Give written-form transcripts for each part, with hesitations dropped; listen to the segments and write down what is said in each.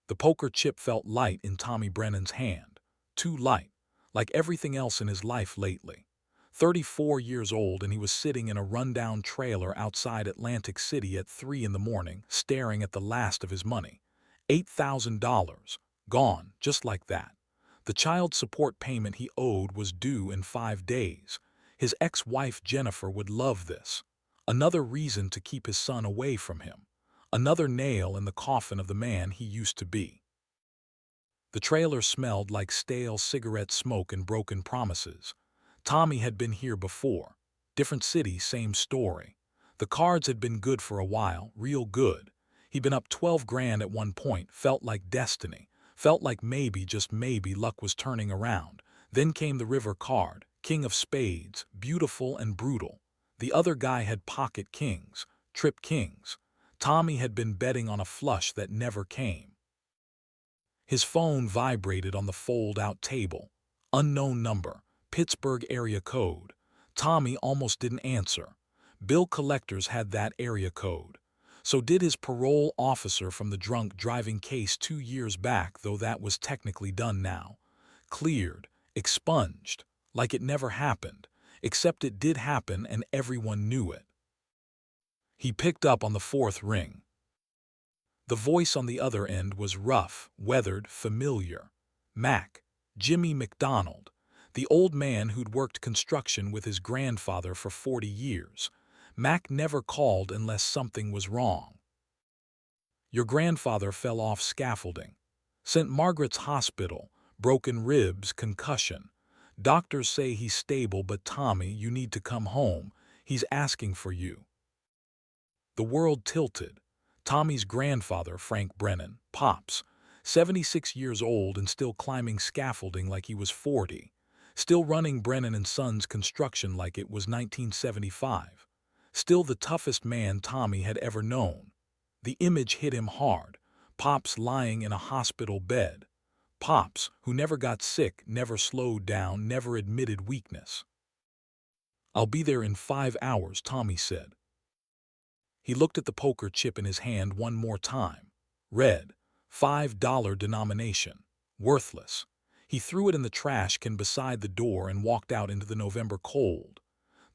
The poker chip felt light in Tommy Brennan's hand. Too light, like everything else in his life lately. 34 years old, and he was sitting in a rundown trailer outside Atlantic City at 3 in the morning, staring at the last of his money. $8,000. Gone, just like that. The child support payment he owed was due in 5 days. His ex-wife Jennifer would love this. Another reason to keep his son away from him. Another nail in the coffin of the man he used to be. The trailer smelled like stale cigarette smoke and broken promises. Tommy had been here before. Different city, same story. The cards had been good for a while, real good. He'd been up 12 grand at one point, felt like destiny. Felt like maybe, just maybe, luck was turning around. Then came the river card, king of spades, beautiful and brutal. The other guy had pocket kings, trip kings. Tommy had been betting on a flush that never came. His phone vibrated on the fold-out table. Unknown number, Pittsburgh area code. Tommy almost didn't answer. Bill collectors had that area code. So did his parole officer from the drunk driving case 2 years back, though that was technically done now. Cleared, expunged, like it never happened, except it did happen and everyone knew it. He picked up on the fourth ring. The voice on the other end was rough, weathered, familiar. Mac, Jimmy McDonald, the old man who'd worked construction with his grandfather for 40 years. Mac never called unless something was wrong. Your grandfather fell off scaffolding. St. Margaret's Hospital, broken ribs, concussion. Doctors say he's stable, but Tommy, you need to come home. He's asking for you. The world tilted. Tommy's grandfather, Frank Brennan, Pops, 76 years old and still climbing scaffolding like he was 40. Still running Brennan & Sons construction like it was 1975. Still the toughest man Tommy had ever known. The image hit him hard. Pops lying in a hospital bed. Pops, who never got sick, never slowed down, never admitted weakness. "I'll be there in 5 hours," Tommy said. He looked at the poker chip in his hand one more time. Red, $5 denomination. Worthless. He threw it in the trash can beside the door and walked out into the November cold.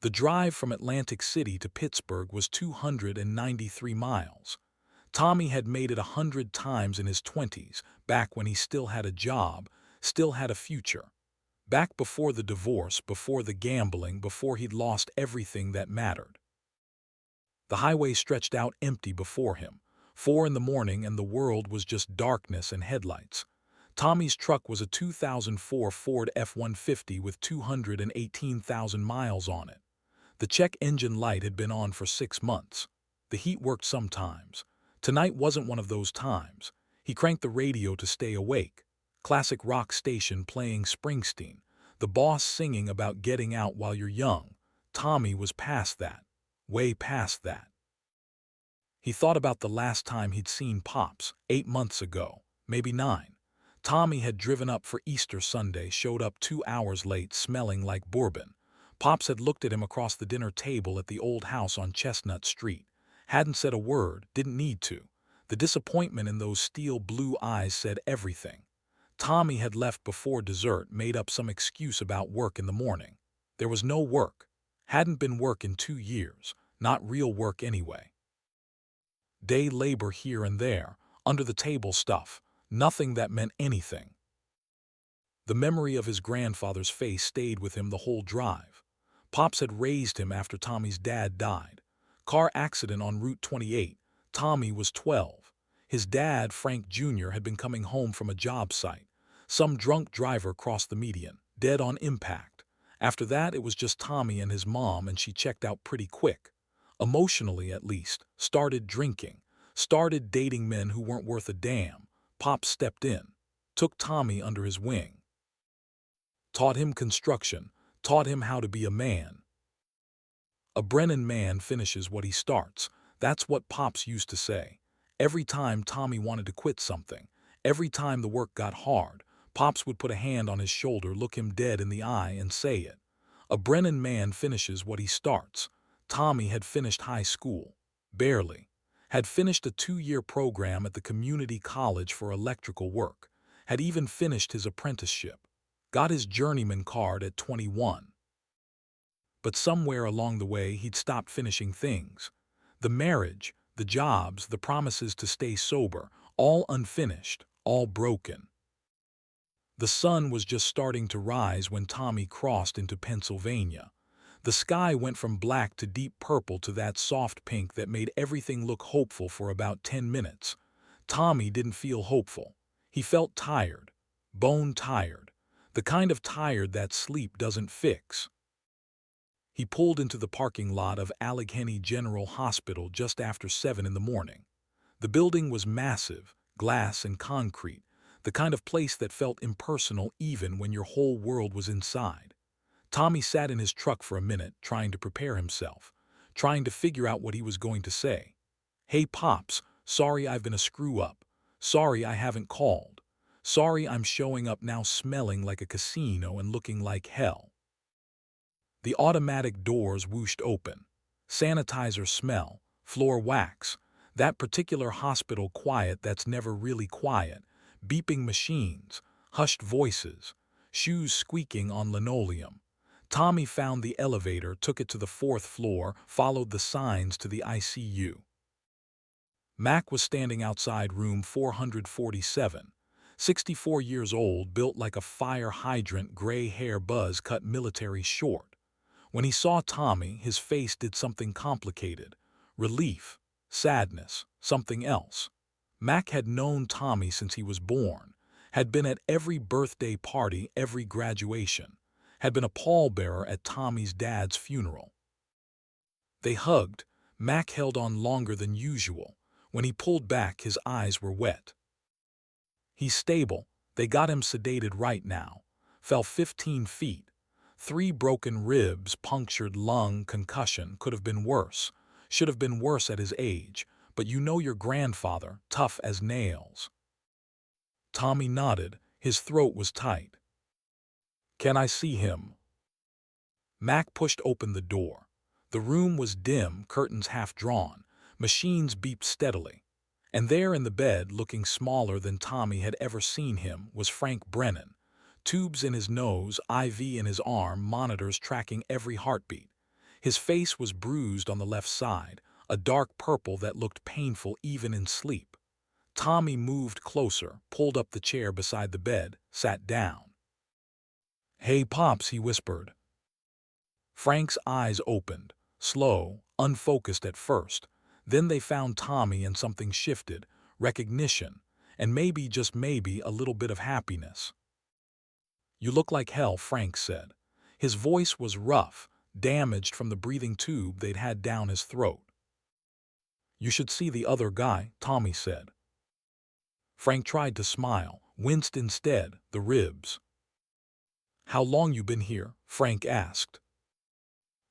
The drive from Atlantic City to Pittsburgh was 293 miles. Tommy had made it 100 times in his 20s, back when he still had a job, still had a future. Back before the divorce, before the gambling, before he'd lost everything that mattered. The highway stretched out empty before him. 4 in the morning and the world was just darkness and headlights. Tommy's truck was a 2004 Ford F-150 with 218,000 miles on it. The check engine light had been on for 6 months. The heat worked sometimes. Tonight wasn't one of those times. He cranked the radio to stay awake. Classic rock station playing Springsteen. The boss singing about getting out while you're young. Tommy was past that. Way past that. He thought about the last time he'd seen Pops, 8 months ago, maybe 9. Tommy had driven up for Easter Sunday, showed up 2 hours late, smelling like bourbon. Pops had looked at him across the dinner table at the old house on Chestnut Street. Hadn't said a word, didn't need to. The disappointment in those steel blue eyes said everything. Tommy had left before dessert, made up some excuse about work in the morning. There was no work. Hadn't been work in 2 years, not real work anyway. Day labor here and there, under-the-table stuff, nothing that meant anything. The memory of his grandfather's face stayed with him the whole drive. Pops had raised him after Tommy's dad died. Car accident on Route 28. Tommy was 12. His dad, Frank Jr., had been coming home from a job site. Some drunk driver crossed the median, dead on impact. After that, it was just Tommy and his mom, and she checked out pretty quick. Emotionally, at least. Started drinking. Started dating men who weren't worth a damn. Pop stepped in. Took Tommy under his wing. Taught him construction. Taught him how to be a man. A Brennan man finishes what he starts. That's what Pops used to say. Every time Tommy wanted to quit something, every time the work got hard, Pops would put a hand on his shoulder, look him dead in the eye, and say it. A Brennan man finishes what he starts. Tommy had finished high school. Barely. Had finished a 2-year program at the community college for electrical work, had even finished his apprenticeship, got his journeyman card at 21. But somewhere along the way he'd stopped finishing things. The marriage, the jobs, the promises to stay sober, all unfinished, all broken. The sun was just starting to rise when Tommy crossed into Pennsylvania. The sky went from black to deep purple to that soft pink that made everything look hopeful for about 10 minutes. Tommy didn't feel hopeful. He felt tired, bone tired, the kind of tired that sleep doesn't fix. He pulled into the parking lot of Allegheny General Hospital just after 7 in the morning. The building was massive, glass and concrete, the kind of place that felt impersonal even when your whole world was inside. Tommy sat in his truck for a minute, trying to prepare himself, trying to figure out what he was going to say. "Hey, Pops, sorry I've been a screw-up. Sorry I haven't called. Sorry I'm showing up now smelling like a casino and looking like hell." The automatic doors whooshed open. Sanitizer smell, floor wax, that particular hospital quiet that's never really quiet, beeping machines, hushed voices, shoes squeaking on linoleum. Tommy found the elevator, took it to the 4th floor, followed the signs to the ICU. Mac was standing outside room 447, 64 years old, built like a fire hydrant, gray hair buzz cut military short. When he saw Tommy, his face did something complicated. Relief, sadness, something else. Mac had known Tommy since he was born, had been at every birthday party, every graduation, had been a pallbearer at Tommy's dad's funeral. They hugged. Mac held on longer than usual. When he pulled back, his eyes were wet. "He's stable. They got him sedated right now. Fell 15 feet. 3 broken ribs, punctured lung, concussion. Could have been worse. Should have been worse at his age. But you know your grandfather, tough as nails." Tommy nodded. His throat was tight. "Can I see him?" Mac pushed open the door. The room was dim, curtains half drawn. Machines beeped steadily. And there in the bed, looking smaller than Tommy had ever seen him, was Frank Brennan. Tubes in his nose, IV in his arm, monitors tracking every heartbeat. His face was bruised on the left side, a dark purple that looked painful even in sleep. Tommy moved closer, pulled up the chair beside the bed, sat down. "Hey, Pops," he whispered. Frank's eyes opened, slow, unfocused at first. Then they found Tommy and something shifted, recognition, and maybe, just maybe, a little bit of happiness. "You look like hell," Frank said. His voice was rough, damaged from the breathing tube they'd had down his throat. "You should see the other guy," Tommy said. Frank tried to smile, winced instead, the ribs. "How long you been here?" Frank asked.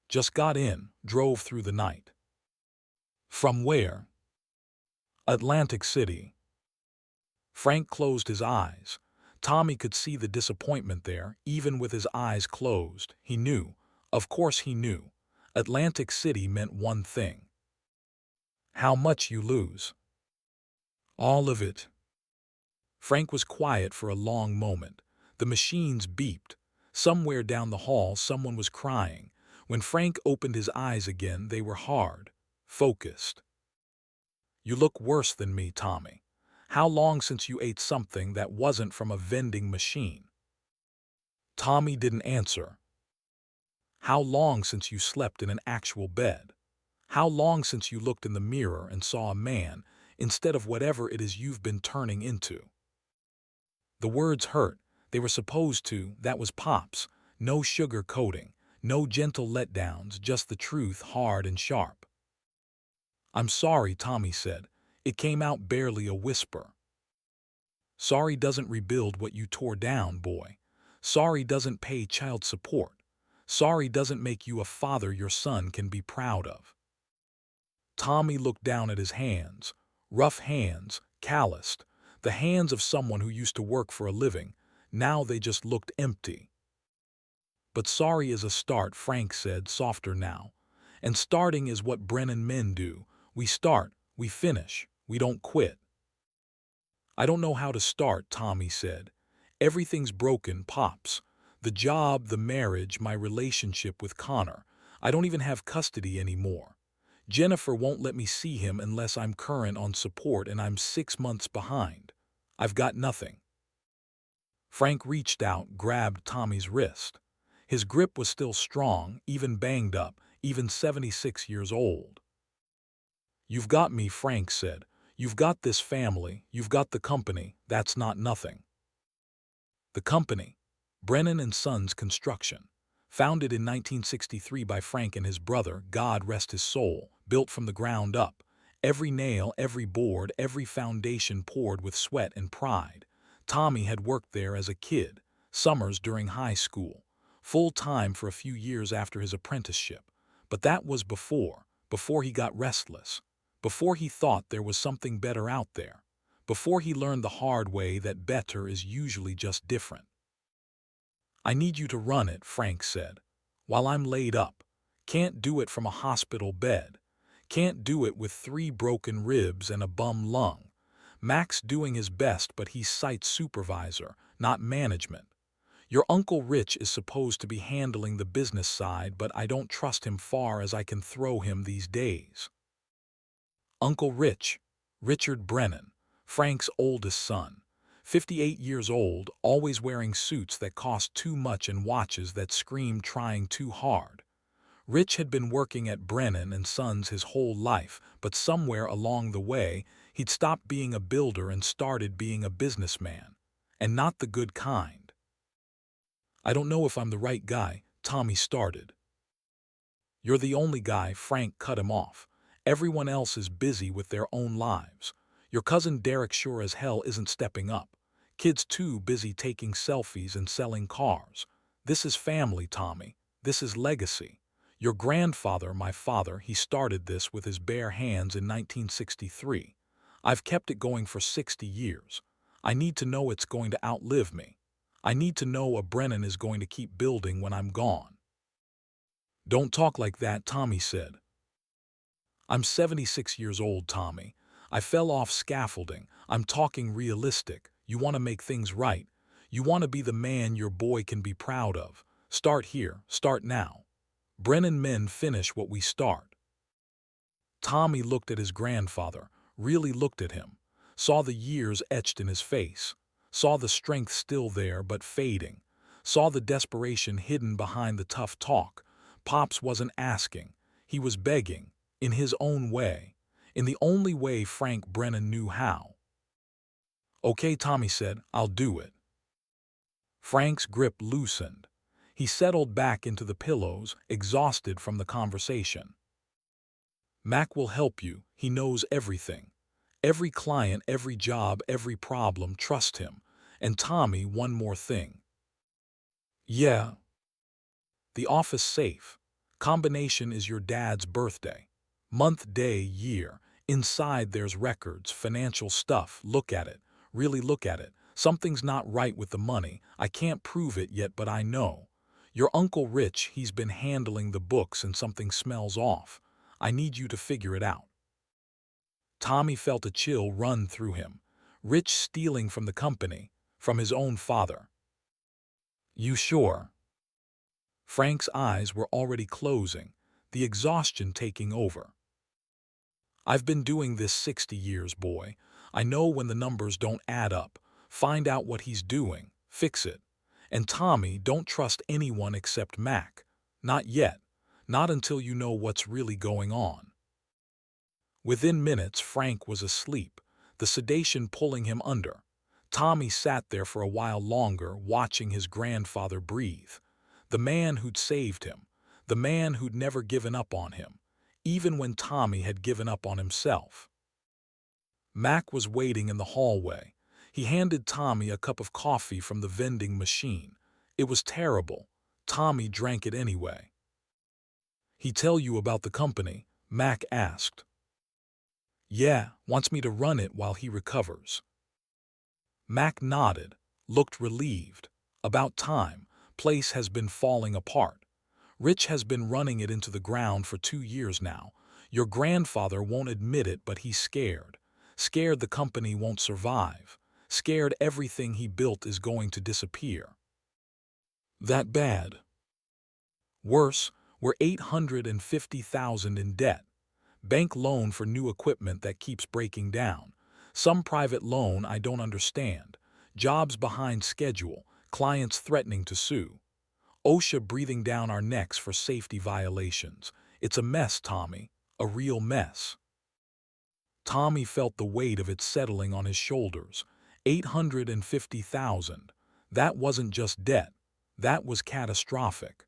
"Just got in, drove through the night." "From where?" "Atlantic City." Frank closed his eyes. Tommy could see the disappointment there, even with his eyes closed. He knew, of course he knew, Atlantic City meant one thing. "How much you lose?" "All of it." Frank was quiet for a long moment. The machines beeped. Somewhere down the hall someone was crying. When Frank opened his eyes again, they were hard, focused. "You look worse than me, Tommy. How long since you ate something that wasn't from a vending machine?" Tommy didn't answer. "How long since you slept in an actual bed? How long since you looked in the mirror and saw a man instead of whatever it is you've been turning into?" The words hurt. They were supposed to. That was Pops. No sugar coating, no gentle letdowns, just the truth, hard and sharp. "I'm sorry," Tommy said. It came out barely a whisper. "Sorry doesn't rebuild what you tore down, boy. Sorry doesn't pay child support. Sorry doesn't make you a father your son can be proud of." Tommy looked down at his hands, rough hands, calloused, the hands of someone who used to work for a living. Now they just looked empty. "But sorry is a start," Frank said, softer now. "And starting is what Brennan men do. We start, We finish. We don't quit. I don't know how to start, Tommy said. Everything's broken, Pops. The job, the marriage, my relationship with Connor. I don't even have custody anymore. Jennifer won't let me see him unless I'm current on support, and I'm 6 months behind. I've got nothing. Frank reached out, grabbed Tommy's wrist. His grip was still strong, even banged up, even 76 years old. You've got me, Frank said. You've got this family, you've got the company, that's not nothing. The company, Brennan and Sons Construction, founded in 1963 by Frank and his brother, God rest his soul, built from the ground up. Every nail, every board, every foundation poured with sweat and pride. Tommy had worked there as a kid, summers during high school, full-time for a few years after his apprenticeship. But that was before he got restless, before he thought there was something better out there, before he learned the hard way that better is usually just different. I need you to run it, Frank said, while I'm laid up. Can't do it from a hospital bed. Can't do it with 3 broken ribs and a bum lung. Mac's doing his best, but he's site supervisor, not management. Your Uncle Rich is supposed to be handling the business side, but I don't trust him far as I can throw him these days. Uncle Rich, Richard Brennan, Frank's oldest son, 58 years old, always wearing suits that cost too much and watches that scream trying too hard. Rich had been working at Brennan and Sons his whole life, but somewhere along the way, he'd stopped being a builder and started being a businessman, and not the good kind. I don't know if I'm the right guy, Tommy started. You're the only guy, Frank cut him off. Everyone else is busy with their own lives. Your cousin Derek sure as hell isn't stepping up. Kids too busy taking selfies and selling cars. This is family, Tommy. This is legacy. Your grandfather, my father, he started this with his bare hands in 1963. I've kept it going for 60 years. I need to know it's going to outlive me. I need to know a Brennan is going to keep building when I'm gone. Don't talk like that, Tommy said. I'm 76 years old, Tommy. I fell off scaffolding. I'm talking realistic. You want to make things right. You want to be the man your boy can be proud of. Start here. Start now. Brennan men finish what we start. Tommy looked at his grandfather, really looked at him, saw the years etched in his face, saw the strength still there but fading, saw the desperation hidden behind the tough talk. Pops wasn't asking. He was begging, in his own way, in the only way Frank Brennan knew how. Okay, Tommy said, I'll do it. Frank's grip loosened. He settled back into the pillows, exhausted from the conversation. Mac will help you. He knows everything. Every client, every job, every problem, trust him. And Tommy, one more thing. Yeah. The office safe. Combination is your dad's birthday. Month, day, year. Inside there's records, financial stuff. Look at it. Really look at it. Something's not right with the money. I can't prove it yet, but I know. Your Uncle Rich, he's been handling the books and something smells off. I need you to figure it out. Tommy felt a chill run through him. Rich stealing from the company, from his own father. You sure? Frank's eyes were already closing, the exhaustion taking over. I've been doing this 60 years, boy. I know when the numbers don't add up. Find out what he's doing, fix it. And Tommy, don't trust anyone except Mac. Not yet. Not until you know what's really going on. Within minutes, Frank was asleep, the sedation pulling him under. Tommy sat there for a while longer, watching his grandfather breathe. The man who'd saved him. The man who'd never given up on him, even when Tommy had given up on himself. Mac was waiting in the hallway. He handed Tommy a cup of coffee from the vending machine. It was terrible. Tommy drank it anyway. He tell you about the company? Mac asked. Yeah, wants me to run it while he recovers. Mac nodded, looked relieved. About time. Place has been falling apart. Rich has been running it into the ground for 2 years now. Your grandfather won't admit it, but he's scared. Scared the company won't survive. Scared everything he built is going to disappear. That bad? Worse, we're $850,000 in debt. Bank loan for new equipment that keeps breaking down. Some private loan I don't understand. Jobs behind schedule. Clients threatening to sue. OSHA breathing down our necks for safety violations. It's a mess, Tommy. A real mess. Tommy felt the weight of it settling on his shoulders. 850,000. That wasn't just debt. That was catastrophic.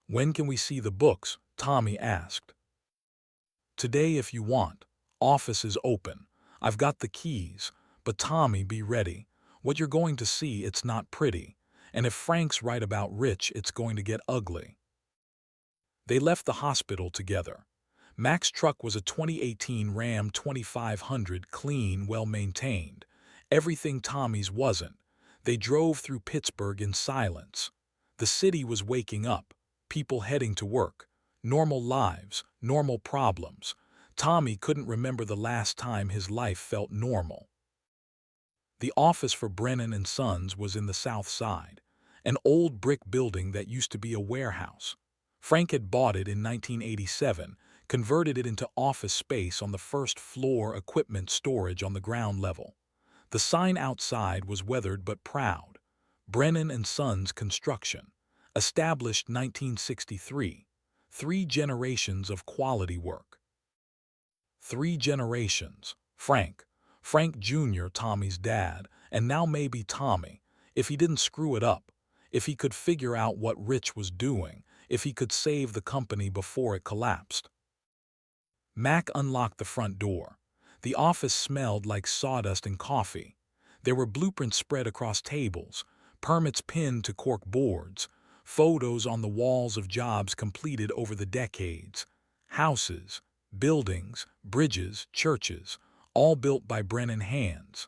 When can we see the books? Tommy asked. Today if you want. Office is open. I've got the keys. But Tommy, be ready. What you're going to see, it's not pretty. And if Frank's right about Rich, it's going to get ugly. They left the hospital together. Mac's truck was a 2018 Ram 2500, clean, well-maintained. Everything Tommy's wasn't. They drove through Pittsburgh in silence. The city was waking up. People heading to work. Normal lives, normal problems. Tommy couldn't remember the last time his life felt normal. The office for Brennan and Sons was in the South Side, an old brick building that used to be a warehouse. Frank had bought it in 1987, converted it into office space on the first floor, equipment storage on the ground level. The sign outside was weathered but proud. Brennan and Sons Construction. Established 1963. 3 generations of quality work. 3 generations. Frank Jr., Tommy's dad, and now maybe Tommy, if he didn't screw it up, if he could figure out what Rich was doing, if he could save the company before it collapsed. Mac unlocked the front door. The office smelled like sawdust and coffee. There were blueprints spread across tables, permits pinned to cork boards, photos on the walls of jobs completed over the decades. Houses, buildings, bridges, churches, all built by Brennan hands.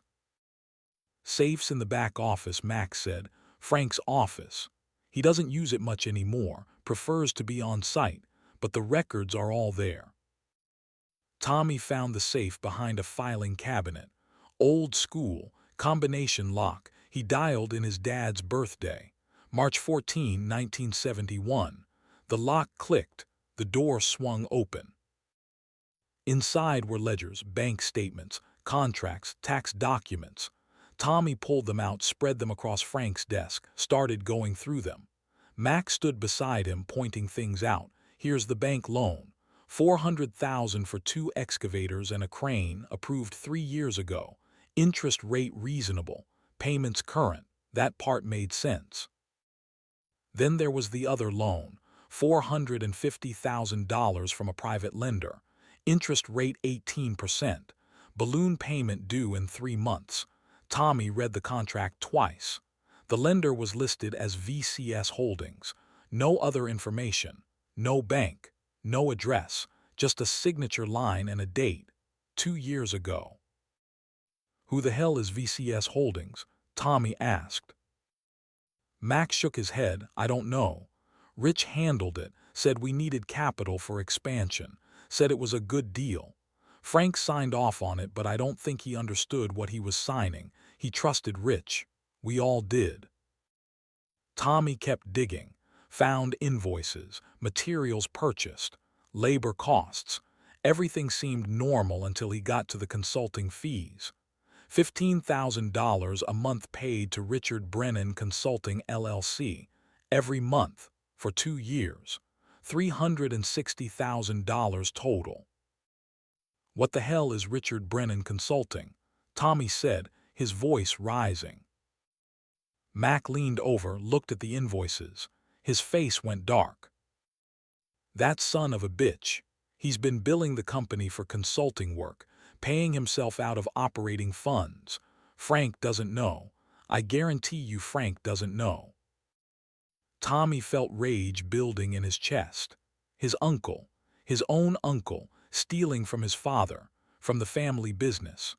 Safes in the back office, Mac said. Frank's office. He doesn't use it much anymore, prefers to be on site, but the records are all there. Tommy found the safe behind a filing cabinet. Old school, combination lock. He dialed in his dad's birthday. March 14, 1971. The lock clicked. The door swung open. Inside were ledgers, bank statements, contracts, tax documents. Tommy pulled them out, spread them across Frank's desk, started going through them. Mac stood beside him, pointing things out. Here's the bank loan. $400,000 for 2 excavators and a crane, approved 3 years ago. Interest rate reasonable. Payments current. That part made sense. Then there was the other loan, $450,000 from a private lender. Interest rate 18%. Balloon payment due in 3 months. Tommy read the contract twice. The lender was listed as VCS Holdings. No other information. No bank. No address. Just a signature line and a date. 2 years ago. Who the hell is VCS Holdings? Tommy asked. Mac shook his head. I don't know. Rich handled it, said we needed capital for expansion, said it was a good deal. Frank signed off on it, but I don't think he understood what he was signing. He trusted Rich. We all did. Tommy kept digging, found invoices, materials purchased, labor costs. Everything seemed normal until he got to the consulting fees. $15,000 a month paid to Richard Brennan Consulting LLC, every month, for 2 years. $360,000 total. What the hell is Richard Brennan Consulting? Tommy said, his voice rising. Mac leaned over, looked at the invoices. His face went dark. That son of a bitch. He's been billing the company for consulting work, paying himself out of operating funds. Frank doesn't know. I guarantee you Frank doesn't know. Tommy felt rage building in his chest. His uncle, his own uncle, stealing from his father, from the family business.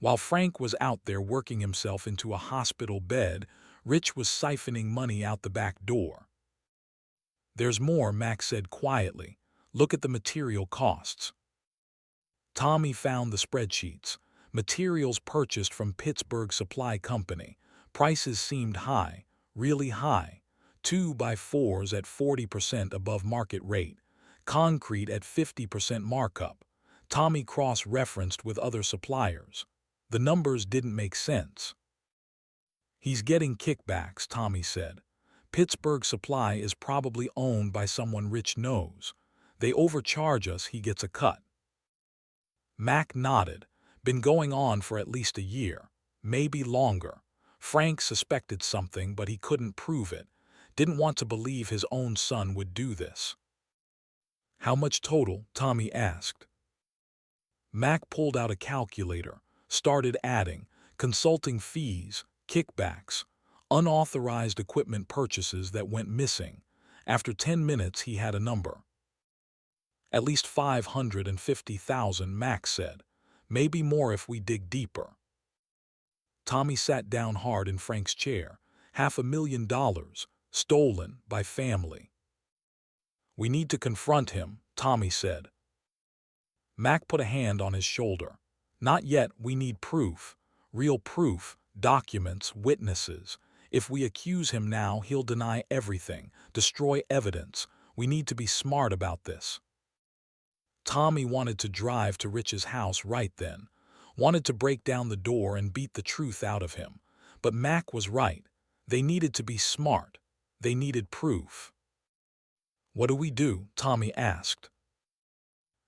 While Frank was out there working himself into a hospital bed, Rich was siphoning money out the back door. There's more, Mac said quietly. Look at the material costs. Tommy found the spreadsheets. Materials purchased from Pittsburgh Supply Company. Prices seemed high, really high. 2x4s at 40% above market rate. Concrete at 50% markup. Tommy cross-referenced with other suppliers. The numbers didn't make sense. He's getting kickbacks, Tommy said. Pittsburgh Supply is probably owned by someone Rich knows. They overcharge us, he gets a cut. Mac nodded. Been going on for at least a year, maybe longer. Frank suspected something, but he couldn't prove it. Didn't want to believe his own son would do this. How much total? Tommy asked. Mac pulled out a calculator, started adding, consulting fees, kickbacks, unauthorized equipment purchases that went missing. After 10 minutes, he had a number. At least 550,000, Mac said. Maybe more if we dig deeper. Tommy sat down hard in Frank's chair. $500,000, stolen by family. We need to confront him, Tommy said. Mac put a hand on his shoulder. Not yet, we need proof. Real proof, documents, witnesses. If we accuse him now, he'll deny everything, destroy evidence. We need to be smart about this. Tommy wanted to drive to Rich's house right then, wanted to break down the door and beat the truth out of him. But Mac was right. They needed to be smart. They needed proof. What do we do? Tommy asked.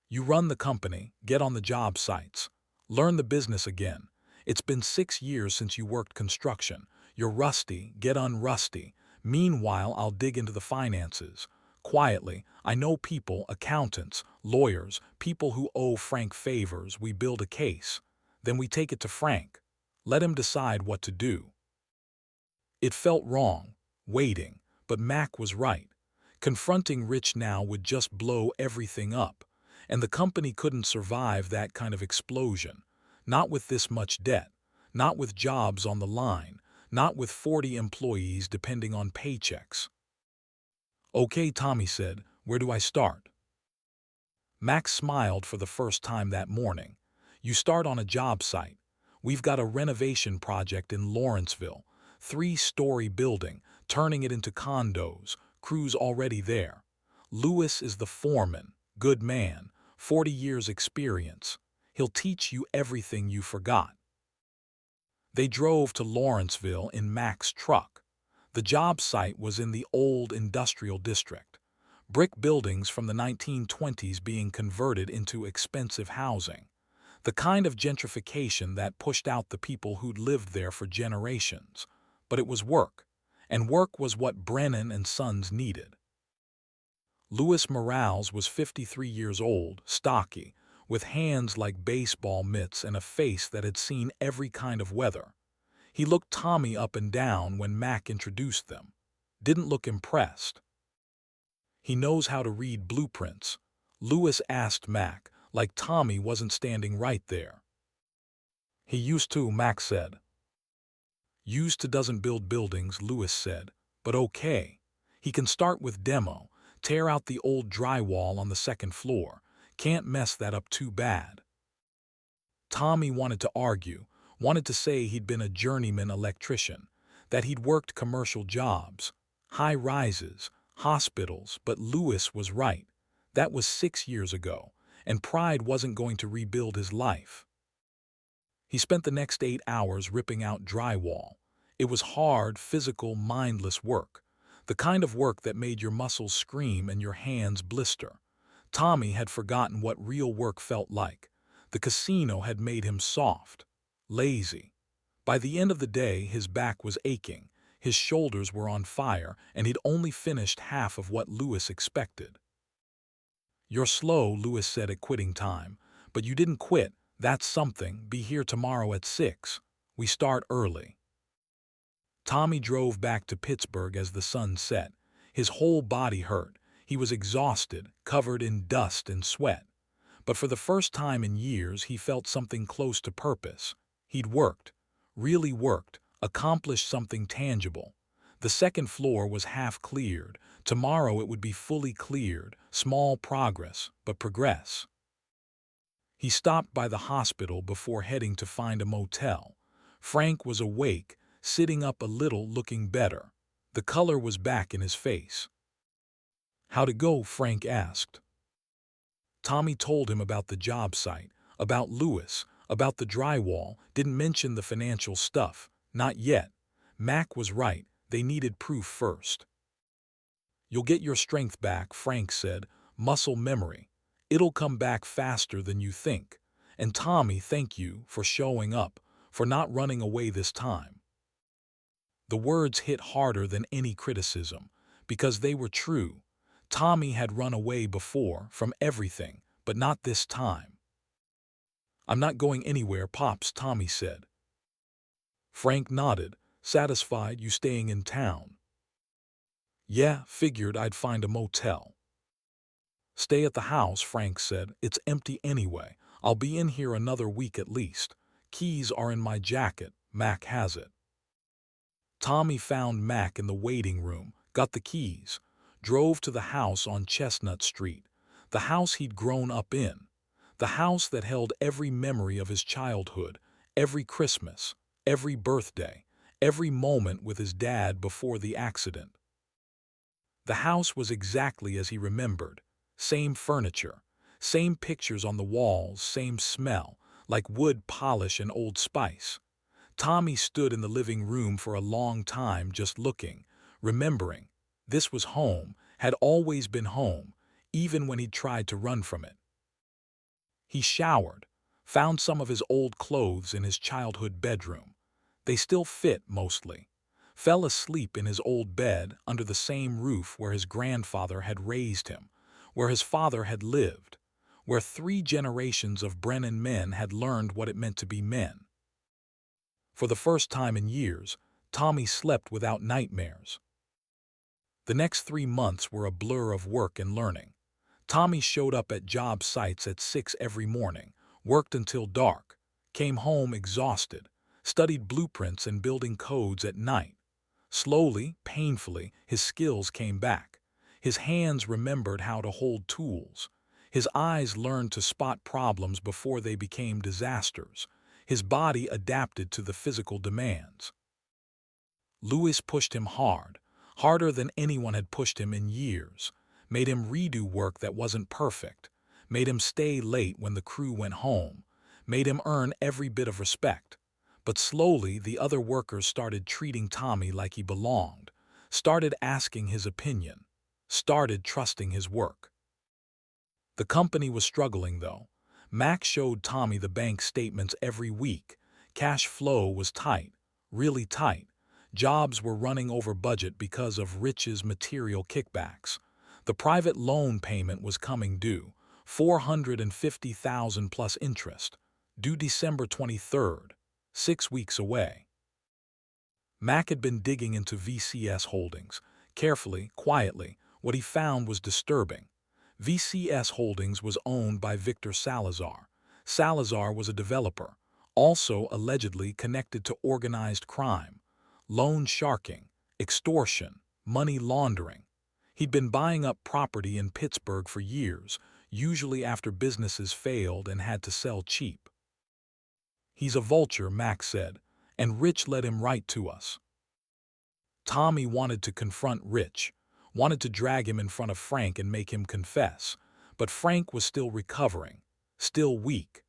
You run the company, get on the job sites, learn the business again. It's been 6 years since you worked construction. You're rusty, get unrusty. Meanwhile, I'll dig into the finances. Quietly, I know people, accountants, lawyers, people who owe Frank favors. We build a case. Then we take it to Frank. Let him decide what to do. It felt wrong, waiting, but Mac was right. Confronting Rich now would just blow everything up, and the company couldn't survive that kind of explosion. Not with this much debt, not with jobs on the line, not with 40 employees depending on paychecks. Okay, Tommy said, where do I start? Max smiled for the first time that morning. You start on a job site. We've got a renovation project in Lawrenceville, 3-story building, turning it into condos, crews already there. Lewis is the foreman, good man, 40 years experience. He'll teach you everything you forgot. They drove to Lawrenceville in Mac's truck. The job site was in the old industrial district. Brick buildings from the 1920s being converted into expensive housing. The kind of gentrification that pushed out the people who'd lived there for generations. But it was work, and work was what Brennan and Sons needed. Louis Morales was 53 years old, stocky, with hands like baseball mitts and a face that had seen every kind of weather. He looked Tommy up and down when Mac introduced them. Didn't look impressed. He knows how to read blueprints. Louis asked Mac, like Tommy wasn't standing right there. He used to, Mac said. Used to doesn't build buildings, Louis said. But okay. He can start with demo, tear out the old drywall on the second floor. Can't mess that up too bad. Tommy wanted to argue, wanted to say he'd been a journeyman electrician, that he'd worked commercial jobs, high-rises, hospitals, but Louis was right. That was 6 years ago, and pride wasn't going to rebuild his life. He spent the next 8 hours ripping out drywall. It was hard, physical, mindless work, the kind of work that made your muscles scream and your hands blister. Tommy had forgotten what real work felt like. The casino had made him soft, lazy. By the end of the day, his back was aching, his shoulders were on fire, and he'd only finished half of what Louis expected. You're slow, Louis said at quitting time, but you didn't quit. That's something. Be here tomorrow at 6. We start early. Tommy drove back to Pittsburgh as the sun set. His whole body hurt. He was exhausted, covered in dust and sweat. But for the first time in years, he felt something close to purpose. He'd worked, really worked, accomplished something tangible. The second floor was half cleared. Tomorrow it would be fully cleared. Small progress, but progress. He stopped by the hospital before heading to find a motel. Frank was awake, sitting up a little, looking better. The color was back in his face. "How'd it go?" Frank asked. Tommy told him about the job site, about Lewis, about the drywall, didn't mention the financial stuff. Not yet. Mac was right, they needed proof first. "You'll get your strength back," Frank said. "Muscle memory. It'll come back faster than you think. And Tommy, thank you for showing up, for not running away this time." The words hit harder than any criticism, because they were true. Tommy had run away before, from everything, but not this time. "I'm not going anywhere, Pops," Tommy said. Frank nodded, satisfied. "You staying in town?" "Yeah, figured I'd find a motel." "Stay at the house," Frank said. "It's empty anyway. I'll be in here another week at least. Keys are in my jacket. Mac has it." Tommy found Mac in the waiting room, got the keys, drove to the house on Chestnut Street, the house he'd grown up in, the house that held every memory of his childhood, every Christmas, every birthday, every moment with his dad before the accident. The house was exactly as he remembered. Same furniture, same pictures on the walls, same smell, like wood polish and Old Spice. Tommy stood in the living room for a long time just looking, remembering. This was home, had always been home, even when he'd tried to run from it. He showered, found some of his old clothes in his childhood bedroom. They still fit mostly. Fell asleep in his old bed under the same roof where his grandfather had raised him, where his father had lived, where 3 generations of Brennan men had learned what it meant to be men. For the first time in years, Tommy slept without nightmares. The next 3 months were a blur of work and learning. Tommy showed up at job sites at 6 every morning, worked until dark, came home exhausted, studied blueprints and building codes at night. Slowly, painfully, his skills came back. His hands remembered how to hold tools. His eyes learned to spot problems before they became disasters. His body adapted to the physical demands. Lewis pushed him hard, harder than anyone had pushed him in years, made him redo work that wasn't perfect, made him stay late when the crew went home, made him earn every bit of respect. But slowly the other workers started treating Tommy like he belonged, started asking his opinion, started trusting his work. The company was struggling though. Mac showed Tommy the bank statements every week. Cash flow was tight, really tight. Jobs were running over budget because of Rich's material kickbacks. The private loan payment was coming due, $450,000 plus interest, due December 23rd, 6 weeks away. Mac had been digging into VCS Holdings, carefully, quietly. What he found was disturbing. VCS Holdings was owned by Victor Salazar. Salazar was a developer, also allegedly connected to organized crime, loan sharking, extortion, money laundering. He'd been buying up property in Pittsburgh for years, usually after businesses failed and had to sell cheap. "He's a vulture," Mac said, "and Rich led him right to us." Tommy wanted to confront Rich, wanted to drag him in front of Frank and make him confess, but Frank was still recovering, still weak.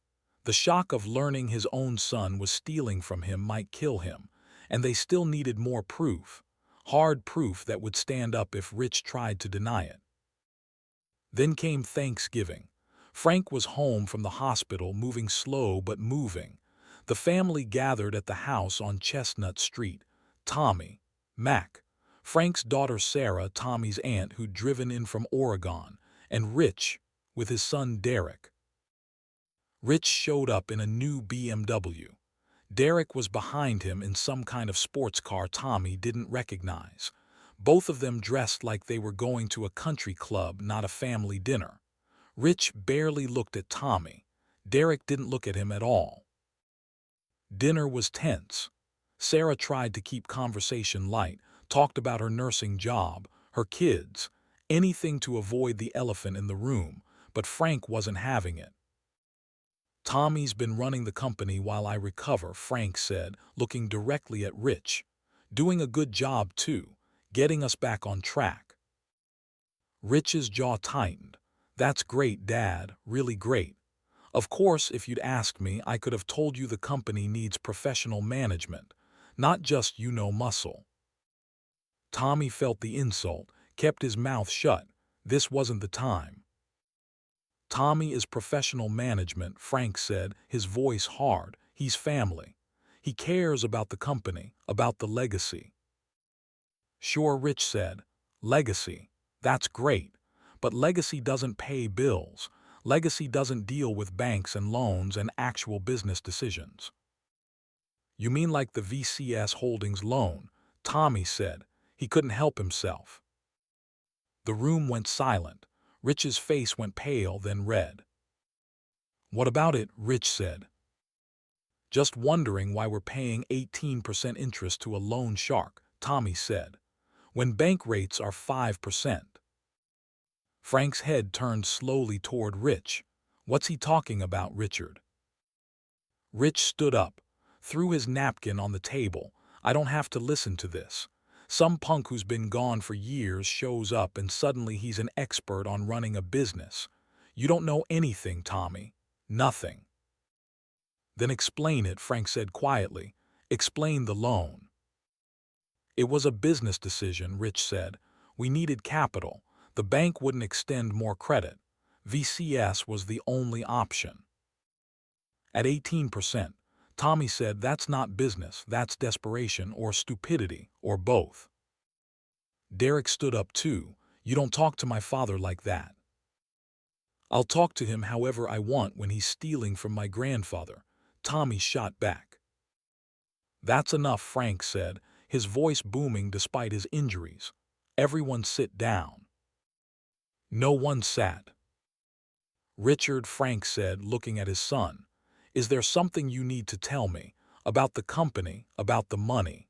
The shock of learning his own son was stealing from him might kill him, and they still needed more proof, hard proof that would stand up if Rich tried to deny it. Then came Thanksgiving. Frank was home from the hospital, moving slow but moving. The family gathered at the house on Chestnut Street. Tommy, Mac, Frank's daughter Sarah, Tommy's aunt who'd driven in from Oregon, and Rich, with his son Derek. Rich showed up in a new BMW. Derek was behind him in some kind of sports car Tommy didn't recognize. Both of them dressed like they were going to a country club, not a family dinner. Rich barely looked at Tommy. Derek didn't look at him at all. Dinner was tense. Sarah tried to keep conversation light, talked about her nursing job, her kids, anything to avoid the elephant in the room, but Frank wasn't having it. Tommy's been running the company while I recover, Frank said, looking directly at Rich. Doing a good job, too, getting us back on track. Rich's jaw tightened. That's great, Dad, really great. Of course, if you'd asked me, I could have told you the company needs professional management, not just muscle. Tommy felt the insult, kept his mouth shut. This wasn't the time. Tommy is professional management, Frank said, his voice hard. He's family. He cares about the company, about the legacy. Sure, Rich said. Legacy. That's great. But legacy doesn't pay bills. Legacy doesn't deal with banks and loans and actual business decisions. You mean like the VCS Holdings loan? Tommy said. He couldn't help himself. The room went silent. Rich's face went pale, then red. What about it? Rich said. Just wondering why we're paying 18% interest to a loan shark, Tommy said, when bank rates are 5%. Frank's head turned slowly toward Rich. What's he talking about, Richard? Rich stood up, threw his napkin on the table. I don't have to listen to this. Some punk who's been gone for years shows up and suddenly he's an expert on running a business. You don't know anything, Tommy. Nothing. Then explain it, Frank said quietly. Explain the loan. It was a business decision, Rich said. We needed capital. The bank wouldn't extend more credit. VCS was the only option. At 18%, Tommy said that's not business, that's desperation or stupidity, or both. Derek stood up too. You don't talk to my father like that. I'll talk to him however I want when he's stealing from my grandfather, Tommy shot back. That's enough, Frank said, his voice booming despite his injuries. Everyone sit down. No one sat. Richard, Frank said, looking at his son. Is there something you need to tell me? About the company, about the money?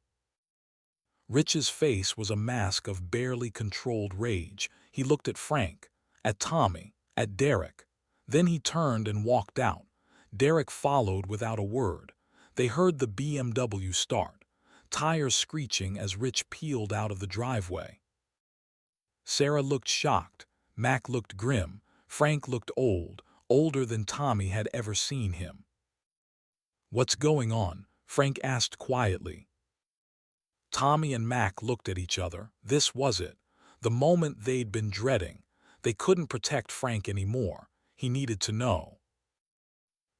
Rich's face was a mask of barely controlled rage. He looked at Frank, at Tommy, at Derek. Then he turned and walked out. Derek followed without a word. They heard the BMW start, tires screeching as Rich peeled out of the driveway. Sarah looked shocked. Mac looked grim. Frank looked old, older than Tommy had ever seen him. What's going on? Frank asked quietly. Tommy and Mac looked at each other. This was it. The moment they'd been dreading. They couldn't protect Frank anymore. He needed to know.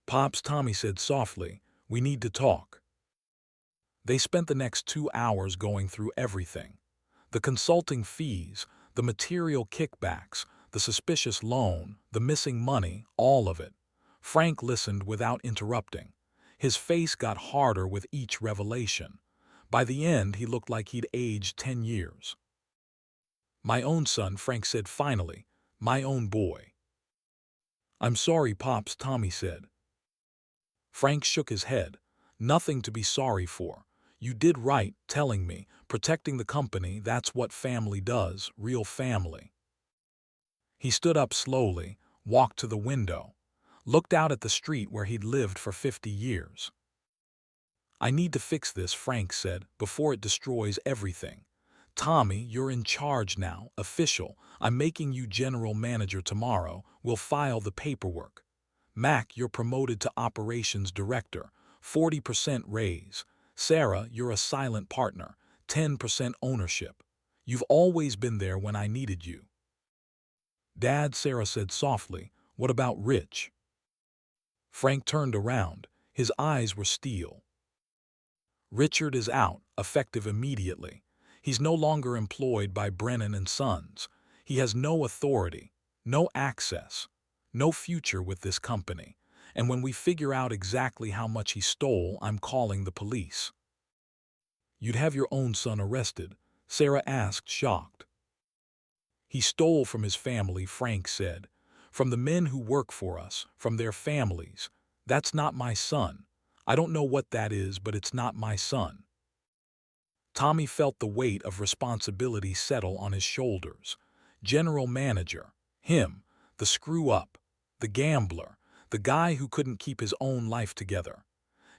Pops, Tommy said softly, we need to talk. They spent the next 2 hours going through everything. The consulting fees, the material kickbacks, the suspicious loan, the missing money, all of it. Frank listened without interrupting. His face got harder with each revelation. By the end, he looked like he'd aged 10 years. My own son, Frank said finally. My own boy. I'm sorry, Pops, Tommy said. Frank shook his head. Nothing to be sorry for. You did right, telling me, protecting the company, that's what family does, real family. He stood up slowly, walked to the window, looked out at the street where he'd lived for 50 years. I need to fix this, Frank said, before it destroys everything. Tommy, you're in charge now, official. I'm making you general manager tomorrow. We'll file the paperwork. Mac, you're promoted to operations director, 40% raise. Sarah, you're a silent partner, 10% ownership. You've always been there when I needed you. Dad, Sarah said softly, what about Rich? Frank turned around. His eyes were steel. Richard is out, effective immediately. He's no longer employed by Brennan and Sons. He has no authority, no access, no future with this company. And when we figure out exactly how much he stole, I'm calling the police. You'd have your own son arrested? Sarah asked, shocked. He stole from his family, Frank said. From the men who work for us, from their families. That's not my son. I don't know what that is, but it's not my son. Tommy felt the weight of responsibility settle on his shoulders. General manager, him, the screw-up, the gambler, the guy who couldn't keep his own life together.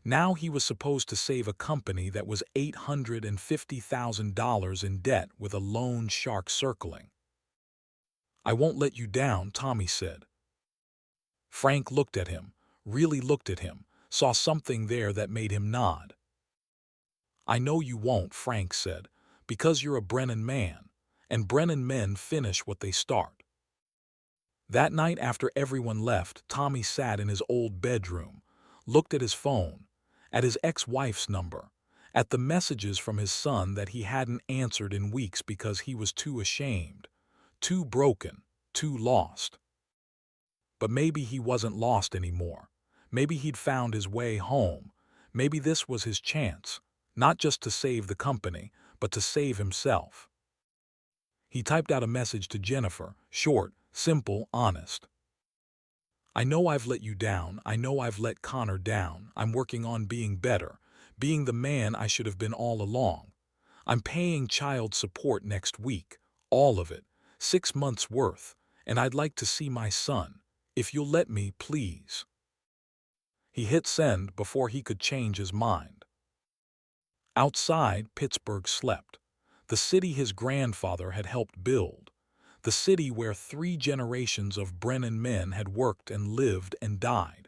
Now he was supposed to save a company that was $850,000 in debt with a loan shark circling. "I won't let you down," Tommy said. Frank looked at him, really looked at him, saw something there that made him nod. "I know you won't," Frank said, "because you're a Brennan man, and Brennan men finish what they start." That night after everyone left, Tommy sat in his old bedroom, looked at his phone, at his ex-wife's number, at the messages from his son that he hadn't answered in weeks because he was too ashamed, too broken, too lost. But maybe he wasn't lost anymore. Maybe he'd found his way home. Maybe this was his chance, not just to save the company, but to save himself. He typed out a message to Jennifer, short, simple, honest. "I know I've let you down. I know I've let Connor down. I'm working on being better, being the man I should have been all along. I'm paying child support next week, all of it, 6 months worth, and I'd like to see my son. If you'll let me, please." He hit send before he could change his mind. Outside, Pittsburgh slept. The city his grandfather had helped build. The city where 3 generations of Brennan men had worked and lived and died.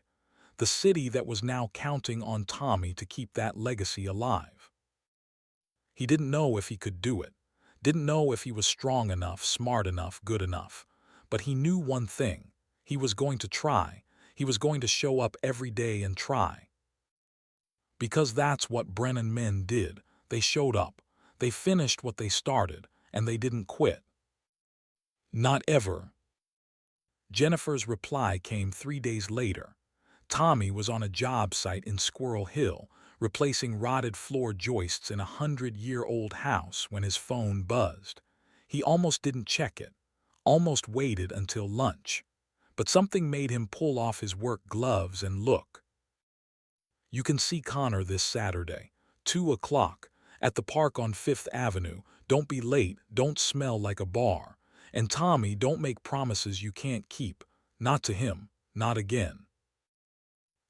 The city that was now counting on Tommy to keep that legacy alive. He didn't know if he could do it. Didn't know if he was strong enough, smart enough, good enough. But he knew one thing. He was going to try. He was going to show up every day and try. Because that's what Brennan men did. They showed up. They finished what they started, and they didn't quit. "Not ever." Jennifer's reply came 3 days later. Tommy was on a job site in Squirrel Hill, replacing rotted floor joists in a 100-year-old house when his phone buzzed. He almost didn't check it, almost waited until lunch. But something made him pull off his work gloves and look. "You can see Connor this Saturday, 2 o'clock, at the park on 5th Avenue. Don't be late, don't smell like a bar. And Tommy, don't make promises you can't keep. Not to him, not again."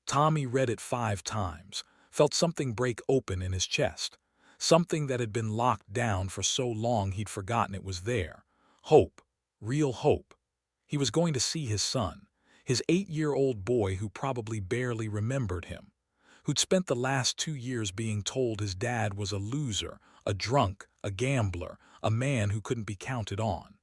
Tommy read it 5 times, felt something break open in his chest. Something that had been locked down for so long he'd forgotten it was there. Hope, real hope. He was going to see his son, his 8-year-old boy who probably barely remembered him, who'd spent the last 2 years being told his dad was a loser, a drunk, a gambler, a man who couldn't be counted on.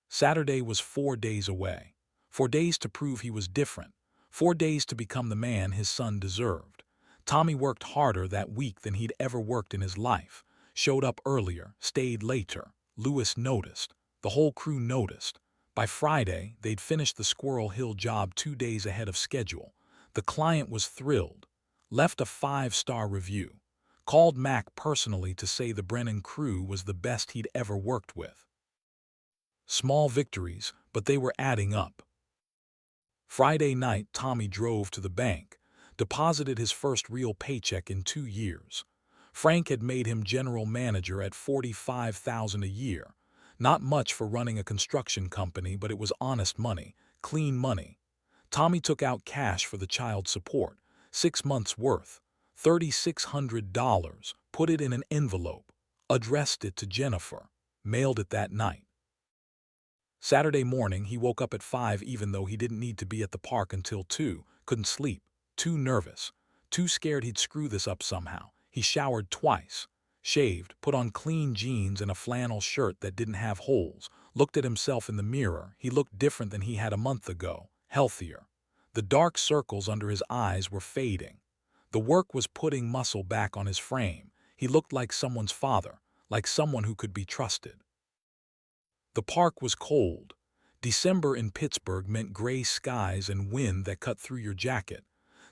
Saturday was 4 days away. 4 days to prove he was different. 4 days to become the man his son deserved. Tommy worked harder that week than he'd ever worked in his life. Showed up earlier, stayed later. Lewis noticed. The whole crew noticed. By Friday, they'd finished the Squirrel Hill job 2 days ahead of schedule. The client was thrilled. Left a 5-star review. Called Mac personally to say the Brennan crew was the best he'd ever worked with. Small victories, but they were adding up. Friday night, Tommy drove to the bank, deposited his first real paycheck in 2 years. Frank had made him general manager at $45,000 a year. Not much for running a construction company, but it was honest money, clean money. Tommy took out cash for the child support, 6 months' worth, $3,600, put it in an envelope, addressed it to Jennifer, mailed it that night. Saturday morning, he woke up at 5 even though he didn't need to be at the park until 2, couldn't sleep, too nervous, too scared he'd screw this up somehow. He showered twice, shaved, put on clean jeans and a flannel shirt that didn't have holes, looked at himself in the mirror. He looked different than he had a month ago, healthier. The dark circles under his eyes were fading. The work was putting muscle back on his frame. He looked like someone's father, like someone who could be trusted. The park was cold. December in Pittsburgh meant gray skies and wind that cut through your jacket.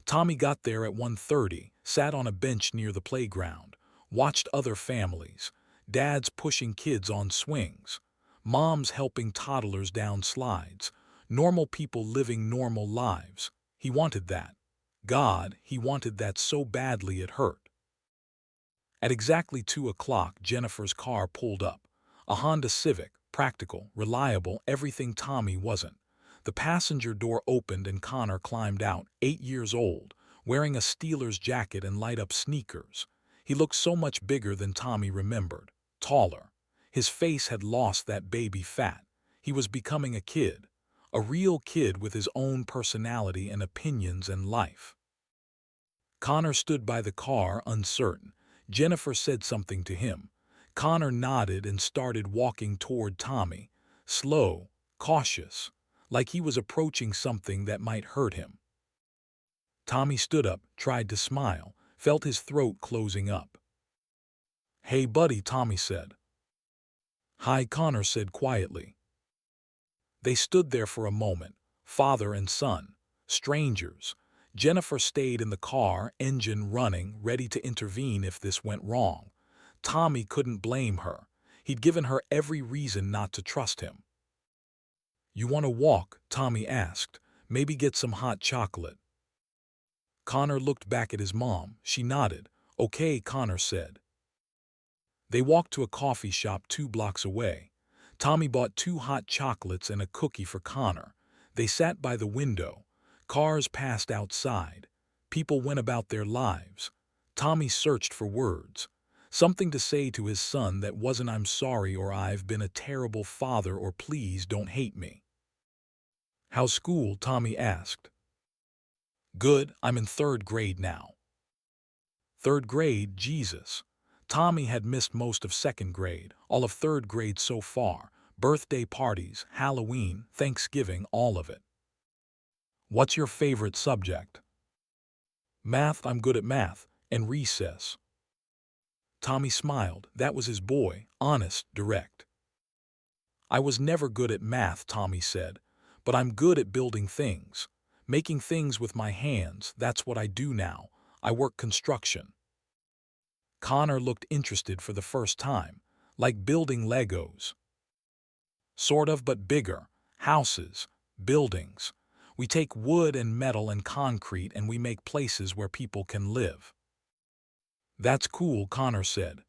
Tommy got there at 1:30, sat on a bench near the playground, watched other families, dads pushing kids on swings, moms helping toddlers down slides, normal people living normal lives. He wanted that. God, he wanted that so badly it hurt. At exactly 2 o'clock, Jennifer's car pulled up. A Honda Civic, practical, reliable, everything Tommy wasn't. The passenger door opened and Connor climbed out, 8 years old, wearing a Steelers jacket and light-up sneakers. He looked so much bigger than Tommy remembered, taller. His face had lost that baby fat. He was becoming a kid, a real kid with his own personality and opinions and life. Connor stood by the car, uncertain. Jennifer said something to him. Connor nodded and started walking toward Tommy, slow, cautious, like he was approaching something that might hurt him. Tommy stood up, tried to smile, felt his throat closing up. "Hey, buddy," Tommy said. "Hi," Connor said quietly. They stood there for a moment, father and son, strangers. Jennifer stayed in the car, engine running, ready to intervene if this went wrong. Tommy couldn't blame her. He'd given her every reason not to trust him. "You want to walk?" Tommy asked. "Maybe get some hot chocolate." Connor looked back at his mom. She nodded. "Okay," Connor said. They walked to a coffee shop 2 blocks away. Tommy bought 2 hot chocolates and a cookie for Connor. They sat by the window. Cars passed outside. People went about their lives. Tommy searched for words. Something to say to his son that wasn't "I'm sorry" or "I've been a terrible father" or "please don't hate me." "How's school?" Tommy asked. "Good, I'm in 3rd grade now." 3rd grade, Jesus. Tommy had missed most of 2nd grade, all of 3rd grade so far. Birthday parties, Halloween, Thanksgiving, all of it. "What's your favorite subject?" "Math, I'm good at math, and recess." Tommy smiled. That was his boy, honest, direct. "I was never good at math," Tommy said, "but I'm good at building things. Making things with my hands, that's what I do now. I work construction." Connor looked interested for the first time, like building Legos. "Sort of, but bigger. Houses, buildings. We take wood and metal and concrete and we make places where people can live." "That's cool," Connor said.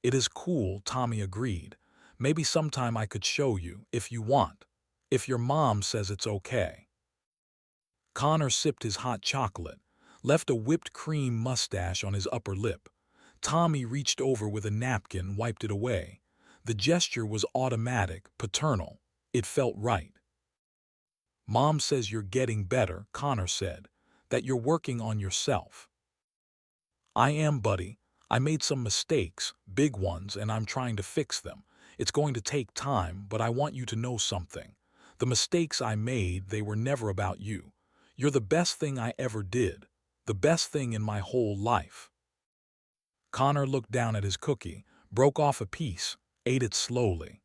"It is cool," Tommy agreed. "Maybe sometime I could show you, if you want. If your mom says it's okay." Connor sipped his hot chocolate, left a whipped cream mustache on his upper lip. Tommy reached over with a napkin, wiped it away. The gesture was automatic, paternal. It felt right. "Mom says you're getting better," Connor said, "that you're working on yourself." "I am, buddy. I made some mistakes, big ones, and I'm trying to fix them. It's going to take time, but I want you to know something. The mistakes I made, they were never about you. You're the best thing I ever did. The best thing in my whole life." Connor looked down at his cookie, broke off a piece, ate it slowly.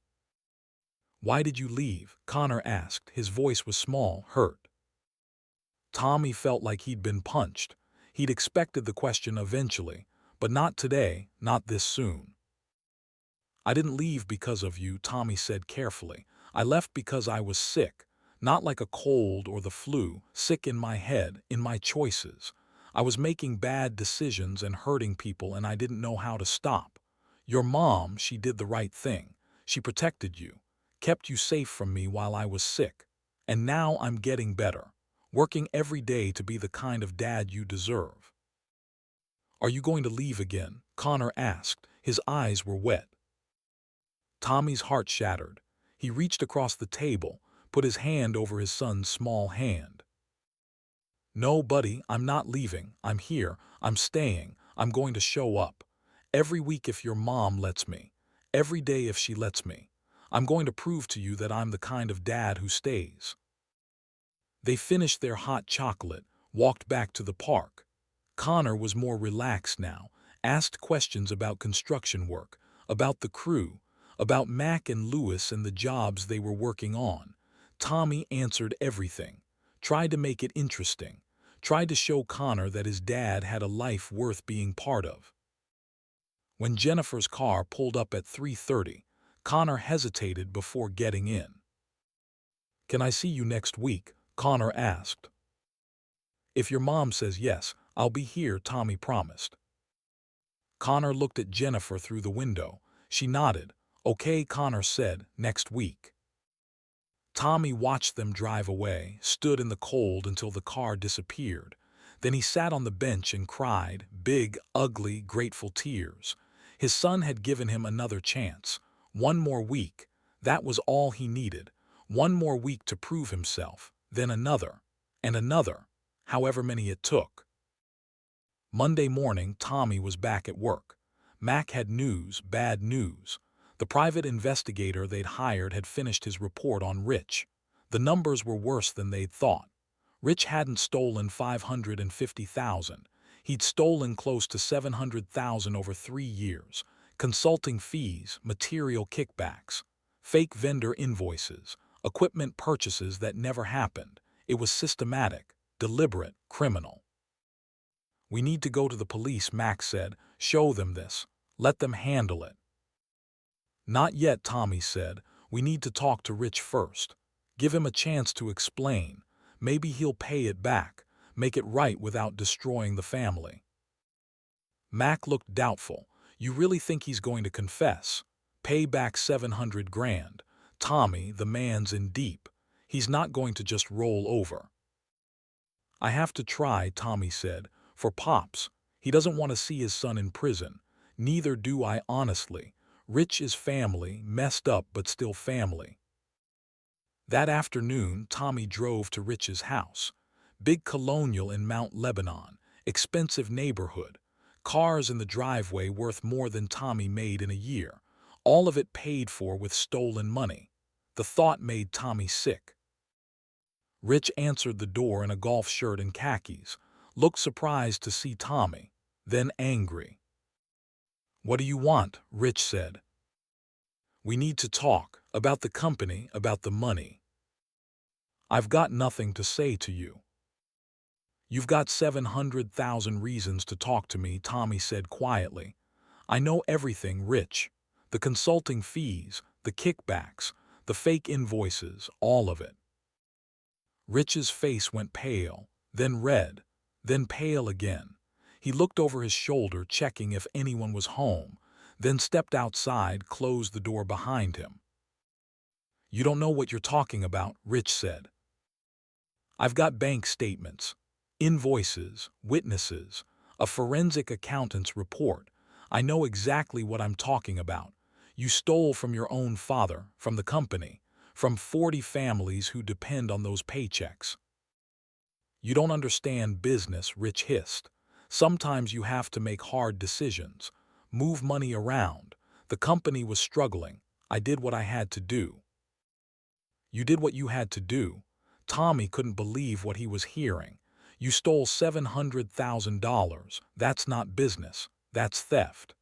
"Why did you leave?" Connor asked. His voice was small, hurt. Tommy felt like he'd been punched. He'd expected the question eventually, but not today, not this soon. "I didn't leave because of you," Tommy said carefully. "I left because I was sick. Not like a cold or the flu, sick in my head, in my choices. I was making bad decisions and hurting people and I didn't know how to stop. Your mom, she did the right thing. She protected you, kept you safe from me while I was sick. And now I'm getting better, working every day to be the kind of dad you deserve." "Are you going to leave again?" Connor asked. His eyes were wet. Tommy's heart shattered. He reached across the table, put his hand over his son's small hand. "No, buddy, I'm not leaving. I'm here. I'm staying. I'm going to show up. Every week if your mom lets me. Every day if she lets me. I'm going to prove to you that I'm the kind of dad who stays." They finished their hot chocolate, walked back to the park. Connor was more relaxed now, asked questions about construction work, about the crew, about Mac and Lewis and the jobs they were working on. Tommy answered everything, tried to make it interesting, tried to show Connor that his dad had a life worth being part of. When Jennifer's car pulled up at 3:30, Connor hesitated before getting in. "Can I see you next week?" Connor asked. "If your mom says yes, I'll be here," Tommy promised. Connor looked at Jennifer through the window. She nodded. Okay, Connor said, next week. Tommy watched them drive away, stood in the cold until the car disappeared. Then he sat on the bench and cried, big, ugly, grateful tears. His son had given him another chance. One more week. That was all he needed. One more week to prove himself. Then another. And another. However many it took. Monday morning, Tommy was back at work. Mac had news, bad news. The private investigator they'd hired had finished his report on Rich. The numbers were worse than they'd thought. Rich hadn't stolen $550,000. He'd stolen close to $700,000 over 3 years. Consulting fees, material kickbacks, fake vendor invoices, equipment purchases that never happened. It was systematic, deliberate, criminal. We need to go to the police, Max said. Show them this. Let them handle it. Not yet, Tommy said. We need to talk to Rich first. Give him a chance to explain. Maybe he'll pay it back, make it right without destroying the family. Mac looked doubtful. You really think he's going to confess? Pay back $700,000. Tommy, the man's in deep. He's not going to just roll over. I have to try, Tommy said. For Pops. He doesn't want to see his son in prison. Neither do I, honestly. Rich is family, messed up but still family. That afternoon, Tommy drove to Rich's house. Big colonial in Mount Lebanon, expensive neighborhood. Cars in the driveway worth more than Tommy made in a year. All of it paid for with stolen money. The thought made Tommy sick. Rich answered the door in a golf shirt and khakis, looked surprised to see Tommy, then angry. What do you want? Rich said. We need to talk, about the company, about the money. I've got nothing to say to you. You've got 700,000 reasons to talk to me, Tommy said quietly. I know everything, Rich. The consulting fees, the kickbacks, the fake invoices, all of it. Rich's face went pale, then red, then pale again. He looked over his shoulder, checking if anyone was home, then stepped outside, closed the door behind him. You don't know what you're talking about, Rich said. I've got bank statements, invoices, witnesses, a forensic accountant's report. I know exactly what I'm talking about. You stole from your own father, from the company, from 40 families who depend on those paychecks. You don't understand business, Rich hissed. Sometimes you have to make hard decisions, move money around. The company was struggling. I did what I had to do. You did what you had to do. Tommy couldn't believe what he was hearing. You stole $700,000. That's not business. That's theft.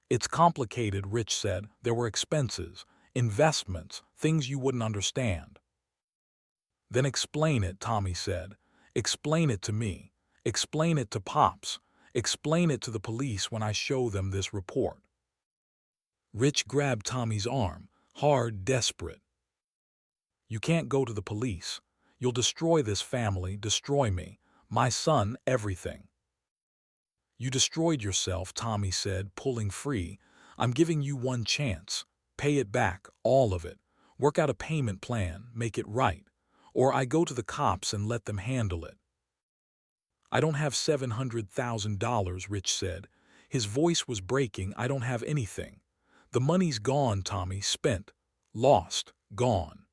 It's complicated, Rich said. There were expenses, investments, things you wouldn't understand. Then explain it, Tommy said. Explain it to me. Explain it to Pops. Explain it to the police when I show them this report. Rich grabbed Tommy's arm, hard, desperate. You can't go to the police. You'll destroy this family, destroy me, my son, everything. You destroyed yourself, Tommy said, pulling free. I'm giving you one chance. Pay it back, all of it. Work out a payment plan, make it right. Or I go to the cops and let them handle it. I don't have $700,000, Rich said. His voice was breaking. I don't have anything. The money's gone, Tommy, spent, lost, gone.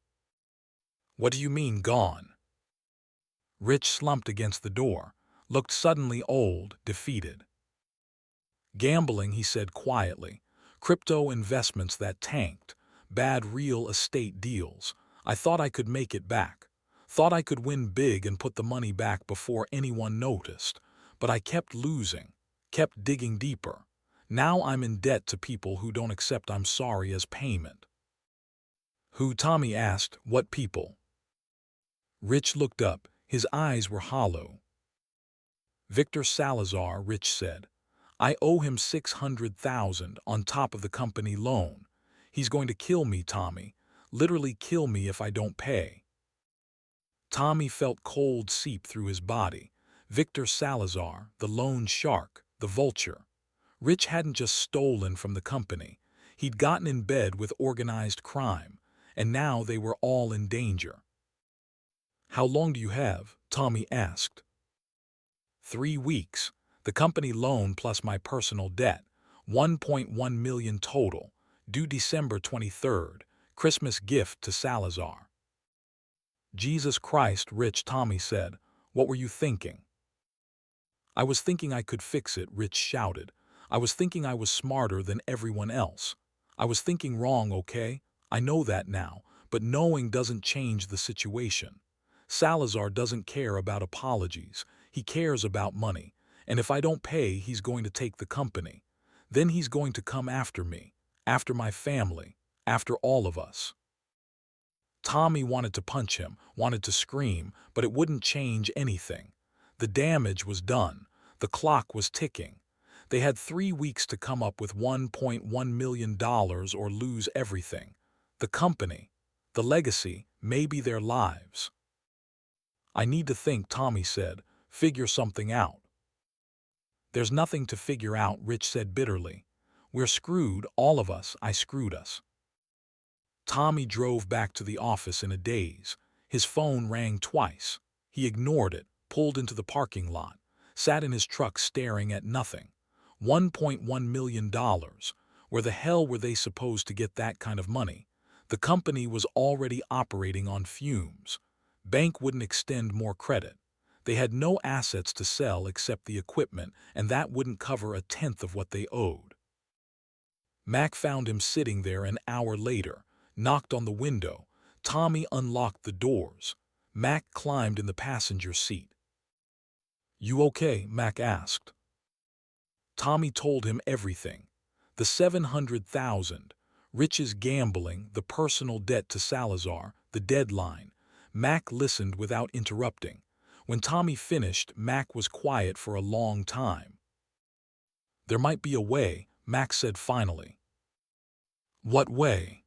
What do you mean, gone? Rich slumped against the door, looked suddenly old, defeated. Gambling, he said quietly. Crypto investments that tanked. Bad real estate deals. I thought I could make it back. Thought I could win big and put the money back before anyone noticed. But I kept losing, kept digging deeper. Now I'm in debt to people who don't accept I'm sorry as payment. Who? Tommy asked. What people? Rich looked up. His eyes were hollow. Victor Salazar, Rich said. I owe him $600,000 on top of the company loan. He's going to kill me, Tommy. Literally kill me if I don't pay. Tommy felt cold seep through his body. Victor Salazar, the loan shark, the vulture. Rich hadn't just stolen from the company. He'd gotten in bed with organized crime, and now they were all in danger. "How long do you have?" Tommy asked. 3 weeks. The company loan plus my personal debt. 1.1 million total. Due December 23rd. Christmas gift to Salazar. "Jesus Christ, Rich," Tommy said. "What were you thinking?" "I was thinking I could fix it," Rich shouted. "I was thinking I was smarter than everyone else. I was thinking wrong, okay? I know that now, but knowing doesn't change the situation. Salazar doesn't care about apologies. He cares about money. And if I don't pay, he's going to take the company. Then he's going to come after me, after my family, after all of us." Tommy wanted to punch him, wanted to scream, but it wouldn't change anything. The damage was done. The clock was ticking. They had 3 weeks to come up with $1.1 million or lose everything. The company, the legacy, maybe their lives. "I need to think," Tommy said. "Figure something out." "There's nothing to figure out," Rich said bitterly. "We're screwed, all of us. I screwed us." Tommy drove back to the office in a daze. His phone rang twice. He ignored it, pulled into the parking lot, sat in his truck staring at nothing. $1.1 million. Where the hell were they supposed to get that kind of money? The company was already operating on fumes. Bank wouldn't extend more credit. They had no assets to sell except the equipment, and that wouldn't cover a tenth of what they owed. Mac found him sitting there an hour later, knocked on the window. Tommy unlocked the doors. Mac climbed in the passenger seat. "You okay?" Mac asked. Tommy told him everything. The $700,000, Rich's gambling, the personal debt to Salazar, the deadline. Mac listened without interrupting. When Tommy finished, Mac was quiet for a long time. "There might be a way," Mac said finally. "What way?"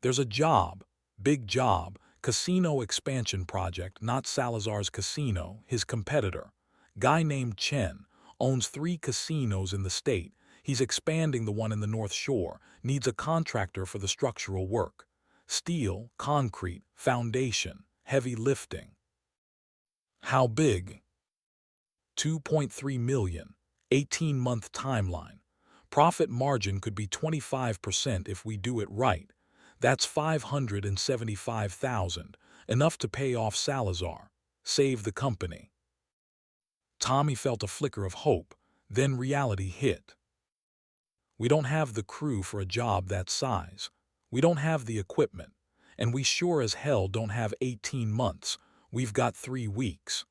"There's a job, big job, casino expansion project, not Salazar's casino, his competitor. Guy named Chen, owns 3 casinos in the state. He's expanding the one in the North Shore, needs a contractor for the structural work. Steel, concrete, foundation, heavy lifting." "How big?" 2.3 million, 18-month timeline. Profit margin could be 25% if we do it right. That's 575,000, enough to pay off Salazar, save the company. Tommy felt a flicker of hope, then reality hit. "We don't have the crew for a job that size. We don't have the equipment. And we sure as hell don't have 18 months. We've got 3 weeks.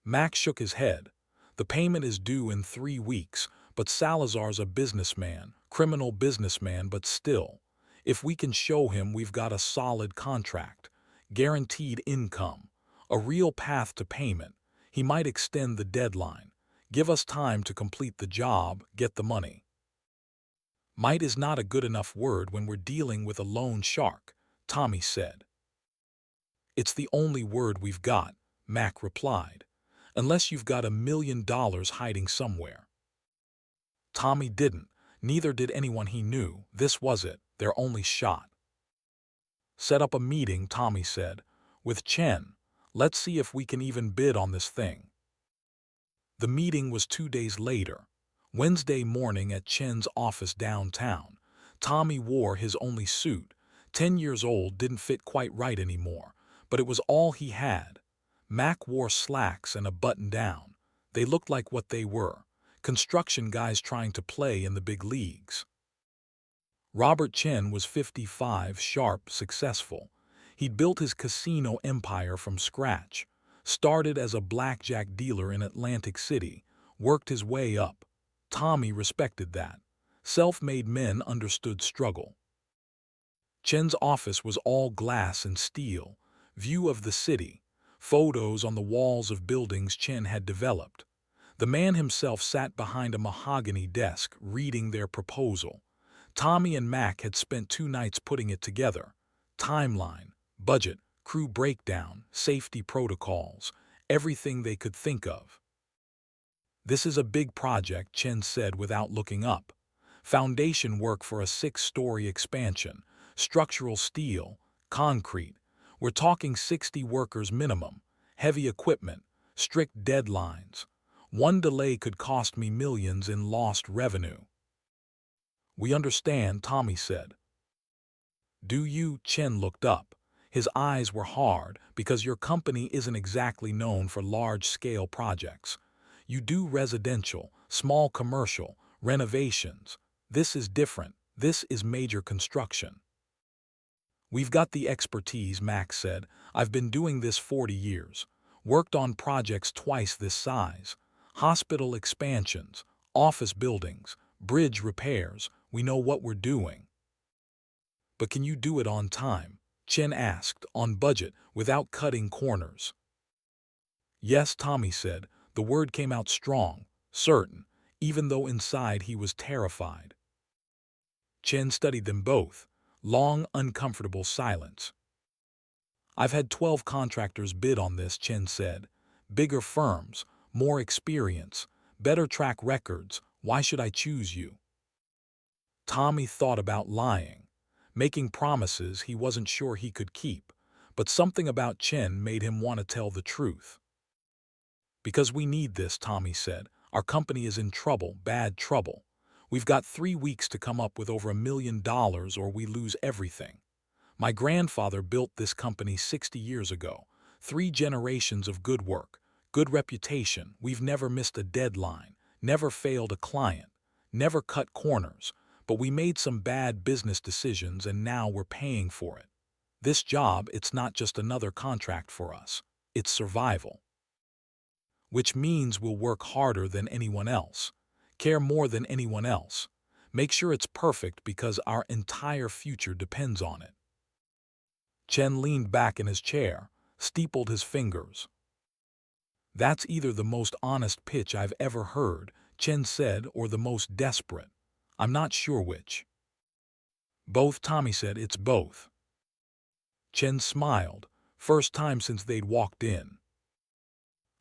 Max shook his head. "The payment is due in 3 weeks, but Salazar's a businessman, criminal businessman, but still. If we can show him we've got a solid contract, guaranteed income, a real path to payment, he might extend the deadline, give us time to complete the job, get the money." "Might is not a good enough word when we're dealing with a loan shark," Tommy said. "It's the only word we've got," Mac replied. "Unless you've got $1 million hiding somewhere." Tommy didn't. Neither did anyone he knew. This was it, their only shot. "Set up a meeting," Tommy said, "with Chen. Let's see if we can even bid on this thing." The meeting was 2 days later, Wednesday morning at Chen's office downtown. Tommy wore his only suit. 10 years old, didn't fit quite right anymore, but it was all he had. Mac wore slacks and a button-down. They looked like what they were, construction guys trying to play in the big leagues. Robert Chen was 55, sharp, successful. He'd built his casino empire from scratch, started as a blackjack dealer in Atlantic City, worked his way up. Tommy respected that. Self-made men understood struggle. Chen's office was all glass and steel, view of the city, photos on the walls of buildings Chen had developed. The man himself sat behind a mahogany desk, reading their proposal. Tommy and Mac had spent 2 nights putting it together. Timeline, budget, crew breakdown, safety protocols, everything they could think of. This is a big project, Chen said without looking up. Foundation work for a 6-story expansion, structural steel, concrete. We're talking 60 workers minimum, heavy equipment, strict deadlines. One delay could cost me millions in lost revenue. We understand, Tommy said. Do you? Chen looked up. His eyes were hard because your company isn't exactly known for large-scale projects. You do residential, small commercial, renovations. This is different. This is major construction. We've got the expertise, Max said. I've been doing this 40 years. Worked on projects twice this size. Hospital expansions, office buildings, bridge repairs. We know what we're doing. But can you do it on time? Chen asked, on budget, without cutting corners. Yes, Tommy said. The word came out strong, certain, even though inside he was terrified. Chen studied them both. Long, uncomfortable silence. I've had 12 contractors bid on this, Chen said. Bigger firms, more experience, better track records. Why should I choose you? Tommy thought about lying, making promises he wasn't sure he could keep, but something about Chen made him want to tell the truth. Because we need this, Tommy said. Our company is in trouble, bad trouble. We've got 3 weeks to come up with over $1 million or we lose everything. My grandfather built this company 60 years ago. 3 generations of good work, good reputation. We've never missed a deadline, never failed a client, never cut corners. But we made some bad business decisions and now we're paying for it. This job, it's not just another contract for us. It's survival. Which means we'll work harder than anyone else, care more than anyone else, make sure it's perfect because our entire future depends on it. Chen leaned back in his chair, steepled his fingers. That's either the most honest pitch I've ever heard, Chen said, or the most desperate. I'm not sure which. Both, Tommy said. It's both. Chen smiled, first time since they'd walked in.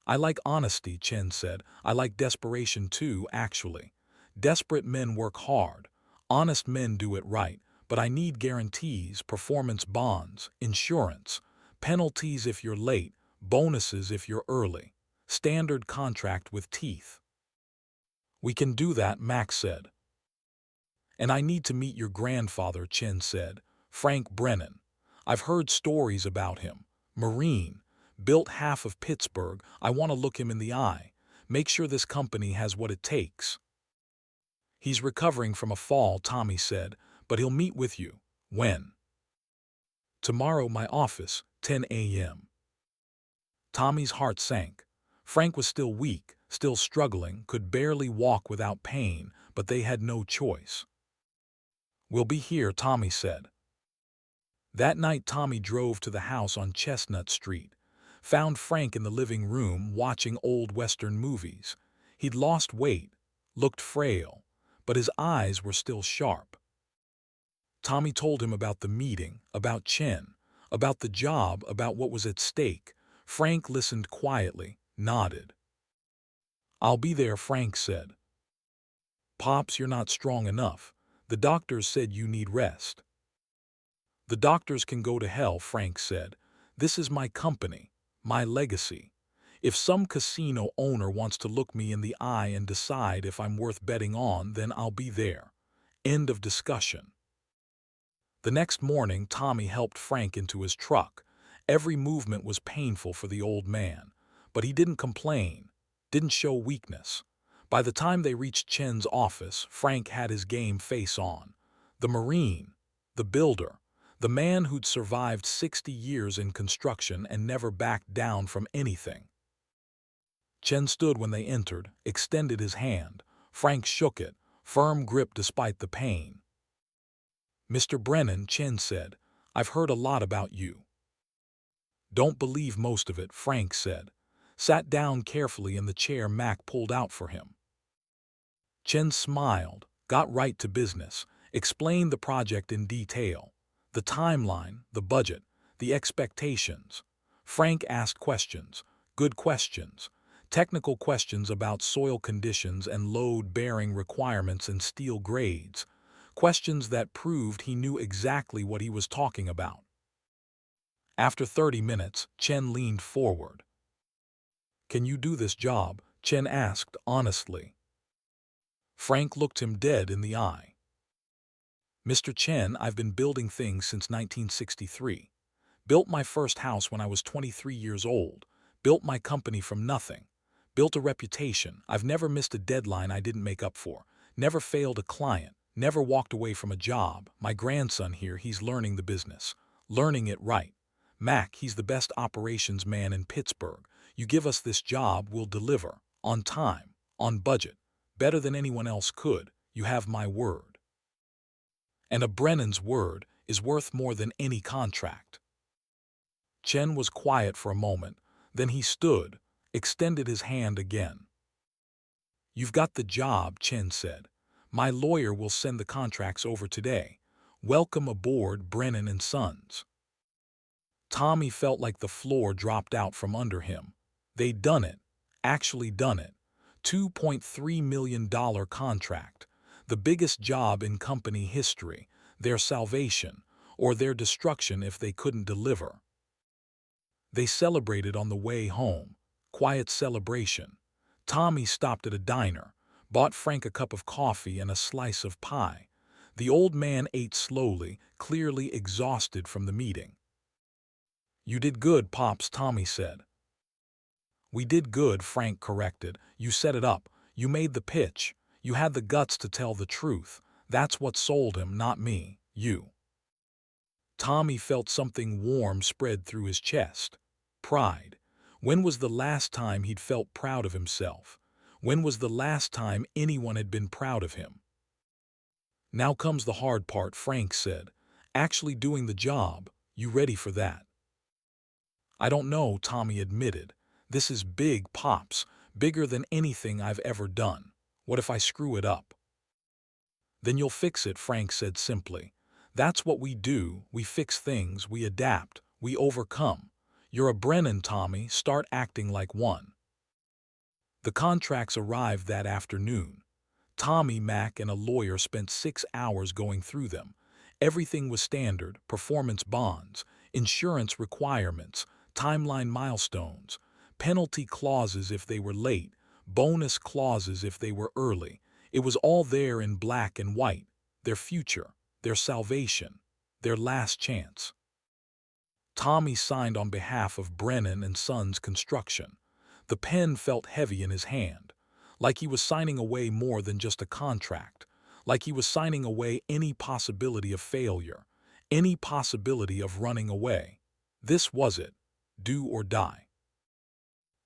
I like honesty, Chen said. I like desperation too, actually. Desperate men work hard. Honest men do it right. But I need guarantees, performance bonds, insurance, penalties if you're late, bonuses if you're early. Standard contract with teeth. We can do that, Max said. And I need to meet your grandfather, Chen said. Frank Brennan. I've heard stories about him. Marine. Built half of Pittsburgh. I want to look him in the eye. Make sure this company has what it takes. He's recovering from a fall, Tommy said, but he'll meet with you. When? Tomorrow, my office, 10 a.m. Tommy's heart sank. Frank was still weak, still struggling, could barely walk without pain, but they had no choice. We'll be here, Tommy said. That night, Tommy drove to the house on Chestnut Street. Found Frank in the living room watching old Western movies. He'd lost weight, looked frail, but his eyes were still sharp. Tommy told him about the meeting, about Chen, about the job, about what was at stake. Frank listened quietly, nodded. I'll be there, Frank said. Pops, you're not strong enough. The doctors said you need rest. The doctors can go to hell, Frank said. This is my company. My legacy. If some casino owner wants to look me in the eye and decide if I'm worth betting on, then I'll be there. End of discussion. The next morning, Tommy helped Frank into his truck. Every movement was painful for the old man, but he didn't complain, didn't show weakness. By the time they reached Chen's office, Frank had his game face on. The Marine, the builder, the man who'd survived 60 years in construction and never backed down from anything. Chen stood when they entered, extended his hand. Frank shook it, firm grip despite the pain. Mr. Brennan, Chen said, I've heard a lot about you. Don't believe most of it, Frank said. Sat down carefully in the chair Mac pulled out for him. Chen smiled, got right to business, explained the project in detail. The timeline, the budget, the expectations. Frank asked questions, good questions. Technical questions about soil conditions and load-bearing requirements and steel grades. Questions that proved he knew exactly what he was talking about. After 30 minutes, Chen leaned forward. "Can you do this job?" Chen asked honestly. Frank looked him dead in the eye. "Mr. Chen, I've been building things since 1963. Built my first house when I was 23 years old. Built my company from nothing. Built a reputation. I've never missed a deadline I didn't make up for. Never failed a client. Never walked away from a job. My grandson here, he's learning the business. Learning it right. Mac, he's the best operations man in Pittsburgh. You give us this job, we'll deliver. On time. On budget. Better than anyone else could. You have my word." And a Brennan's word is worth more than any contract. Chen was quiet for a moment, then he stood, extended his hand again. "You've got the job," Chen said. "My lawyer will send the contracts over today. Welcome aboard, Brennan and Sons." Tommy felt like the floor dropped out from under him. They'd done it, actually done it. $2.3 million contract, the biggest job in company history, their salvation, or their destruction if they couldn't deliver. They celebrated on the way home. Quiet celebration. Tommy stopped at a diner, bought Frank a cup of coffee and a slice of pie. The old man ate slowly, clearly exhausted from the meeting. "You did good, Pops," Tommy said. "We did good," Frank corrected. "You set it up. You made the pitch. You had the guts to tell the truth. That's what sold him, not me, you." Tommy felt something warm spread through his chest. Pride. When was the last time he'd felt proud of himself? When was the last time anyone had been proud of him? "Now comes the hard part," Frank said. "Actually doing the job. You ready for that?" "I don't know," Tommy admitted. "This is big, Pops. Bigger than anything I've ever done. What if I screw it up?" "Then you'll fix it," Frank said simply. "That's what we do. We fix things, we adapt, we overcome. You're a Brennan, Tommy. Start acting like one." The contracts arrived that afternoon. Tommy, Mac, and a lawyer spent 6 hours going through them. Everything was standard: performance bonds, insurance requirements, timeline milestones, penalty clauses if they were late, bonus clauses if they were early. It was all there in black and white. Their future, their salvation, their last chance. Tommy signed on behalf of Brennan and Sons Construction. The pen felt heavy in his hand, like he was signing away more than just a contract, like he was signing away any possibility of failure, any possibility of running away. This was it. Do or die.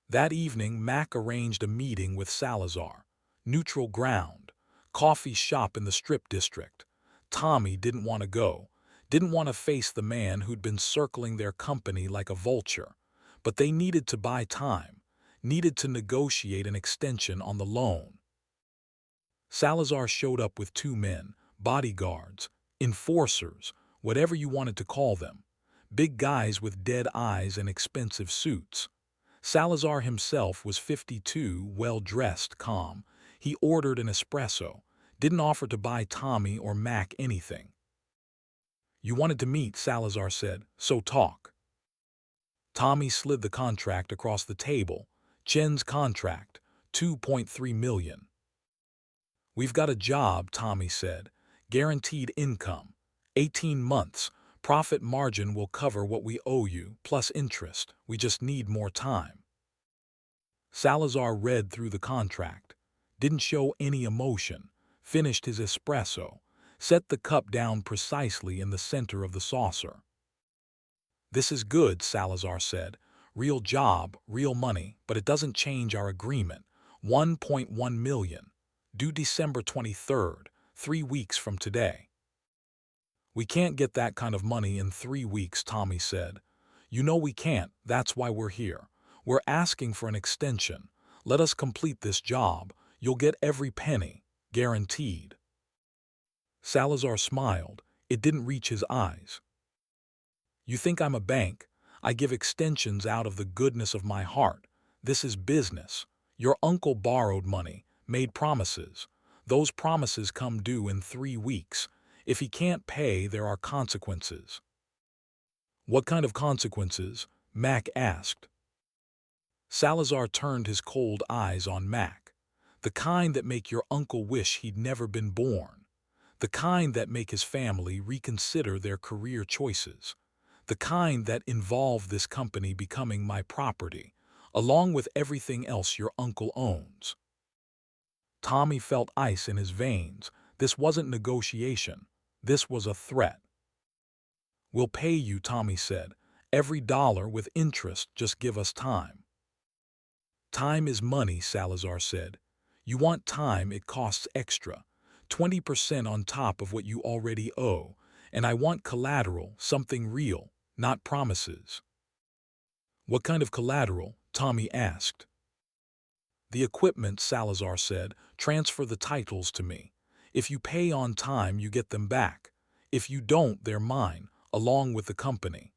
That evening, Mac arranged a meeting with Salazar. Neutral ground. Coffee shop in the Strip District. Tommy didn't want to go. Didn't want to face the man who'd been circling their company like a vulture. But they needed to buy time. Needed to negotiate an extension on the loan. Salazar showed up with 2 men, bodyguards, enforcers, whatever you wanted to call them. Big guys with dead eyes and expensive suits. Salazar himself was 52, well-dressed, calm. He ordered an espresso, didn't offer to buy Tommy or Mac anything. "You wanted to meet," Salazar said, "so talk." Tommy slid the contract across the table. Chen's contract, $2.3 million. "We've got a job," Tommy said. "Guaranteed income. 18 months. Profit margin will cover what we owe you, plus interest. We just need more time." Salazar read through the contract. Didn't show any emotion. Finished his espresso. Set the cup down precisely in the center of the saucer. "This is good," Salazar said. "Real job, real money, but it doesn't change our agreement. 1.1 million. Due December 23rd, 3 weeks from today." "We can't get that kind of money in 3 weeks," Tommy said. "You know we can't. That's why we're here. We're asking for an extension. Let us complete this job. You'll get every penny. Guaranteed." Salazar smiled. It didn't reach his eyes. "You think I'm a bank? I give extensions out of the goodness of my heart. This is business. Your uncle borrowed money, made promises. Those promises come due in 3 weeks. If he can't pay, there are consequences." "What kind of consequences?" Mac asked. Salazar turned his cold eyes on Mac. "The kind that make your uncle wish he'd never been born. The kind that make his family reconsider their career choices. The kind that involve this company becoming my property, along with everything else your uncle owns." Tommy felt ice in his veins. This wasn't negotiation. This was a threat. "We'll pay you," Tommy said. "Every dollar with interest, just give us time." "Time is money," Salazar said. "You want time, it costs extra. 20% on top of what you already owe. And I want collateral, something real, not promises." "What kind of collateral?" Tommy asked. "The equipment," Salazar said. "Transfer the titles to me. If you pay on time, you get them back. If you don't, they're mine, along with the company."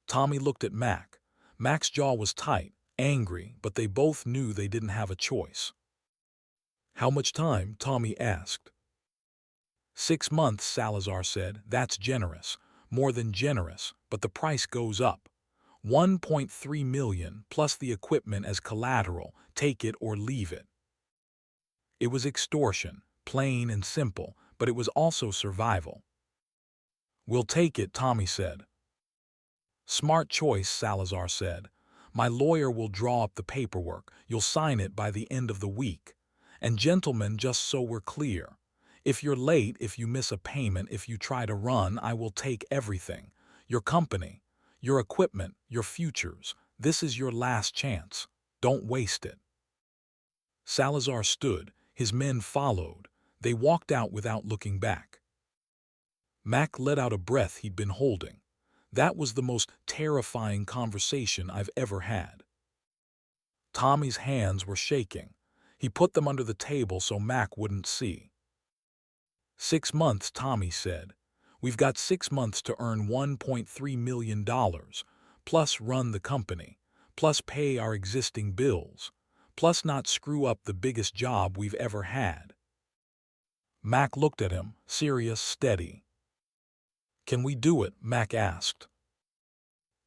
Tommy looked at Mac. Mac's jaw was tight, angry, but they both knew they didn't have a choice. "How much time?" Tommy asked. 6 months, Salazar said. "That's generous. More than generous, but the price goes up. 1.3 million plus the equipment as collateral. Take it or leave it." It was extortion, plain and simple, but it was also survival. "We'll take it," Tommy said. "Smart choice," Salazar said. "My lawyer will draw up the paperwork. You'll sign it by the end of the week. And gentlemen, just so we're clear, if you're late, if you miss a payment, if you try to run, I will take everything. Your company, your equipment, your futures. This is your last chance. Don't waste it." Salazar stood. His men followed. They walked out without looking back. Mac let out a breath he'd been holding. That was the most terrifying conversation I've ever had. Tommy's hands were shaking. He put them under the table so Mac wouldn't see. 6 months, Tommy said. "We've got 6 months to earn $1.3 million, plus run the company, plus pay our existing bills, plus not screw up the biggest job we've ever had." Mac looked at him, serious, steady. "Can we do it?" Mac asked.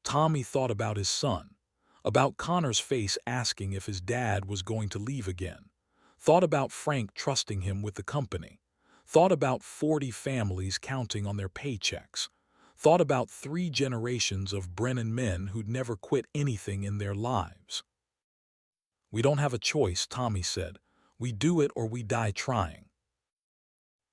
Tommy thought about his son, about Connor's face asking if his dad was going to leave again, thought about Frank trusting him with the company, thought about 40 families counting on their paychecks, thought about 3 generations of Brennan men who'd never quit anything in their lives. "We don't have a choice," Tommy said. "We do it or we die trying."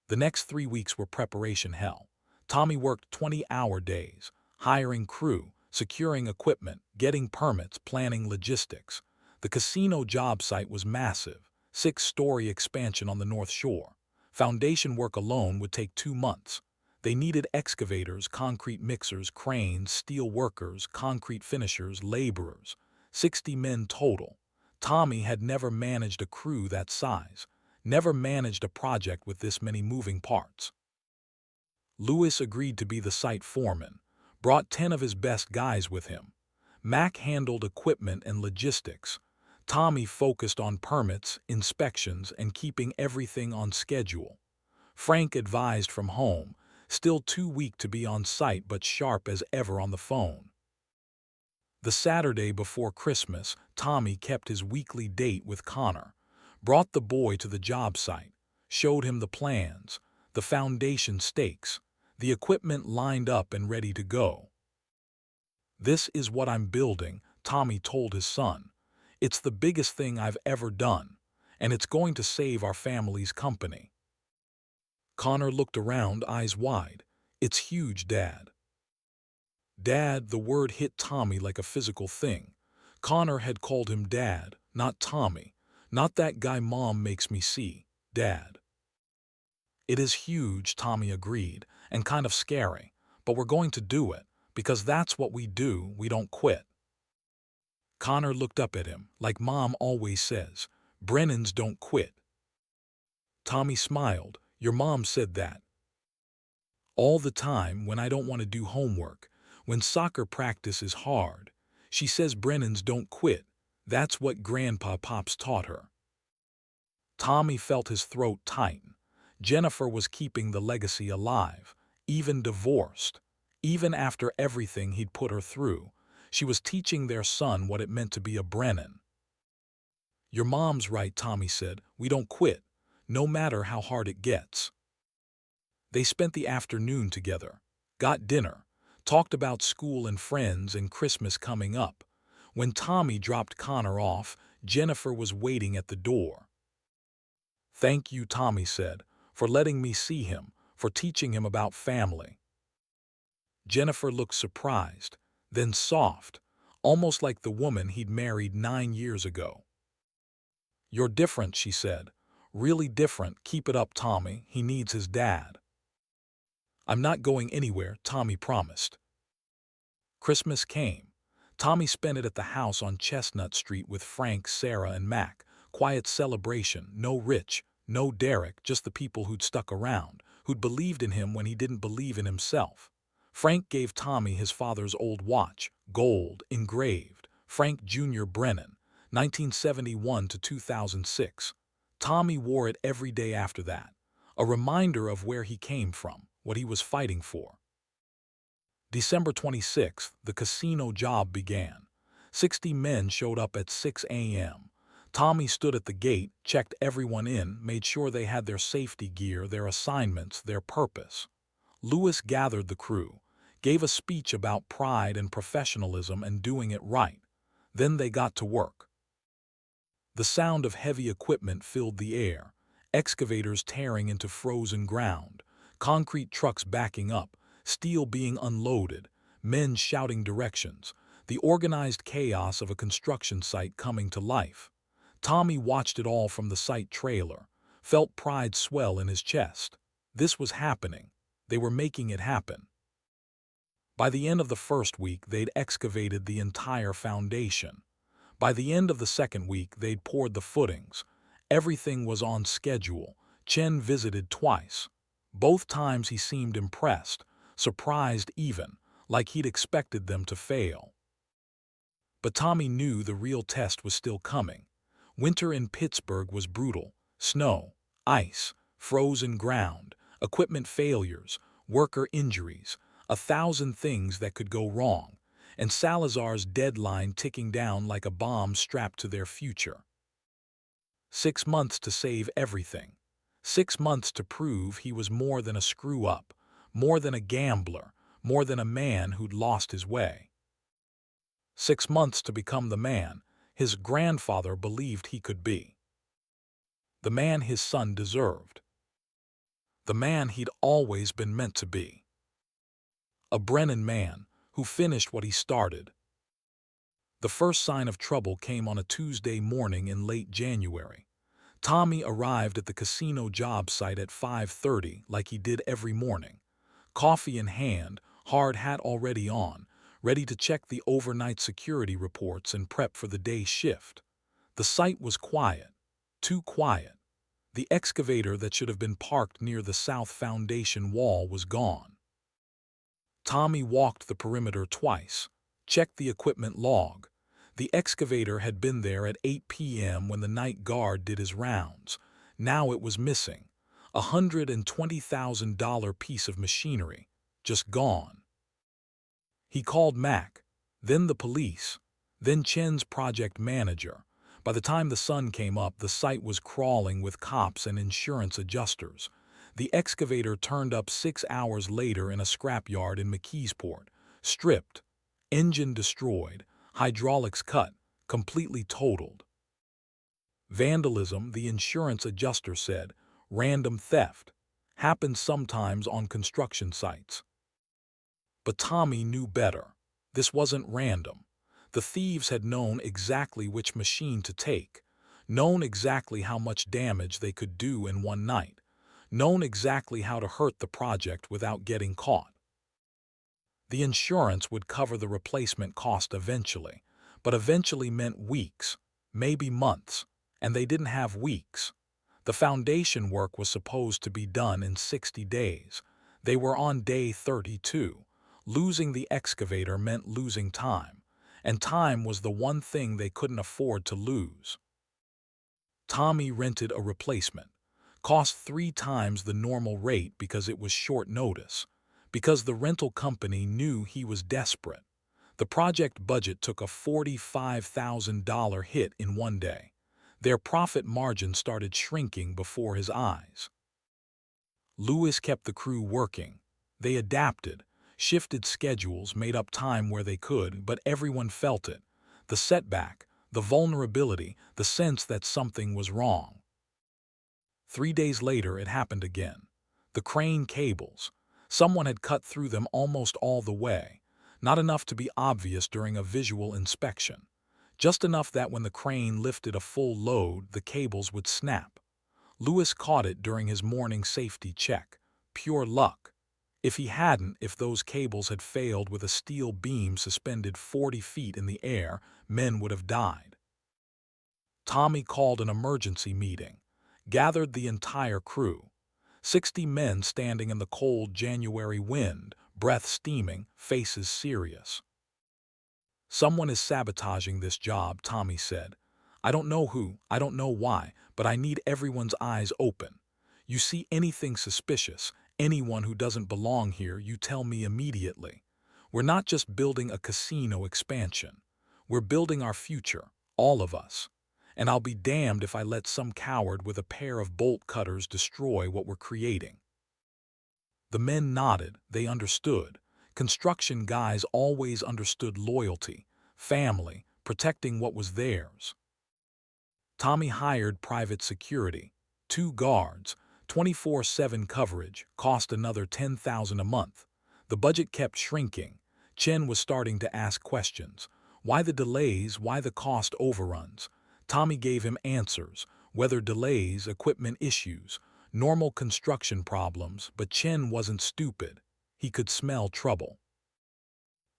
The next 3 weeks were preparation hell. Tommy worked 20-hour days, hiring crew, securing equipment, getting permits, planning logistics. The casino job site was massive, 6-story expansion on the North Shore. Foundation work alone would take 2 months. They needed excavators, concrete mixers, cranes, steel workers, concrete finishers, laborers. 60 men total. Tommy had never managed a crew that size, never managed a project with this many moving parts. Lewis agreed to be the site foreman, brought 10 of his best guys with him. Mac handled equipment and logistics. Tommy focused on permits, inspections, and keeping everything on schedule. Frank advised from home, still too weak to be on site but sharp as ever on the phone. The Saturday before Christmas, Tommy kept his weekly date with Connor, brought the boy to the job site, showed him the plans, the foundation stakes, the equipment lined up and ready to go. "This is what I'm building," Tommy told his son. "It's the biggest thing I've ever done, and it's going to save our family's company." Connor looked around, eyes wide. "It's huge, Dad." Dad, the word hit Tommy like a physical thing. Connor had called him Dad, not Tommy, not that guy Mom makes me see, Dad. "It is huge," Tommy agreed, "and kind of scary, but we're going to do it, because that's what we do, we don't quit." Connor looked up at him, like Mom always says, "Brennans don't quit." Tommy smiled. "Your mom said that all the time when I don't want to do homework, when soccer practice is hard. She says Brennans don't quit. That's what Grandpa Pops taught her. Tommy felt his throat tighten. Jennifer was keeping the legacy alive, even divorced. Even after everything he'd put her through, she was teaching their son what it meant to be a Brennan. "Your mom's right," Tommy said. "We don't quit, no matter how hard it gets." They spent the afternoon together, got dinner, talked about school and friends and Christmas coming up. When Tommy dropped Connor off, Jennifer was waiting at the door. "Thank you," Tommy said, "for letting me see him, for teaching him about family." Jennifer looked surprised, then soft, almost like the woman he'd married 9 years ago. "You're different," she said. "Really different. Keep it up, Tommy. He needs his dad." "I'm not going anywhere," Tommy promised. Christmas came. Tommy spent it at the house on Chestnut Street with Frank, Sarah, and Mac. Quiet celebration, no Rich, no Derek, just the people who'd stuck around, who'd believed in him when he didn't believe in himself. Frank gave Tommy his father's old watch, gold, engraved, Frank Jr. Brennan, 1971 to 2006. Tommy wore it every day after that, a reminder of where he came from, what he was fighting for. December 26th, the casino job began. 60 men showed up at 6 a.m. Tommy stood at the gate, checked everyone in, made sure they had their safety gear, their assignments, their purpose. Lewis gathered the crew, gave a speech about pride and professionalism and doing it right. Then they got to work. The sound of heavy equipment filled the air, excavators tearing into frozen ground, concrete trucks backing up, steel being unloaded, men shouting directions, the organized chaos of a construction site coming to life. Tommy watched it all from the site trailer, felt pride swell in his chest. This was happening. They were making it happen. By the end of the first week, they'd excavated the entire foundation. By the end of the second week, they'd poured the footings. Everything was on schedule. Chen visited twice. Both times he seemed impressed, surprised even, like he'd expected them to fail. But Tommy knew the real test was still coming. Winter in Pittsburgh was brutal. Snow, ice, frozen ground, equipment failures, worker injuries, 1,000 things that could go wrong, and Salazar's deadline ticking down like a bomb strapped to their future. 6 months to save everything. 6 months to prove he was more than a screw-up, more than a gambler, more than a man who'd lost his way. 6 months to become the man his grandfather believed he could be. The man his son deserved. The man he'd always been meant to be. A Brennan man who finished what he started. The first sign of trouble came on a Tuesday morning in late January. Tommy arrived at the casino job site at 5:30 like he did every morning. Coffee in hand, hard hat already on, ready to check the overnight security reports and prep for the day shift. The site was quiet, too quiet. The excavator that should have been parked near the south foundation wall was gone. Tommy walked the perimeter twice, checked the equipment log. The excavator had been there at 8 p.m. when the night guard did his rounds. Now it was missing. A $120,000 piece of machinery, just gone. He called Mac, then the police, then Chen's project manager. By the time the sun came up, the site was crawling with cops and insurance adjusters. The excavator turned up 6 hours later in a scrapyard in McKeesport, stripped, engine destroyed, hydraulics cut, completely totaled. Vandalism, the insurance adjuster said, random theft, happens sometimes on construction sites. But Tommy knew better. This wasn't random. The thieves had known exactly which machine to take, known exactly how much damage they could do in one night, known exactly how to hurt the project without getting caught. The insurance would cover the replacement cost eventually, but eventually meant weeks, maybe months, and they didn't have weeks. The foundation work was supposed to be done in 60 days. They were on day 32. Losing the excavator meant losing time, and time was the one thing they couldn't afford to lose. Tommy rented a replacement. Cost 3 times the normal rate because it was short notice. Because the rental company knew he was desperate. The project budget took a $45,000 hit in one day. Their profit margin started shrinking before his eyes. Lewis kept the crew working. They adapted, shifted schedules, made up time where they could, but everyone felt it. The setback, the vulnerability, the sense that something was wrong. 3 days later, it happened again. The crane cables. Someone had cut through them almost all the way. Not enough to be obvious during a visual inspection. Just enough that when the crane lifted a full load, the cables would snap. Lewis caught it during his morning safety check. Pure luck. If those cables had failed with a steel beam suspended 40 feet in the air, men would have died. Tommy called an emergency meeting, gathered the entire crew. 60 men standing in the cold January wind, breath steaming, faces serious. "Someone is sabotaging this job," Tommy said. "I don't know who, I don't know why, but I need everyone's eyes open. You see anything suspicious, anyone who doesn't belong here, you tell me immediately. We're not just building a casino expansion. We're building our future, all of us. And I'll be damned if I let some coward with a pair of bolt cutters destroy what we're creating." The men nodded. They understood. Construction guys always understood loyalty, family, protecting what was theirs. Tommy hired private security. 2 guards, 24/7 coverage, cost another $10,000 a month. The budget kept shrinking. Chen was starting to ask questions. Why the delays? Why the cost overruns? Tommy gave him answers. Weather delays, equipment issues, normal construction problems, but Chen wasn't stupid. He could smell trouble.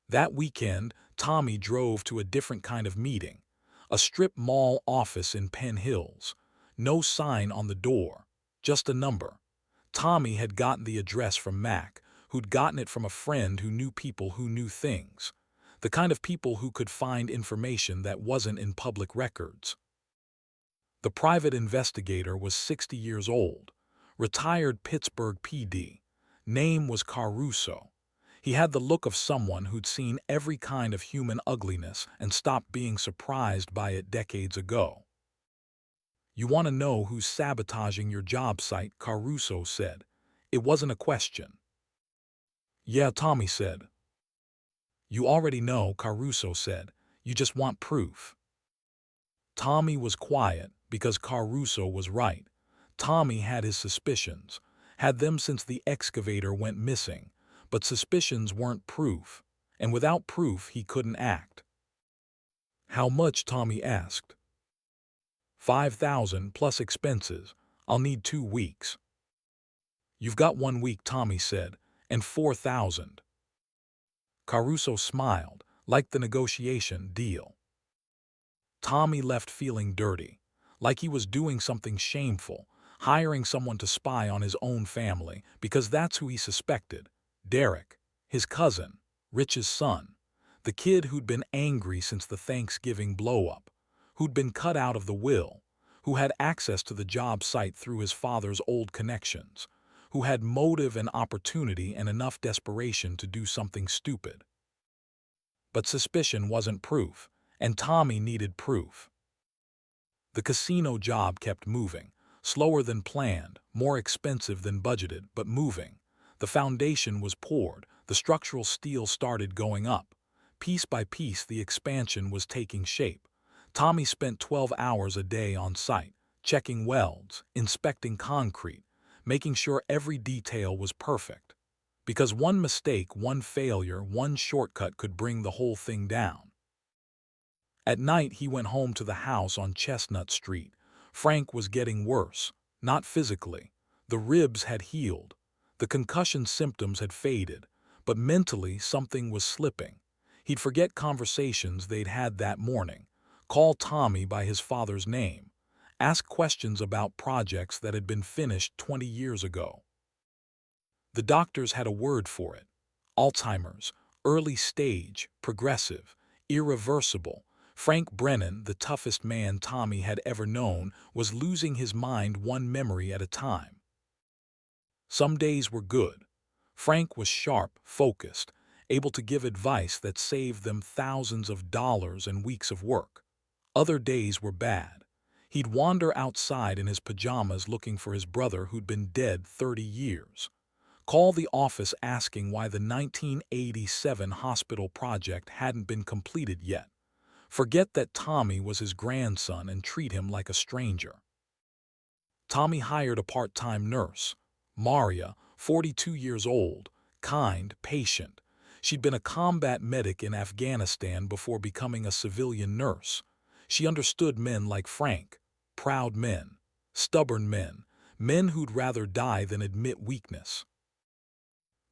That weekend, Tommy drove to a different kind of meeting. A strip mall office in Penn Hills. No sign on the door, just a number. Tommy had gotten the address from Mac, who'd gotten it from a friend who knew people who knew things. The kind of people who could find information that wasn't in public records. The private investigator was 60 years old, retired Pittsburgh PD. Name was Caruso. He had the look of someone who'd seen every kind of human ugliness and stopped being surprised by it decades ago. "You want to know who's sabotaging your job site," Caruso said. It wasn't a question. "Yeah," Tommy said. "You already know," Caruso said. "You just want proof." Tommy was quiet because Caruso was right. Tommy had his suspicions, had them since the excavator went missing, but suspicions weren't proof, and without proof he couldn't act. "How much?" Tommy asked. $5,000 plus expenses. I'll need 2 weeks. "You've got 1 week," Tommy said, "and 4,000. Caruso smiled, like the negotiation deal. Tommy left feeling dirty, like he was doing something shameful, hiring someone to spy on his own family, because that's who he suspected. Derek, his cousin, Rich's son, the kid who'd been angry since the Thanksgiving blow-up, who'd been cut out of the will, who had access to the job site through his father's old connections, who had motive and opportunity and enough desperation to do something stupid. But suspicion wasn't proof, and Tommy needed proof. The casino job kept moving, slower than planned, more expensive than budgeted, but moving. The foundation was poured, the structural steel started going up. Piece by piece, the expansion was taking shape. Tommy spent 12 hours a day on site, checking welds, inspecting concrete, making sure every detail was perfect. Because one mistake, one failure, one shortcut could bring the whole thing down. At night, he went home to the house on Chestnut Street. Frank was getting worse, not physically. The ribs had healed. The concussion symptoms had faded, but mentally something was slipping. He'd forget conversations they'd had that morning, call Tommy by his father's name, ask questions about projects that had been finished 20 years ago. The doctors had a word for it: Alzheimer's, early stage, progressive, irreversible. Frank Brennan, the toughest man Tommy had ever known, was losing his mind one memory at a time. Some days were good. Frank was sharp, focused, able to give advice that saved them thousands of dollars and weeks of work. Other days were bad. He'd wander outside in his pajamas looking for his brother who'd been dead 30 years. Call the office asking why the 1987 hospital project hadn't been completed yet. Forget that Tommy was his grandson and treat him like a stranger. Tommy hired a part-time nurse, Maria, 42 years old, kind, patient. She'd been a combat medic in Afghanistan before becoming a civilian nurse. She understood men like Frank, proud men, stubborn men, men who'd rather die than admit weakness.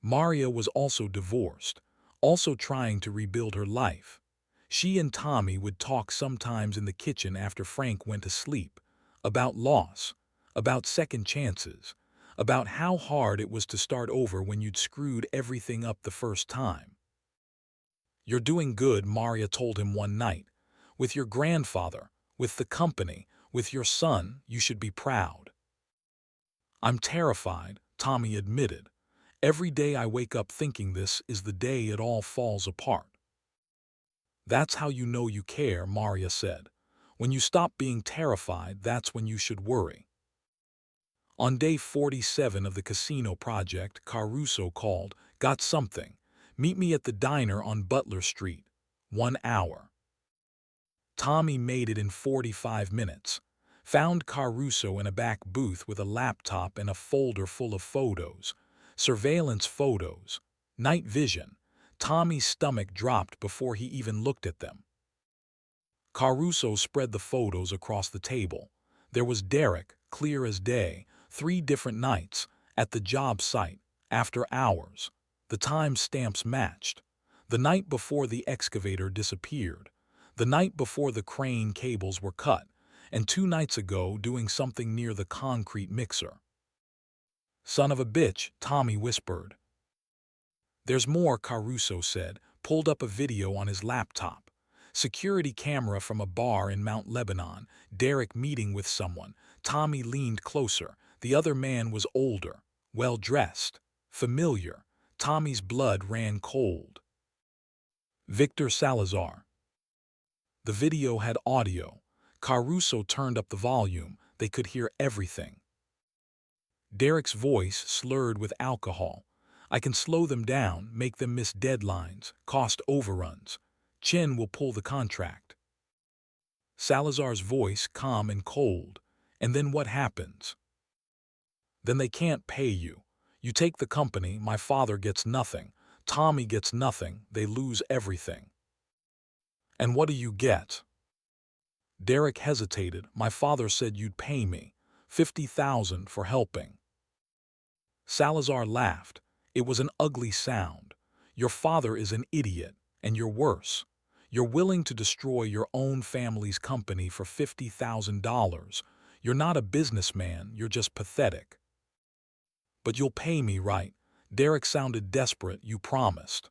Maria was also divorced, also trying to rebuild her life. She and Tommy would talk sometimes in the kitchen after Frank went to sleep, about loss, about second chances, about how hard it was to start over when you'd screwed everything up the first time. "You're doing good," Maria told him one night. "With your grandfather, with the company, with your son, you should be proud." "I'm terrified," Tommy admitted. "Every day I wake up thinking this is the day it all falls apart." "That's how you know you care," Maria said. "When you stop being terrified, that's when you should worry." On day 47 of the casino project, Caruso called, "Got something. Meet me at the diner on Butler Street. 1 hour." Tommy made it in 45 minutes. Found Caruso in a back booth with a laptop and a folder full of photos. Surveillance photos. Night vision. Tommy's stomach dropped before he even looked at them. Caruso spread the photos across the table. There was Derek, clear as day, 3 different nights, at the job site, after hours. The time stamps matched. The night before the excavator disappeared. The night before the crane cables were cut. And 2 nights ago doing something near the concrete mixer. "Son of a bitch," Tommy whispered. "There's more," Caruso said, pulled up a video on his laptop. Security camera from a bar in Mount Lebanon, Derek meeting with someone. Tommy leaned closer. The other man was older, well-dressed, familiar. Tommy's blood ran cold. Victor Salazar. The video had audio. Caruso turned up the volume. They could hear everything. Derek's voice slurred with alcohol. "I can slow them down, make them miss deadlines, cost overruns. Chin will pull the contract." Salazar's voice calm and cold. "And then what happens?" "Then they can't pay you. You take the company, my father gets nothing. Tommy gets nothing, they lose everything." "And what do you get?" Derek hesitated. "My father said you'd pay me. 50,000 for helping." Salazar laughed. It was an ugly sound. "Your father is an idiot, and you're worse. You're willing to destroy your own family's company for $50,000. You're not a businessman, you're just pathetic." "But you'll pay me, right?" Derek sounded desperate. "You promised."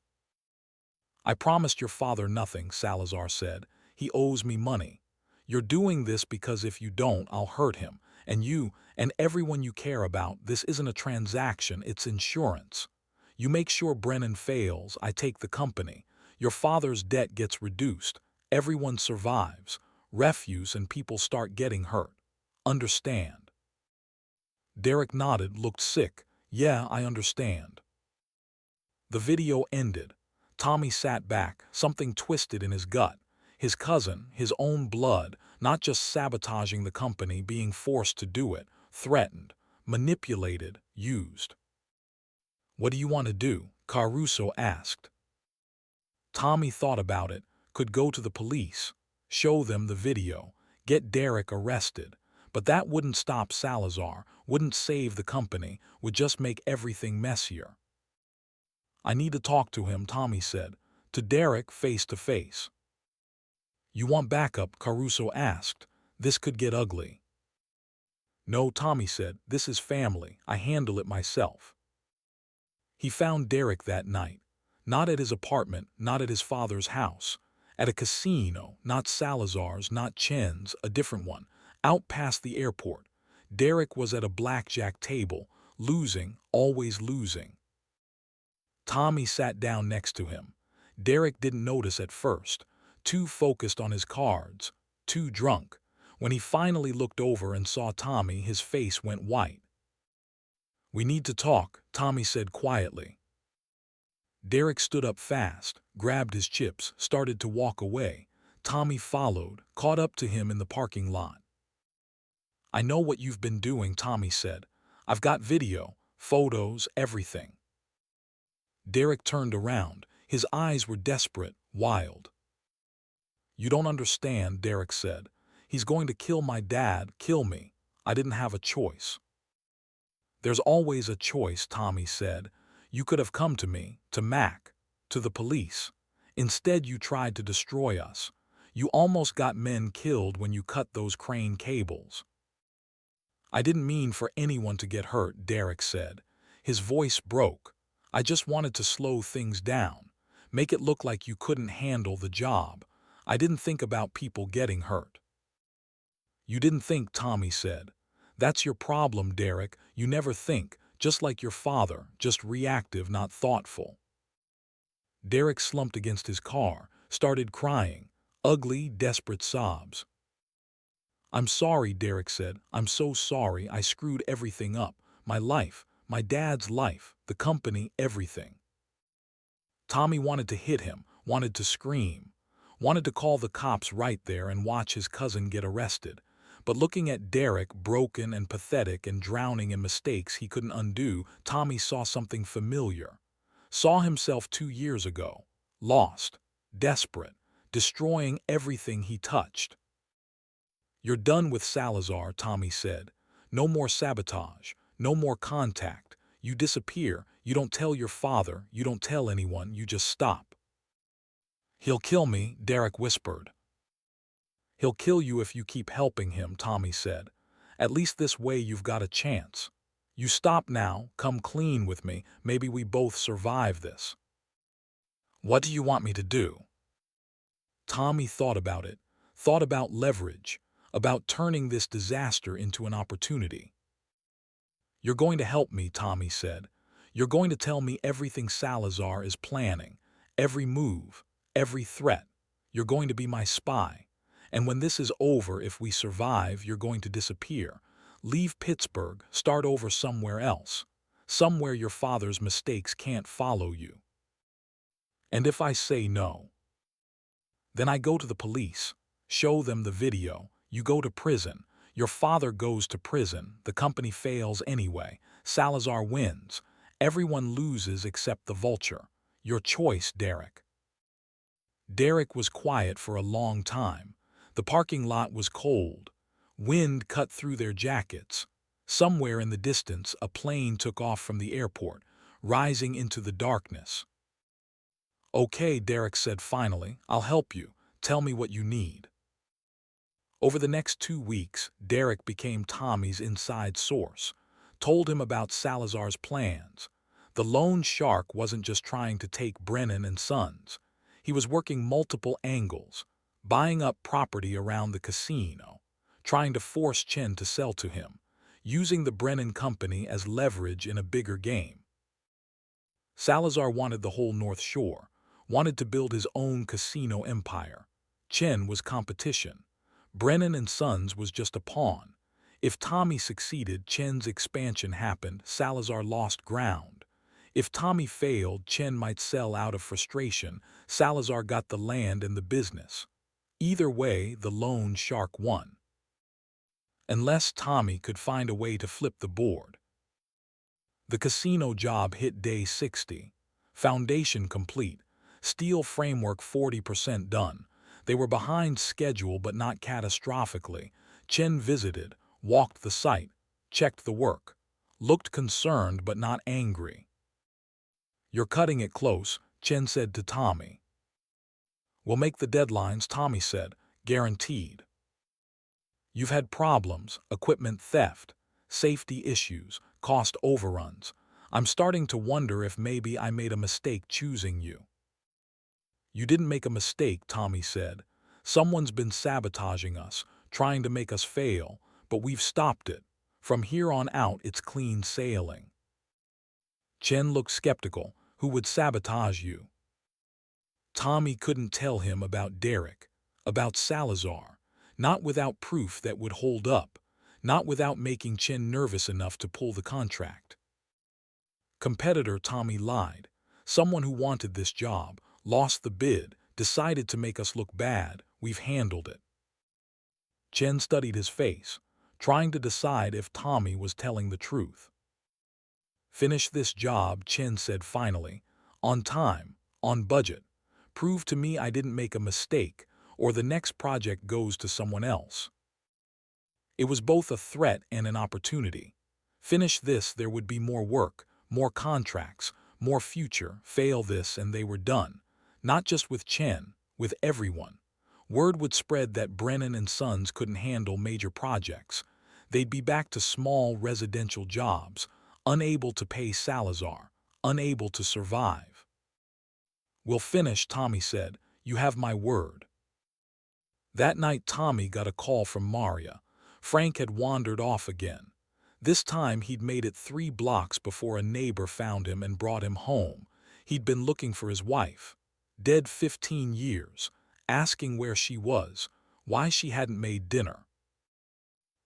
"I promised your father nothing," Salazar said. "He owes me money. You're doing this because if you don't, I'll hurt him. And you, and everyone you care about. This isn't a transaction, it's insurance. You make sure Brennan fails, I take the company. Your father's debt gets reduced. Everyone survives. Refuse and people start getting hurt. Understand?" Derek nodded, looked sick. "Yeah, I understand." The video ended. Tommy sat back, something twisted in his gut. His cousin, his own blood, not just sabotaging the company, being forced to do it, threatened, manipulated, used. "What do you want to do?" Caruso asked. Tommy thought about it, could go to the police, show them the video, get Derek arrested. But that wouldn't stop Salazar, wouldn't save the company, would just make everything messier. "I need to talk to him," Tommy said, to Derek face to face. "You want backup?" Caruso asked. "This could get ugly." "No," Tommy said, "this is family. I handle it myself." He found Derek that night. Not at his apartment, not at his father's house. At a casino, not Salazar's, not Chen's, a different one, out past the airport. Derek was at a blackjack table, losing, always losing. Tommy sat down next to him. Derek didn't notice at first, too focused on his cards, too drunk. When he finally looked over and saw Tommy, his face went white. "We need to talk," Tommy said quietly. Derek stood up fast, grabbed his chips, started to walk away. Tommy followed, caught up to him in the parking lot. "I know what you've been doing," Tommy said. "I've got video, photos, everything." Derek turned around. His eyes were desperate, wild. "You don't understand," Derek said. "He's going to kill my dad, kill me. I didn't have a choice." "There's always a choice," Tommy said. "You could have come to me, to Mac, to the police. Instead, you tried to destroy us. You almost got men killed when you cut those crane cables." "I didn't mean for anyone to get hurt," Derek said. His voice broke. "I just wanted to slow things down, make it look like you couldn't handle the job. I didn't think about people getting hurt." "You didn't think," Tommy said. "That's your problem, Derek. You never think, just like your father, just reactive, not thoughtful." Derek slumped against his car, started crying, ugly, desperate sobs. "I'm sorry," Derek said. "I'm so sorry. I screwed everything up. My life, my dad's life, the company, everything." Tommy wanted to hit him, wanted to scream, wanted to call the cops right there and watch his cousin get arrested. But looking at Derek, broken and pathetic and drowning in mistakes he couldn't undo, Tommy saw something familiar. Saw himself 2 years ago, lost, desperate, destroying everything he touched. "You're done with Salazar," Tommy said. "No more sabotage, no more contact. You disappear, you don't tell your father, you don't tell anyone, you just stop." "He'll kill me," Derek whispered. "He'll kill you if you keep helping him," Tommy said. "At least this way you've got a chance. You stop now, come clean with me, maybe we both survive this." "What do you want me to do?" Tommy thought about it, thought about leverage, about turning this disaster into an opportunity. "You're going to help me," Tommy said. "You're going to tell me everything Salazar is planning, every move, every threat. You're going to be my spy. And when this is over, if we survive, you're going to disappear. Leave Pittsburgh, start over somewhere else. Somewhere your father's mistakes can't follow you." "And if I say no?" "Then I go to the police, show them the video, you go to prison. Your father goes to prison, the company fails anyway, Salazar wins. Everyone loses except the vulture. Your choice, Derek." Derek was quiet for a long time. The parking lot was cold. Wind cut through their jackets. Somewhere in the distance, a plane took off from the airport, rising into the darkness. "Okay," Derek said finally, "I'll help you. Tell me what you need." Over the next 2 weeks, Derek became Tommy's inside source, told him about Salazar's plans. The loan shark wasn't just trying to take Brennan and Sons. He was working multiple angles, buying up property around the casino, trying to force Chen to sell to him, using the Brennan company as leverage in a bigger game. Salazar wanted the whole North Shore, wanted to build his own casino empire. Chen was competition. Brennan and Sons was just a pawn. If Tommy succeeded, Chen's expansion happened, Salazar lost ground. If Tommy failed, Chen might sell out of frustration, Salazar got the land and the business. Either way, the loan shark won. Unless Tommy could find a way to flip the board. The casino job hit day 60. Foundation complete. Steel framework 40% done. They were behind schedule but not catastrophically. Chen visited, walked the site, checked the work, looked concerned but not angry. "You're cutting it close," Chen said to Tommy. "We'll make the deadlines," Tommy said, "guaranteed." "You've had problems, equipment theft, safety issues, cost overruns. I'm starting to wonder if maybe I made a mistake choosing you." You didn't make a mistake, Tommy said. Someone's been sabotaging us, trying to make us fail, but we've stopped it. From here on out, it's clean sailing. Chen looked skeptical. Who would sabotage you? Tommy couldn't tell him about Derek, about Salazar, not without proof that would hold up, not without making Chen nervous enough to pull the contract. Competitor, Tommy lied. Someone who wanted this job, lost the bid, decided to make us look bad. We've handled it. Chen studied his face, trying to decide if Tommy was telling the truth. Finish this job, Chen said finally, on time, on budget. Prove to me I didn't make a mistake, or the next project goes to someone else. It was both a threat and an opportunity. Finish this, there would be more work, more contracts, more future. Fail this and they were done. Not just with Chen, with everyone. Word would spread that Brennan and Sons couldn't handle major projects. They'd be back to small residential jobs, unable to pay Salazar, unable to survive. We'll finish, Tommy said. You have my word. That night Tommy got a call from Maria. Frank had wandered off again. This time he'd made it 3 blocks before a neighbor found him and brought him home. He'd been looking for his wife, dead 15 years, asking where she was, why she hadn't made dinner.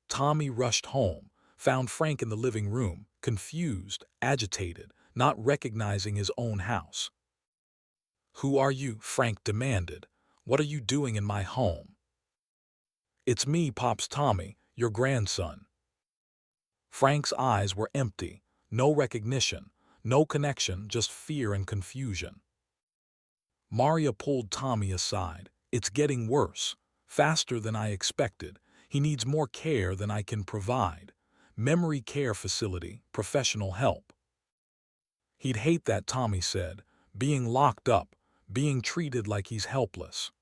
Tommy rushed home, found Frank in the living room, confused, agitated, not recognizing his own house. "Who are you?" Frank demanded. "What are you doing in my home?" "It's me, Pops, Tommy, your grandson." Frank's eyes were empty, no recognition, no connection, just fear and confusion. Maria pulled Tommy aside. "It's getting worse, faster than I expected. He needs more care than I can provide. Memory care facility, professional help." "He'd hate that," Tommy said, "being locked up, being treated like he's helpless."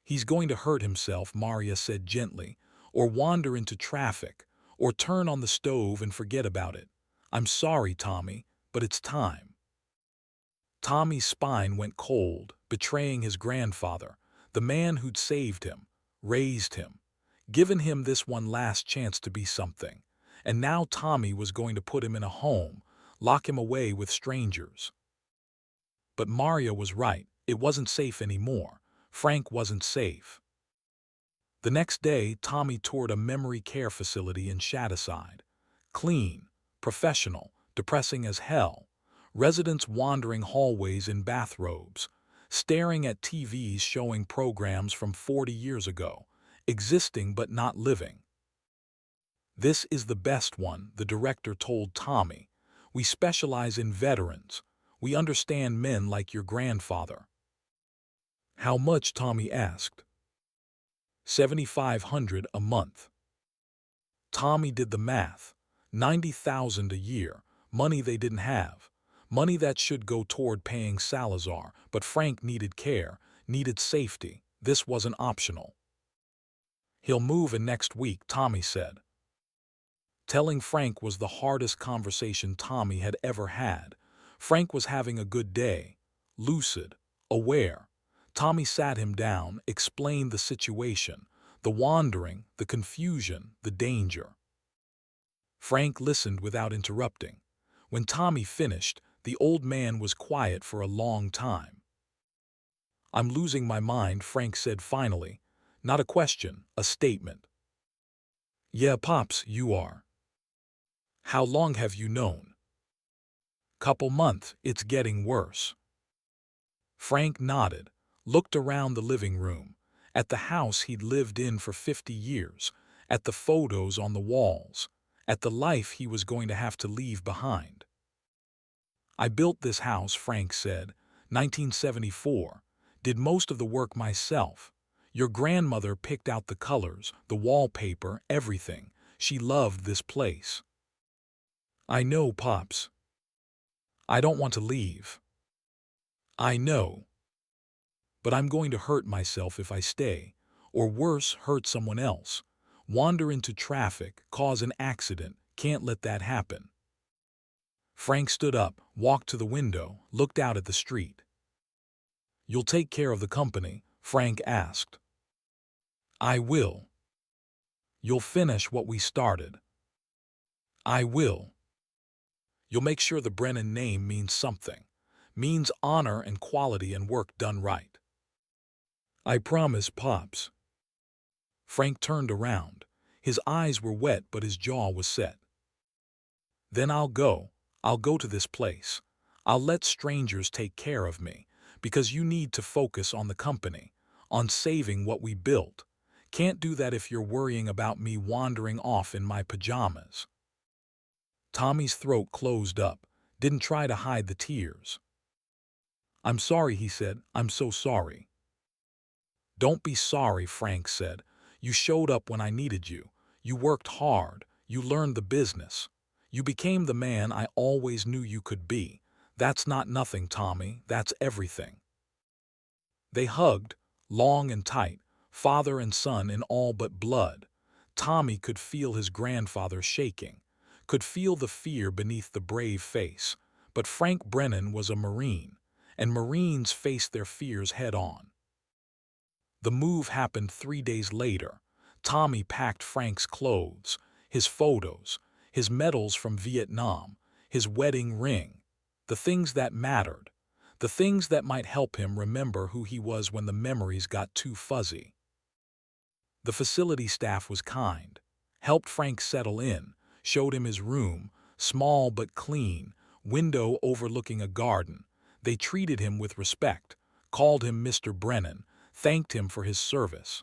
"He's going to hurt himself," Maria said gently, "or wander into traffic, or turn on the stove and forget about it. I'm sorry, Tommy, but it's time." Tommy's spine went cold, betraying his grandfather, the man who'd saved him, raised him, given him this one last chance to be something. And now Tommy was going to put him in a home, lock him away with strangers. But Maria was right. It wasn't safe anymore. Frank wasn't safe. The next day, Tommy toured a memory care facility in Shadyside. Clean, professional, depressing as hell. Residents wandering hallways in bathrobes, staring at TVs showing programs from 40 years ago, existing but not living. "This is the best one," the director told Tommy. "We specialize in veterans. We understand men like your grandfather." "How much?" Tommy asked. $7,500 a month. Tommy did the math. $90,000 a year, money they didn't have. Money that should go toward paying Salazar, but Frank needed care, needed safety. This wasn't optional. "He'll move in next week," Tommy said. Telling Frank was the hardest conversation Tommy had ever had. Frank was having a good day, lucid, aware. Tommy sat him down, explained the situation, the wandering, the confusion, the danger. Frank listened without interrupting. When Tommy finished, the old man was quiet for a long time. "I'm losing my mind," Frank said finally. Not a question, a statement. "Yeah, Pops, you are." "How long have you known?" "Couple months. It's getting worse." Frank nodded, looked around the living room, at the house he'd lived in for 50 years, at the photos on the walls, at the life he was going to have to leave behind. "I built this house," Frank said, 1974, "did most of the work myself. Your grandmother picked out the colors, the wallpaper, everything. She loved this place." "I know, Pops. I don't want to leave." "I know. But I'm going to hurt myself if I stay, or worse, hurt someone else. Wander into traffic, cause an accident. Can't let that happen." Frank stood up, walked to the window, looked out at the street. "You'll take care of the company?" Frank asked. "I will." "You'll finish what we started?" "I will." "You'll make sure the Brennan name means something, means honor and quality and work done right?" "I promise, Pops." Frank turned around. His eyes were wet, but his jaw was set. "Then I'll go. I'll go to this place. I'll let strangers take care of me, because you need to focus on the company, on saving what we built. Can't do that if you're worrying about me wandering off in my pajamas." Tommy's throat closed up, didn't try to hide the tears. "I'm sorry," he said. "I'm so sorry." "Don't be sorry," Frank said. "You showed up when I needed you. You worked hard. You learned the business. You became the man I always knew you could be. That's not nothing, Tommy. That's everything." They hugged, long and tight, father and son in all but blood. Tommy could feel his grandfather shaking, could feel the fear beneath the brave face. But Frank Brennan was a Marine, and Marines faced their fears head on. The move happened 3 days later. Tommy packed Frank's clothes, his photos, his medals from Vietnam, his wedding ring, the things that mattered, the things that might help him remember who he was when the memories got too fuzzy. The facility staff was kind, helped Frank settle in, showed him his room, small but clean, window overlooking a garden. They treated him with respect, called him Mr. Brennan, thanked him for his service.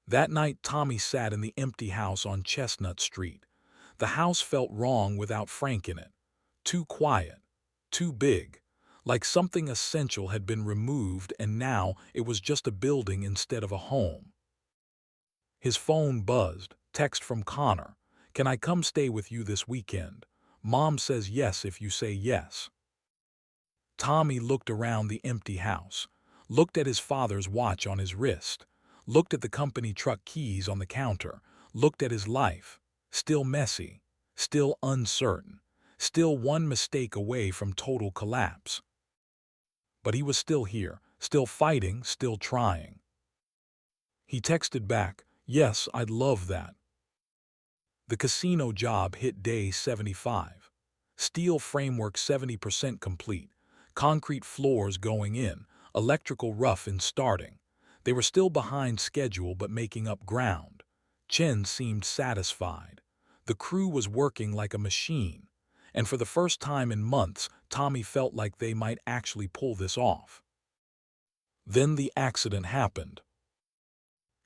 That night Tommy sat in the empty house on Chestnut Street. The house felt wrong without Frank in it. Too quiet, too big, like something essential had been removed and now it was just a building instead of a home. His phone buzzed, text from Connor. "Can I come stay with you this weekend? Mom says yes if you say yes." Tommy looked around the empty house, looked at his father's watch on his wrist, looked at the company truck keys on the counter, looked at his life, still messy, still uncertain, still one mistake away from total collapse. But he was still here, still fighting, still trying. He texted back, "Yes, I'd love that." The casino job hit day 75. Steel framework 70% complete, concrete floors going in, electrical rough in starting. They were still behind schedule but making up ground. Chen seemed satisfied. The crew was working like a machine, and for the first time in months, Tommy felt like they might actually pull this off. Then the accident happened.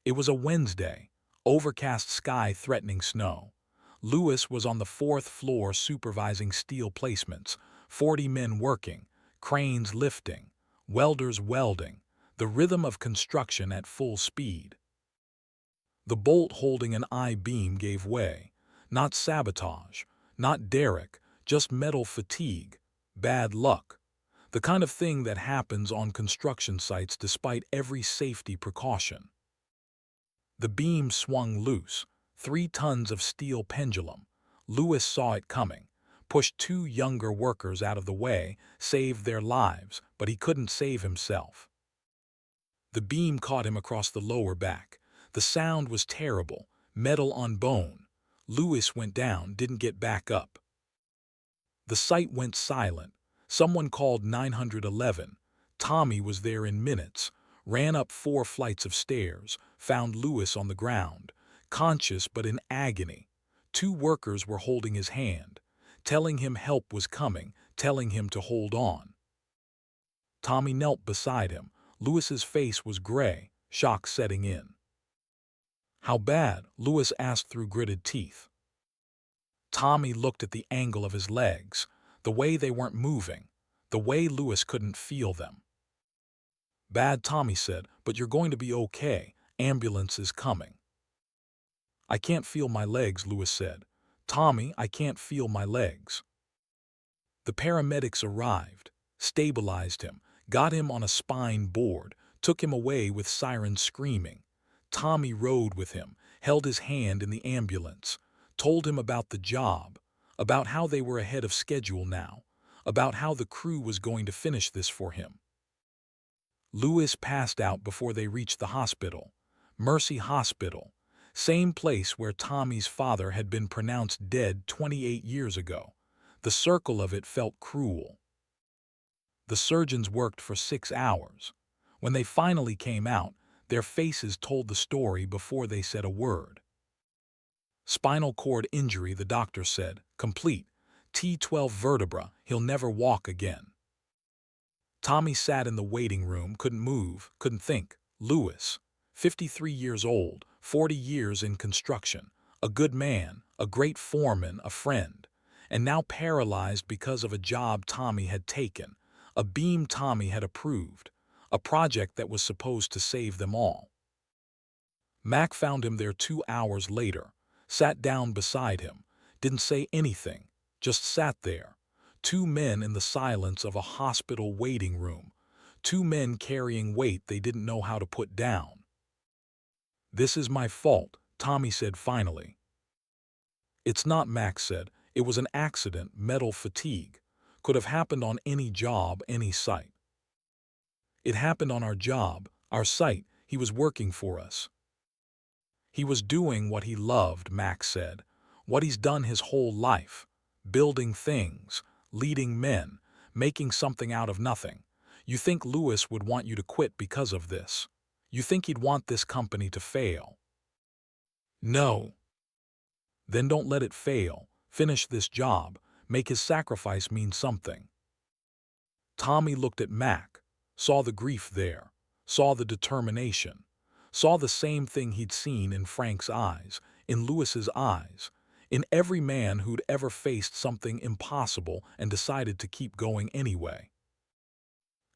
It was a Wednesday, overcast sky threatening snow. Lewis was on the 4th floor supervising steel placements, 40 men working, cranes lifting, welders welding, the rhythm of construction at full speed. The bolt holding an I-beam gave way. Not sabotage, not derrick, just metal fatigue, bad luck. The kind of thing that happens on construction sites despite every safety precaution. The beam swung loose, 3 tons of steel pendulum. Lewis saw it coming, pushed 2 younger workers out of the way, saved their lives, but he couldn't save himself. The beam caught him across the lower back. The sound was terrible, metal on bone. Lewis went down, didn't get back up. The site went silent. Someone called 911. Tommy was there in minutes, ran up 4 flights of stairs, found Lewis on the ground, conscious but in agony. 2 workers were holding his hand, telling him help was coming, telling him to hold on. Tommy knelt beside him. Lewis's face was gray, shock setting in. "How bad?" Lewis asked through gritted teeth. Tommy looked at the angle of his legs, the way they weren't moving, the way Lewis couldn't feel them. "Bad," Tommy said, "but you're going to be okay. Ambulance is coming." "I can't feel my legs," Lewis said. "Tommy, I can't feel my legs." The paramedics arrived, stabilized him, got him on a spine board, took him away with sirens screaming. Tommy rode with him, held his hand in the ambulance, told him about the job, about how they were ahead of schedule now, about how the crew was going to finish this for him. Lewis passed out before they reached the hospital. Mercy Hospital. Same place where Tommy's father had been pronounced dead 28 years ago. The circle of it felt cruel. The surgeons worked for 6 hours. When they finally came out, their faces told the story before they said a word. Spinal cord injury, the doctor said. Complete. T12 vertebra. He'll never walk again. Tommy sat in the waiting room, couldn't move, couldn't think. Lewis, 53 years old, 40 years in construction, a good man, a great foreman, a friend, and now paralyzed because of a job Tommy had taken, a beam Tommy had approved, a project that was supposed to save them all. Mac found him there 2 hours later, sat down beside him, didn't say anything, just sat there. 2 men in the silence of a hospital waiting room, 2 men carrying weight they didn't know how to put down. "This is my fault," Tommy said finally. "It's not," Max said. "It was an accident, metal fatigue. Could have happened on any job, any site." "It happened on our job, our site. He was working for us." "He was doing what he loved," Max said. "What he's done his whole life. Building things, leading men, making something out of nothing. You think Lewis would want you to quit because of this? You think he'd want this company to fail?" "No." "Then don't let it fail. Finish this job. Make his sacrifice mean something." Tommy looked at Mac, saw the grief there, saw the determination, saw the same thing he'd seen in Frank's eyes, in Lewis's eyes, in every man who'd ever faced something impossible and decided to keep going anyway.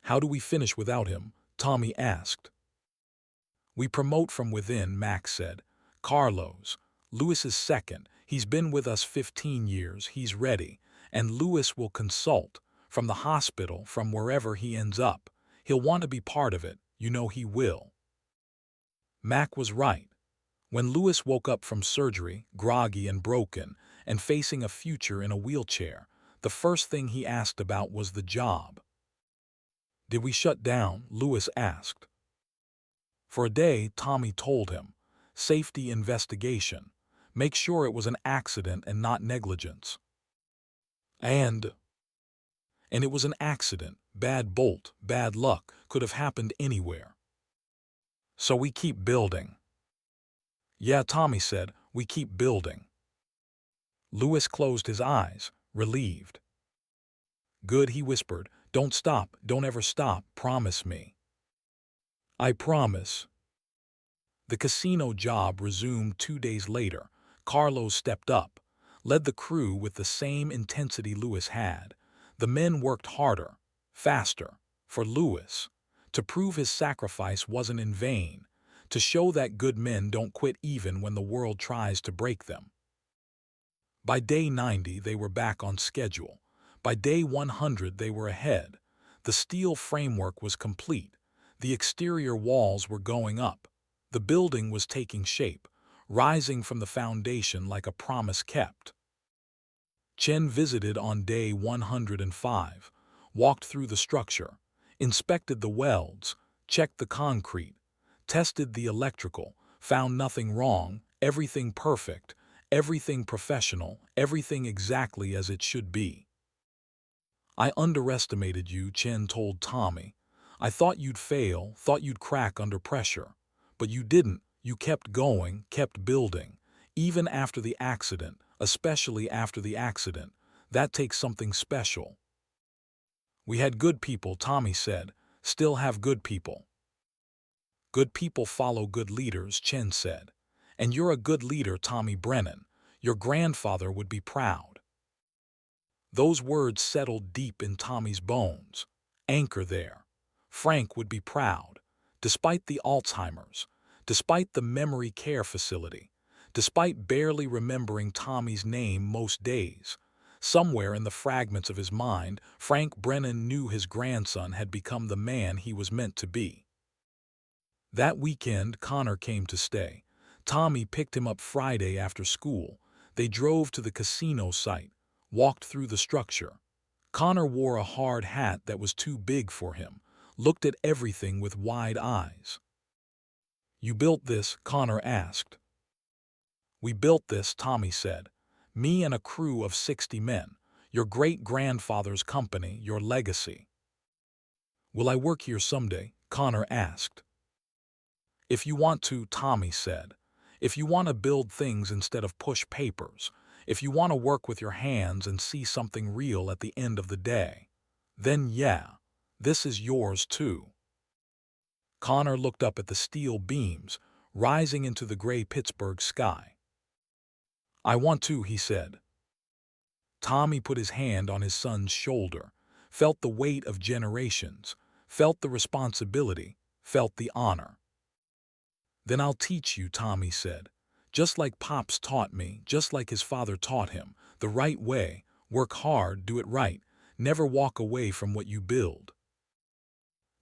"How do we finish without him?" Tommy asked. "We promote from within," Max said. "Carlos, Lewis's second. He's been with us 15 years. He's ready. And Lewis will consult. From the hospital, from wherever he ends up. He'll want to be part of it. You know he will." Mac was right. When Lewis woke up from surgery, groggy and broken, and facing a future in a wheelchair, the first thing he asked about was the job. "Did we shut down?" Lewis asked. "For a day," Tommy told him. "Safety investigation. Make sure it was an accident and not negligence." And it was an accident. Bad bolt, bad luck, could have happened anywhere. "So we keep building." "Yeah," Tommy said, "we keep building." Lewis closed his eyes, relieved. "Good," he whispered. "Don't stop, don't ever stop, promise me." "I promise." The casino job resumed 2 days later. Carlos stepped up, led the crew with the same intensity Lewis had. The men worked harder, faster, for Lewis, to prove his sacrifice wasn't in vain, to show that good men don't quit even when the world tries to break them. By day 90, they were back on schedule. By day 100, they were ahead. The steel framework was complete. The exterior walls were going up. The building was taking shape, rising from the foundation like a promise kept. Chen visited on day 105, walked through the structure, inspected the welds, checked the concrete, tested the electrical, found nothing wrong, everything perfect, everything professional, everything exactly as it should be. "I underestimated you," Chen told Tommy. "I thought you'd fail, thought you'd crack under pressure. But you didn't. You kept going, kept building. Even after the accident, especially after the accident. That takes something special." "We had good people," Tommy said. "Still have good people." "Good people follow good leaders," Chen said. "And you're a good leader, Tommy Brennan. Your grandfather would be proud." Those words settled deep in Tommy's bones. Anchor there. Frank would be proud. Despite the Alzheimer's, despite the memory care facility, despite barely remembering Tommy's name most days, somewhere in the fragments of his mind, Frank Brennan knew his grandson had become the man he was meant to be. That weekend, Connor came to stay. Tommy picked him up Friday after school. They drove to the casino site, walked through the structure. Connor wore a hard hat that was too big for him, looked at everything with wide eyes. "You built this?" Connor asked. "We built this," Tommy said. "Me and a crew of 60 men. Your great-grandfather's company, your legacy." "Will I work here someday?" Connor asked. "If you want to," Tommy said. "If you want to build things instead of push papers. If you want to work with your hands and see something real at the end of the day. Then yeah, this is yours too." Connor looked up at the steel beams rising into the gray Pittsburgh sky. "I want to," he said. Tommy put his hand on his son's shoulder, felt the weight of generations, felt the responsibility, felt the honor. "Then I'll teach you," Tommy said. "Just like Pops taught me, just like his father taught him, the right way, work hard, do it right, never walk away from what you build."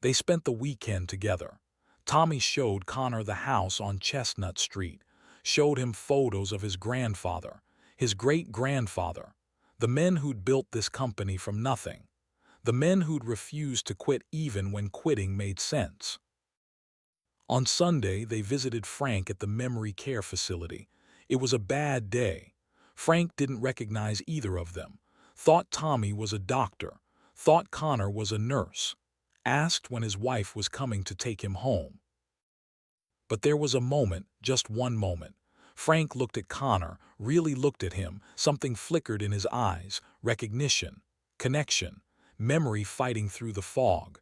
They spent the weekend together. Tommy showed Connor the house on Chestnut Street, showed him photos of his grandfather, his great-grandfather, the men who'd built this company from nothing, the men who'd refused to quit even when quitting made sense. On Sunday, they visited Frank at the memory care facility. It was a bad day. Frank didn't recognize either of them, thought Tommy was a doctor, thought Connor was a nurse, asked when his wife was coming to take him home. But there was a moment, just one moment. Frank looked at Connor, really looked at him, something flickered in his eyes, recognition, connection, memory fighting through the fog.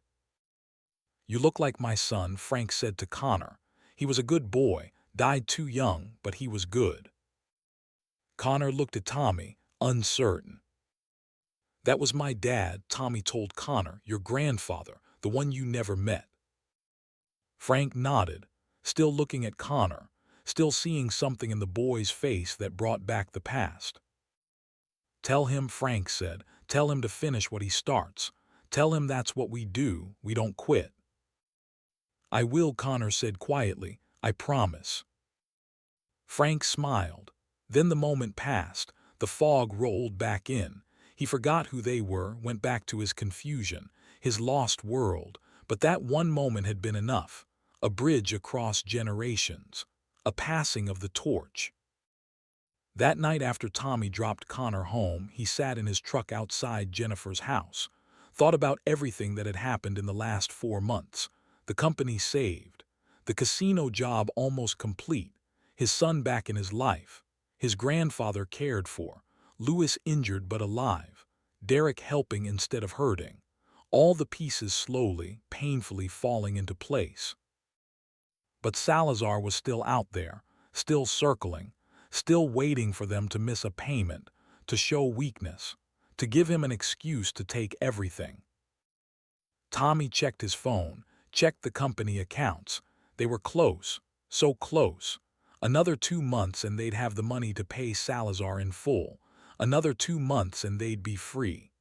"You look like my son," Frank said to Connor. "He was a good boy, died too young, but he was good." Connor looked at Tommy, uncertain. "That was my dad," Tommy told Connor, "your grandfather, the one you never met." Frank nodded, still looking at Connor, still seeing something in the boy's face that brought back the past. "Tell him," Frank said, "tell him to finish what he starts. Tell him that's what we do, we don't quit." "I will," Connor said quietly, "I promise." Frank smiled. Then the moment passed, the fog rolled back in. He forgot who they were, went back to his confusion, his lost world, but that one moment had been enough. A bridge across generations, a passing of the torch. That night after Tommy dropped Connor home, he sat in his truck outside Jennifer's house, thought about everything that had happened in the last 4 months. The company saved, the casino job almost complete, his son back in his life, his grandfather cared for, Louis injured but alive, Derek helping instead of hurting, all the pieces slowly, painfully falling into place. But Salazar was still out there, still circling, still waiting for them to miss a payment, to show weakness, to give him an excuse to take everything. Tommy checked his phone, checked the company accounts. They were close, so close. Another 2 months and they'd have the money to pay Salazar in full. Another 2 months and they'd be free.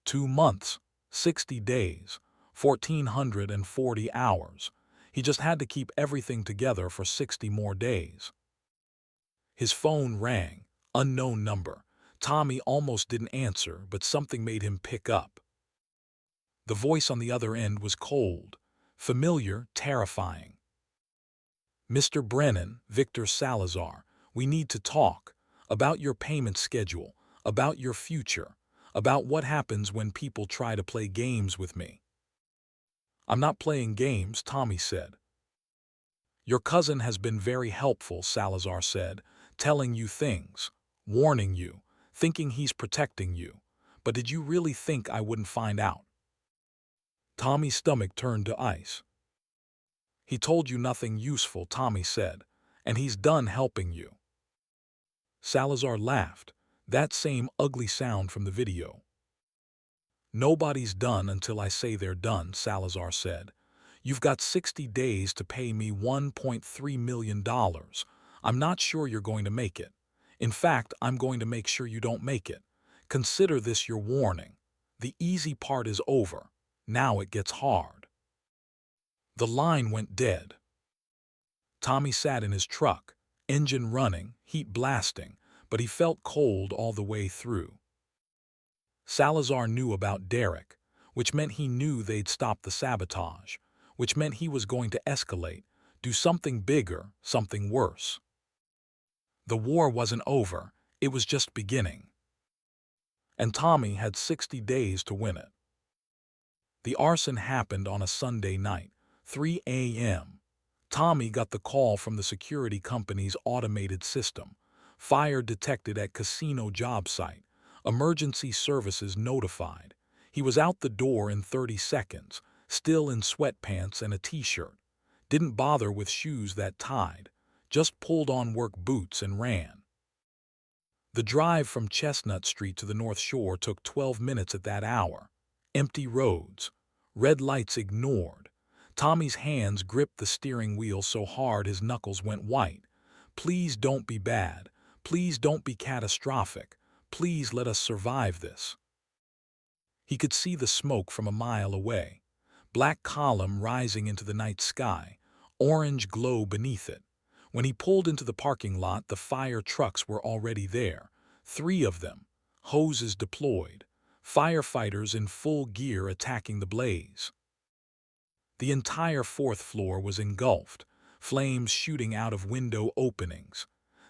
2 months, 60 days, 1,440 hours. He just had to keep everything together for 60 more days. His phone rang, unknown number. Tommy almost didn't answer, but something made him pick up. The voice on the other end was cold, familiar, terrifying. "Mr. Brennan, Victor Salazar, we need to talk about your payment schedule, about your future, about what happens when people try to play games with me." "I'm not playing games," Tommy said. "Your cousin has been very helpful," Salazar said, "telling you things, warning you, thinking he's protecting you. But did you really think I wouldn't find out?" Tommy's stomach turned to ice. "He told you nothing useful," Tommy said, "and he's done helping you." Salazar laughed, that same ugly sound from the video. "Nobody's done until I say they're done," Salazar said. "You've got 60 days to pay me $1.3 million. I'm not sure you're going to make it. In fact, I'm going to make sure you don't make it. Consider this your warning. The easy part is over. Now it gets hard." The line went dead. Tommy sat in his truck, engine running, heat blasting, but he felt cold all the way through. Salazar knew about Derek. which meant he knew they'd stop the sabotage, which meant he was going to escalate, do something bigger, something worse. The war wasn't over, it was just beginning. And Tommy had 60 days to win it. The arson happened on a Sunday night, 3 a.m. Tommy got the call from the security company's automated system. Fire detected at casino job site. Emergency services notified. He was out the door in 30 seconds, still in sweatpants and a t-shirt. Didn't bother with shoes that tied. Just pulled on work boots and ran. The drive from Chestnut Street to the North Shore took 12 minutes at that hour. Empty roads. Red lights ignored. Tommy's hands gripped the steering wheel so hard his knuckles went white. Please don't be bad. Please don't be catastrophic. Please let us survive this. He could see the smoke from a mile away. Black column rising into the night sky. Orange glow beneath it. When he pulled into the parking lot, the fire trucks were already there. 3 of them. Hoses deployed. Firefighters in full gear attacking the blaze. The entire 4th floor was engulfed, flames shooting out of window openings.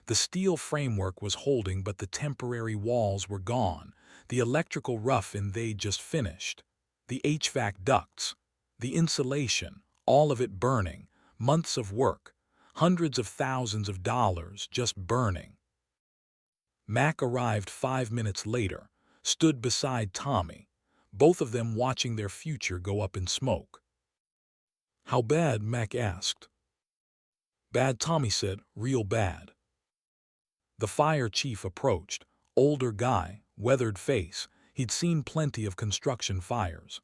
The steel framework was holding, but the temporary walls were gone. The electrical rough-in they'd just finished. The HVAC ducts. The insulation, all of it burning. Months of work. Hundreds of thousands of dollars just burning. Mac arrived 5 minutes later, stood beside Tommy, both of them watching their future go up in smoke. "How bad?" Mac asked. "Bad," Tommy said, "real bad." The fire chief approached, older guy, weathered face. He'd seen plenty of construction fires.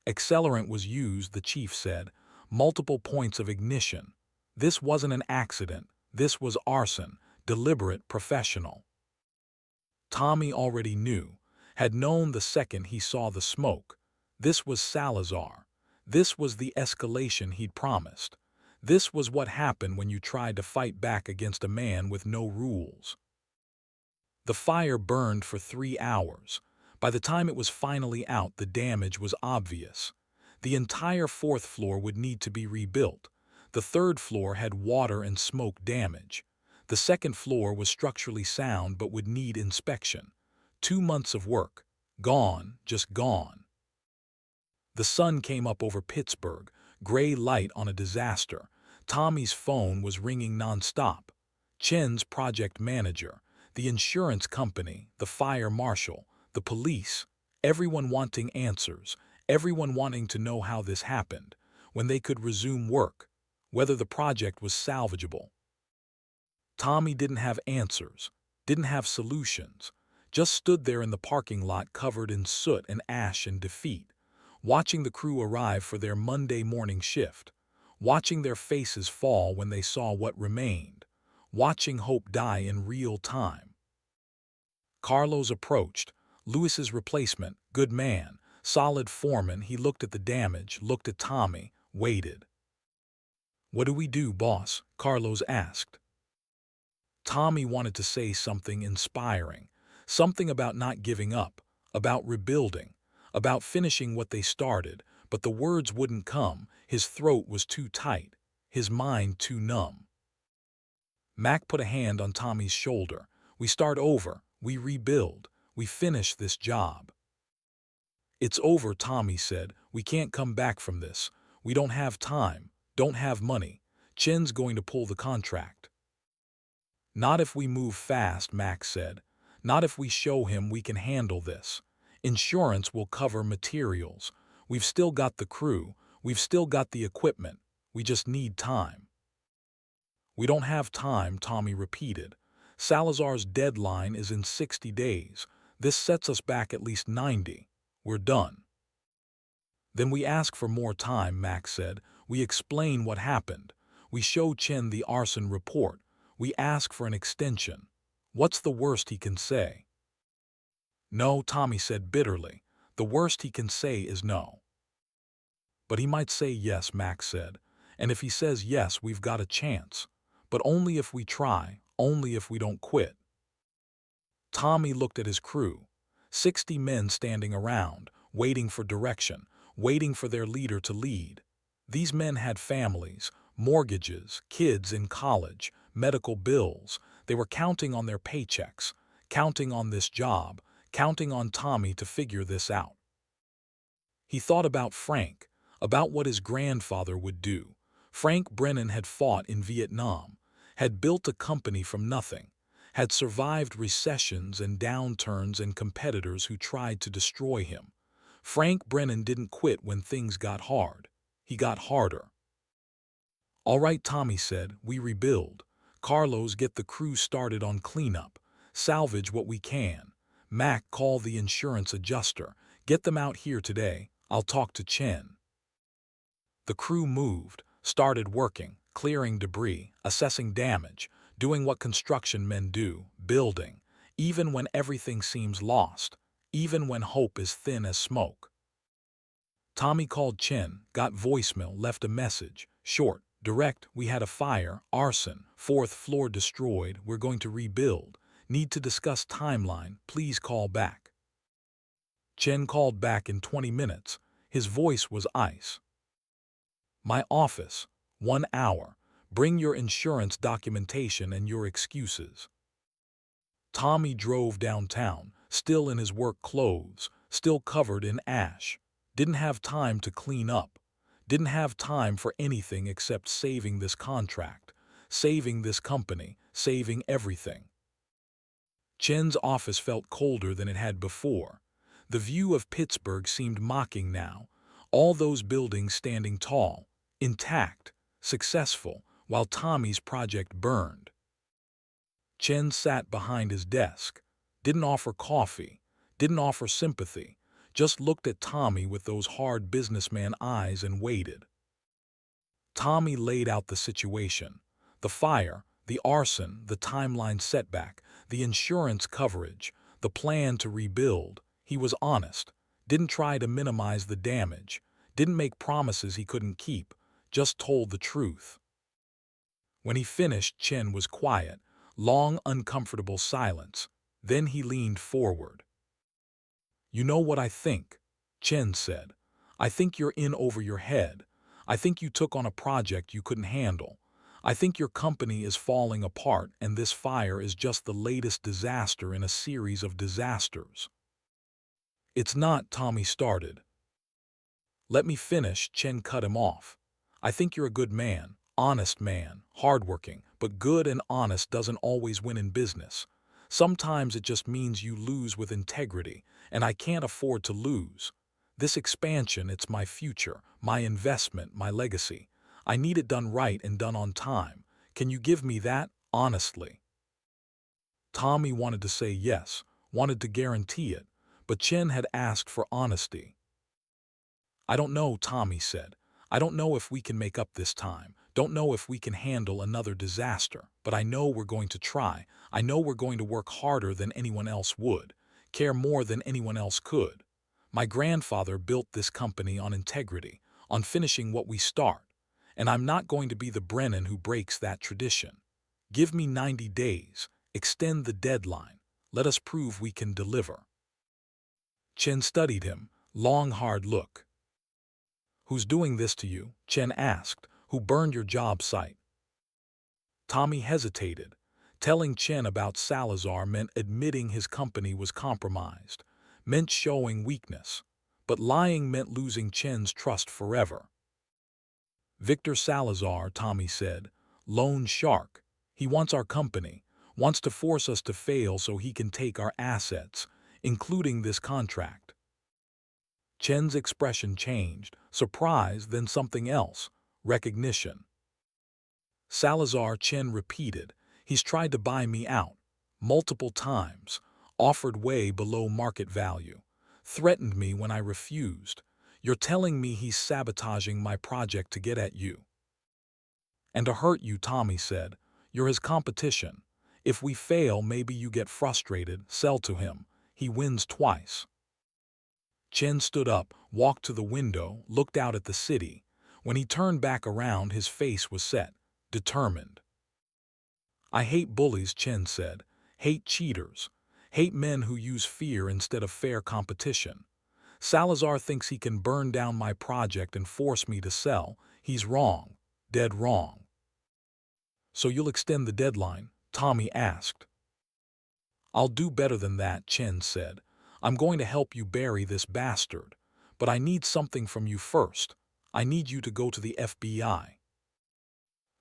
Accelerant was used, the chief said, multiple points of ignition. This wasn't an accident, this was arson, deliberate, professional. Tommy already knew, had known the second he saw the smoke. This was Salazar. This was the escalation he'd promised. This was what happened when you tried to fight back against a man with no rules. The fire burned for 3 hours. By the time it was finally out, the damage was obvious. The entire 4th floor would need to be rebuilt. The 3rd floor had water and smoke damage. The 2nd floor was structurally sound but would need inspection. 2 months of work. Gone, just gone. The sun came up over Pittsburgh, gray light on a disaster. Tommy's phone was ringing nonstop. Chen's project manager, the insurance company, the fire marshal, the police, everyone wanting answers, everyone wanting to know how this happened, when they could resume work, whether the project was salvageable. Tommy didn't have answers, didn't have solutions, just stood there in the parking lot covered in soot and ash and defeat, watching the crew arrive for their Monday morning shift, watching their faces fall when they saw what remained, watching hope die in real time. Carlos approached, Lewis's replacement, good man, solid foreman. He looked at the damage, looked at Tommy, waited. "What do we do, boss?" Carlos asked. Tommy wanted to say something inspiring, something about not giving up, about rebuilding, about finishing what they started, but the words wouldn't come. His throat was too tight, his mind too numb. Mac put a hand on Tommy's shoulder. "We start over, we rebuild, we finish this job." "It's over," Tommy said. "We can't come back from this. We don't have time, don't have money. Chen's going to pull the contract." "Not if we move fast," Mac said. "Not if we show him we can handle this. Insurance will cover materials. We've still got the crew, we've still got the equipment. We just need time." "We don't have time," Tommy repeated. "Salazar's deadline is in 60 days. This sets us back at least 90. We're done." "Then we ask for more time," Mac said. "We explain what happened. We show Chen the arson report. We ask for an extension. What's the worst he can say?" "No," Tommy said bitterly. "The worst he can say is no." "But he might say yes," Mac said. "And if he says yes, we've got a chance. But only if we try, only if we don't quit." Tommy looked at his crew. 60 men standing around, waiting for direction, waiting for their leader to lead. These men had families, mortgages, kids in college, medical bills. They were counting on their paychecks, counting on this job, counting on Tommy to figure this out. He thought about Frank, about what his grandfather would do. Frank Brennan had fought in Vietnam, had built a company from nothing, had survived recessions and downturns and competitors who tried to destroy him. Frank Brennan didn't quit when things got hard. He got harder. "All right," Tommy said, "we rebuild. Carlos, get the crew started on cleanup. Salvage what we can. Mac, call the insurance adjuster. Get them out here today. I'll talk to Chen." The crew moved, started working, clearing debris, assessing damage, doing what construction men do, building, even when everything seems lost, even when hope is thin as smoke. Tommy called Chen, got voicemail, left a message, short, direct: "We had a fire, arson, 4th floor destroyed, we're going to rebuild. Need to discuss timeline, please call back." Chen called back in 20 minutes. His voice was ice. "My office, 1 hour. Bring your insurance documentation and your excuses." Tommy drove downtown, still in his work clothes, still covered in ash. Didn't have time to clean up. Didn't have time for anything except saving this contract, saving this company, saving everything. Chen's office felt colder than it had before. The view of Pittsburgh seemed mocking now. All those buildings standing tall, intact, successful, while Tommy's project burned. Chen sat behind his desk, didn't offer coffee, didn't offer sympathy, just looked at Tommy with those hard businessman eyes and waited. Tommy laid out the situation: the fire, the arson, the timeline setback, the insurance coverage, the plan to rebuild. He was honest, didn't try to minimize the damage, didn't make promises he couldn't keep, just told the truth. When he finished, Chen was quiet, long, uncomfortable silence. Then he leaned forward. "You know what I think," Chen said. "I think you're in over your head. I think you took on a project you couldn't handle. I think your company is falling apart, and this fire is just the latest disaster in a series of disasters." "It's not," Tommy started. "Let me finish," Chen cut him off. "I think you're a good man, honest man, hardworking, but good and honest doesn't always win in business. Sometimes it just means you lose with integrity, and I can't afford to lose. This expansion, it's my future, my investment, my legacy. I need it done right and done on time. Can you give me that, honestly?" Tommy wanted to say yes, wanted to guarantee it, but Chen had asked for honesty. "I don't know," Tommy said. "I don't know if we can make up this time. Don't know if we can handle another disaster. But I know we're going to try. I know we're going to work harder than anyone else would, care more than anyone else could. My grandfather built this company on integrity, on finishing what we start. And I'm not going to be the Brennan who breaks that tradition. Give me 90 days. Extend the deadline. Let us prove we can deliver." Chen studied him, long, hard look. "Who's doing this to you?" Chen asked. "Who burned your job site?" Tommy hesitated. Telling Chen about Salazar meant admitting his company was compromised, meant showing weakness. But lying meant losing Chen's trust forever. "Victor Salazar," Tommy said. "Loan shark. He wants our company, wants to force us to fail so he can take our assets, including this contract." Chen's expression changed, surprise, then something else, recognition. "Salazar," Chen repeated. "He's tried to buy me out. Multiple times. Offered way below market value. Threatened me when I refused. You're telling me he's sabotaging my project to get at you?" "And to hurt you," Tommy said. "You're his competition. If we fail, maybe you get frustrated, sell to him. He wins twice." Chen stood up, walked to the window, looked out at the city. When he turned back around, his face was set, determined. "I hate bullies," Chen said. "Hate cheaters. Hate men who use fear instead of fair competition. Salazar thinks he can burn down my project and force me to sell. He's wrong. Dead wrong. So you'll extend the deadline? Tommy asked. I'll do better than that, Chen said. I'm going to help you bury this bastard. But I need something from you first. I need you to go to the FBI.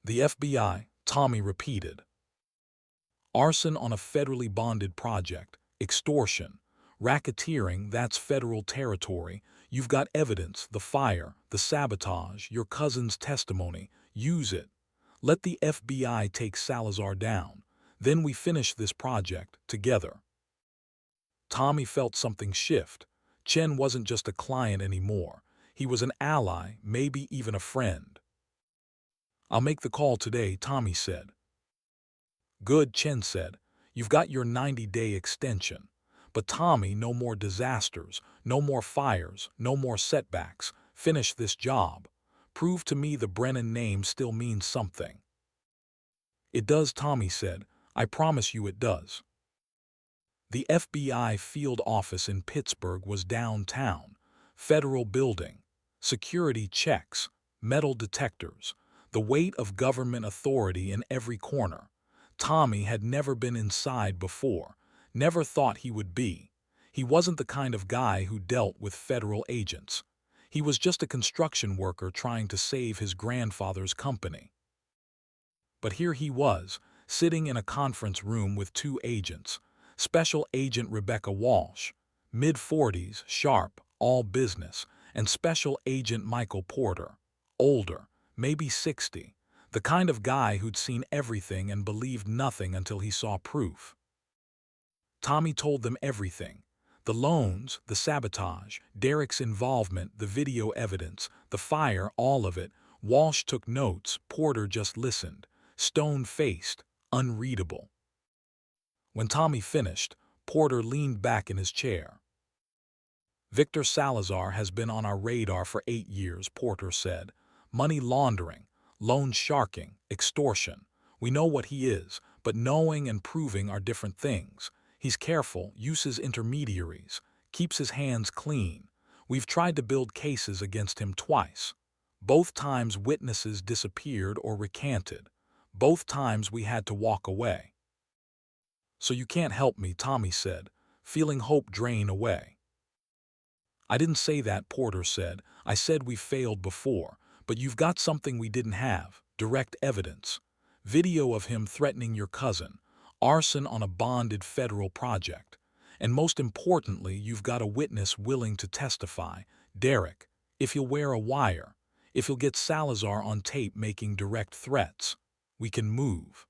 The FBI, Tommy repeated. Arson on a federally bonded project, extortion, racketeering, that's federal territory. You've got evidence, the fire, the sabotage, your cousin's testimony. Use it. Let the FBI take Salazar down. Then we finish this project together. Tommy felt something shift. Chen wasn't just a client anymore. He was an ally, maybe even a friend. I'll make the call today, Tommy said. Good, Chen said. You've got your 90-day extension. But Tommy, no more disasters, no more fires, no more setbacks. Finish this job. Prove to me the Brennan name still means something. It does, Tommy said. I promise you it does. The FBI field office in Pittsburgh was downtown. Federal building. Security checks. Metal detectors. The weight of government authority in every corner. Tommy had never been inside before. Never thought he would be. He wasn't the kind of guy who dealt with federal agents. He was just a construction worker trying to save his grandfather's company. But here he was, sitting in a conference room with two agents. Special Agent Rebecca Walsh, mid-40s, sharp, all business, and Special Agent Michael Porter, older, maybe 60, the kind of guy who'd seen everything and believed nothing until he saw proof. Tommy told them everything. The loans, the sabotage, Derek's involvement, the video evidence, the fire, all of it. Walsh took notes, Porter just listened, stone-faced, unreadable. When Tommy finished, Porter leaned back in his chair. Victor Salazar has been on our radar for 8 years, Porter said. Money laundering, loan sharking, extortion. We know what he is, but knowing and proving are different things. He's careful, uses intermediaries, keeps his hands clean. We've tried to build cases against him twice. Both times witnesses disappeared or recanted. Both times we had to walk away. So you can't help me, Tommy said, feeling hope drain away. I didn't say that, Porter said. I said we've failed before, but you've got something we didn't have, direct evidence. Video of him threatening your cousin, arson on a bonded federal project. And most importantly, you've got a witness willing to testify, Derek, if he'll wear a wire, if he'll get Salazar on tape making direct threats. We can move.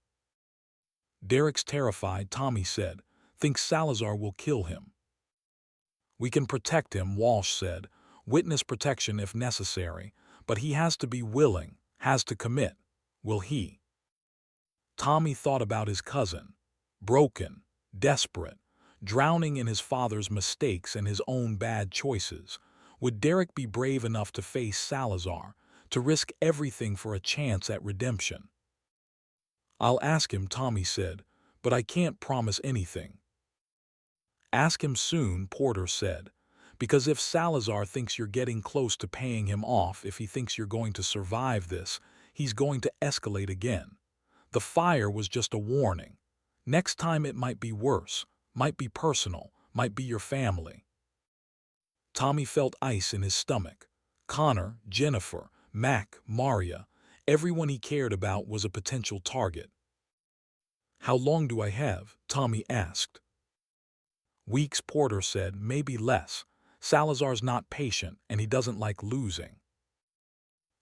Derek's terrified, Tommy said, thinks Salazar will kill him. We can protect him, Walsh said, witness protection if necessary, but he has to be willing, has to commit. Will he? Tommy thought about his cousin, broken, desperate, drowning in his father's mistakes and his own bad choices. Would Derek be brave enough to face Salazar, to risk everything for a chance at redemption? I'll ask him, Tommy said, but I can't promise anything. Ask him soon, Porter said, because if Salazar thinks you're getting close to paying him off, if he thinks you're going to survive this, he's going to escalate again. The fire was just a warning. Next time it might be worse, might be personal, might be your family. Tommy felt ice in his stomach. Connor, Jennifer, Mac, Maria, everyone he cared about was a potential target. How long do I have? Tommy asked. Weeks, Porter said, maybe less. Salazar's not patient, and he doesn't like losing.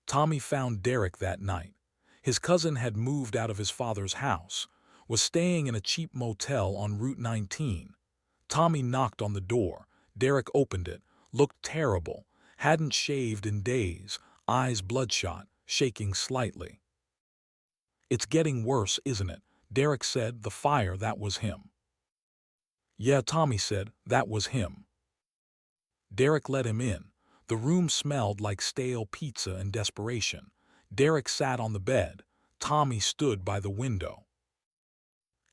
Tommy found Derek that night. His cousin had moved out of his father's house, was staying in a cheap motel on Route 19. Tommy knocked on the door. Derek opened it, looked terrible, hadn't shaved in days, eyes bloodshot, shaking slightly. It's getting worse, isn't it? Derek said, the fire, that was him. Yeah, Tommy said, that was him. Derek let him in. The room smelled like stale pizza and desperation. Derek sat on the bed. Tommy stood by the window.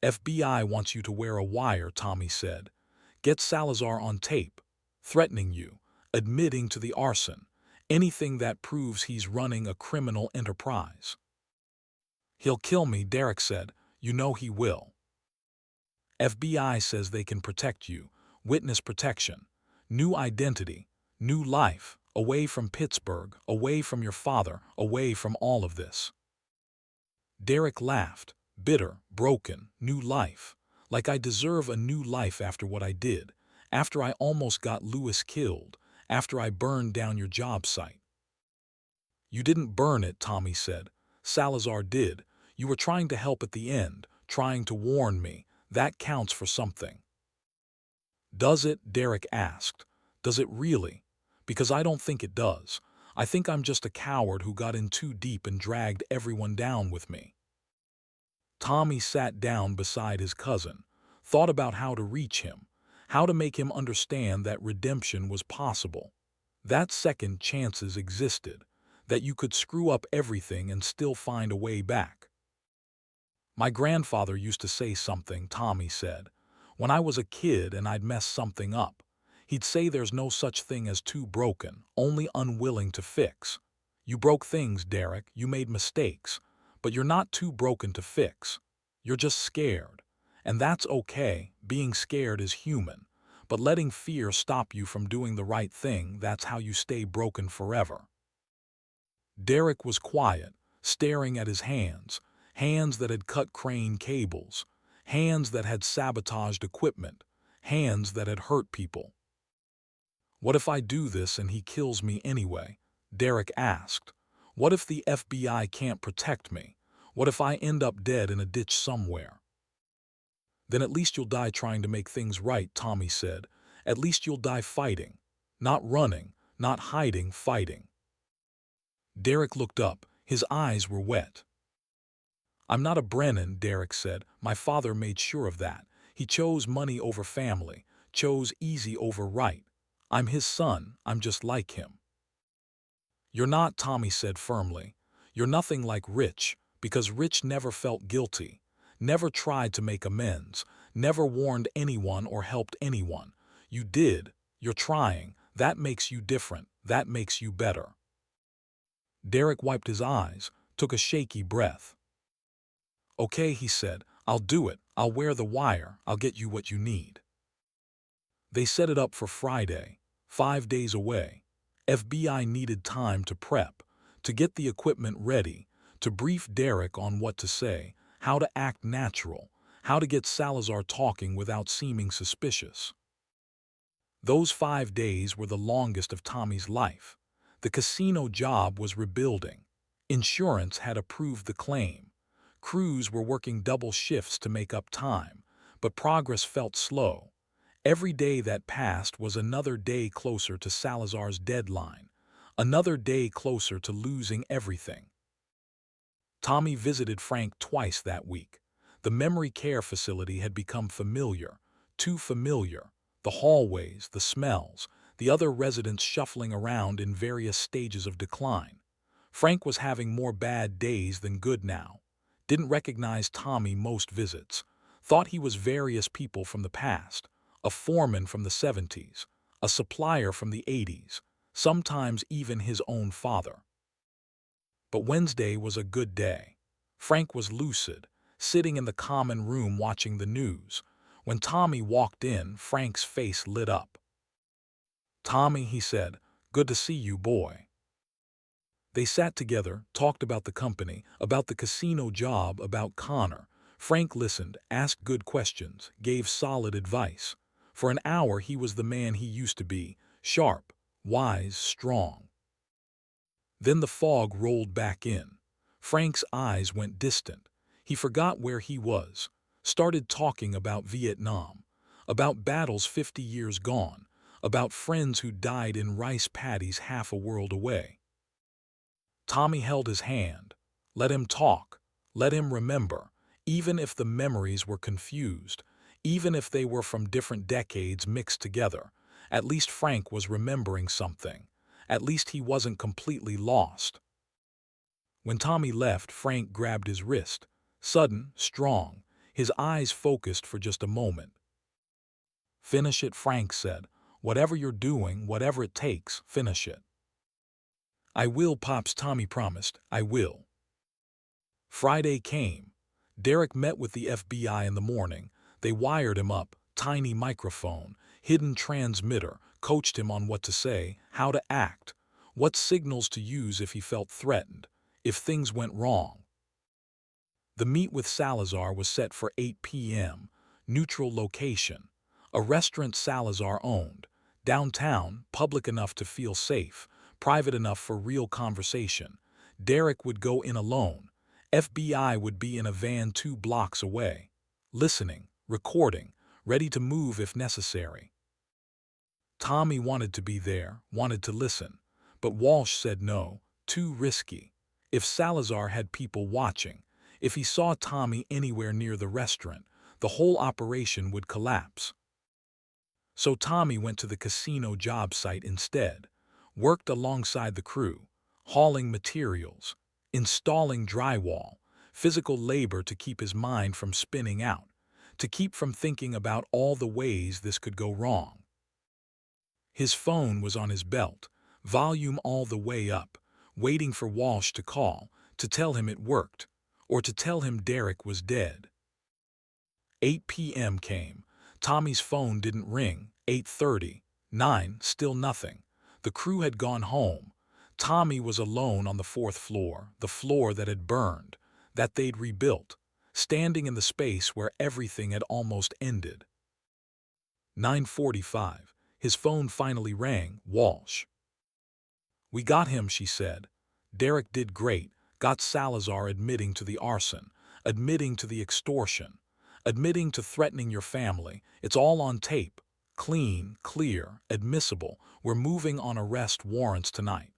FBI wants you to wear a wire, Tommy said. Get Salazar on tape. Threatening you. admitting to the arson, anything that proves he's running a criminal enterprise. "He'll kill me," Derek said. "You know he will. FBI says they can protect you. Witness protection. New identity. New life. Away from Pittsburgh. Away from your father. Away from all of this." Derek laughed. Bitter, broken, new life. Like I deserve a new life after what I did. After I almost got Lewis killed. After I burned down your job site. "You didn't burn it," Tommy said. "Salazar did. You were trying to help at the end, trying to warn me. That counts for something." "Does it?" Derek asked. "Does it really? Because I don't think it does. I think I'm just a coward who got in too deep and dragged everyone down with me." Tommy sat down beside his cousin, thought about how to reach him, how to make him understand that redemption was possible, that second chances existed, that you could screw up everything and still find a way back. "My grandfather used to say something," Tommy said, "when I was a kid and I'd mess something up. He'd say there's no such thing as too broken, only unwilling to fix. You broke things, Derek, you made mistakes, but you're not too broken to fix. You're just scared. And that's okay, being scared is human, but letting fear stop you from doing the right thing, that's how you stay broken forever." Derek was quiet, staring at his hands, hands that had cut crane cables, hands that had sabotaged equipment, hands that had hurt people. "What if I do this and he kills me anyway?" Derek asked. "What if the FBI can't protect me? What if I end up dead in a ditch somewhere?" "Then at least you'll die trying to make things right," Tommy said. "At least you'll die fighting. Not running, not hiding, fighting." Derek looked up. His eyes were wet. "I'm not a Brennan," Derek said. "My father made sure of that. He chose money over family, chose easy over right. I'm his son, I'm just like him." "You're not," Tommy said firmly. "You're nothing like Rich, because Rich never felt guilty, never tried to make amends, never warned anyone or helped anyone. You did. You're trying. That makes you different. That makes you better." Derek wiped his eyes, took a shaky breath. "Okay," he said, "I'll do it. I'll wear the wire. I'll get you what you need." They set it up for Friday, 5 days away. FBI needed time to prep, to get the equipment ready, to brief Derek on what to say, how to act natural, how to get Salazar talking without seeming suspicious. Those 5 days were the longest of Tommy's life. The casino job was rebuilding. Insurance had approved the claim. Crews were working double shifts to make up time, but progress felt slow. Every day that passed was another day closer to Salazar's deadline, another day closer to losing everything. Tommy visited Frank twice that week. The memory care facility had become familiar, too familiar. The hallways, the smells, the other residents shuffling around in various stages of decline. Frank was having more bad days than good now. Didn't recognize Tommy most visits. Thought he was various people from the past. A foreman from the 70s. A supplier from the 80s. Sometimes even his own father. But Wednesday was a good day. Frank was lucid, sitting in the common room watching the news. When Tommy walked in, Frank's face lit up. "Tommy," he said, "good to see you, boy." They sat together, talked about the company, about the casino job, about Connor. Frank listened, asked good questions, gave solid advice. For an hour he was the man he used to be, sharp, wise, strong. Then the fog rolled back in. Frank's eyes went distant. He forgot where he was, started talking about Vietnam, about battles 50 years gone, about friends who died in rice paddies half a world away. Tommy held his hand. Let him talk. Let him remember, even if the memories were confused, even if they were from different decades mixed together. At least Frank was remembering something. At least he wasn't completely lost. When Tommy left, Frank grabbed his wrist, sudden, strong, his eyes focused for just a moment. "Finish it," Frank said. Whatever you're doing, whatever it takes, finish it. I will, Pops, Tommy promised. I will. Friday came. Derek met with the FBI in the morning. They wired him up, tiny microphone, hidden transmitter, coached him on what to say, how to act, what signals to use if he felt threatened, if things went wrong. The meet with Salazar was set for 8 p.m., neutral location, a restaurant Salazar owned, downtown, public enough to feel safe, private enough for real conversation. Derek would go in alone. FBI would be in a van 2 blocks away, listening, recording, ready to move if necessary. Tommy wanted to be there, wanted to listen, but Walsh said no, too risky. If Salazar had people watching, if he saw Tommy anywhere near the restaurant, the whole operation would collapse. So Tommy went to the casino job site instead, worked alongside the crew, hauling materials, installing drywall, physical labor to keep his mind from spinning out, to keep from thinking about all the ways this could go wrong. His phone was on his belt, volume all the way up, waiting for Walsh to call, to tell him it worked, or to tell him Derek was dead. 8 p.m. came. Tommy's phone didn't ring. 8:30, 9, still nothing. The crew had gone home. Tommy was alone on the 4th floor, the floor that had burned, that they'd rebuilt, standing in the space where everything had almost ended. 9:45, his phone finally rang. Walsh. "We got him," she said. "Derek did great, got Salazar admitting to the arson, admitting to the extortion, admitting to threatening your family. It's all on tape. Clean, clear, admissible. We're moving on arrest warrants tonight."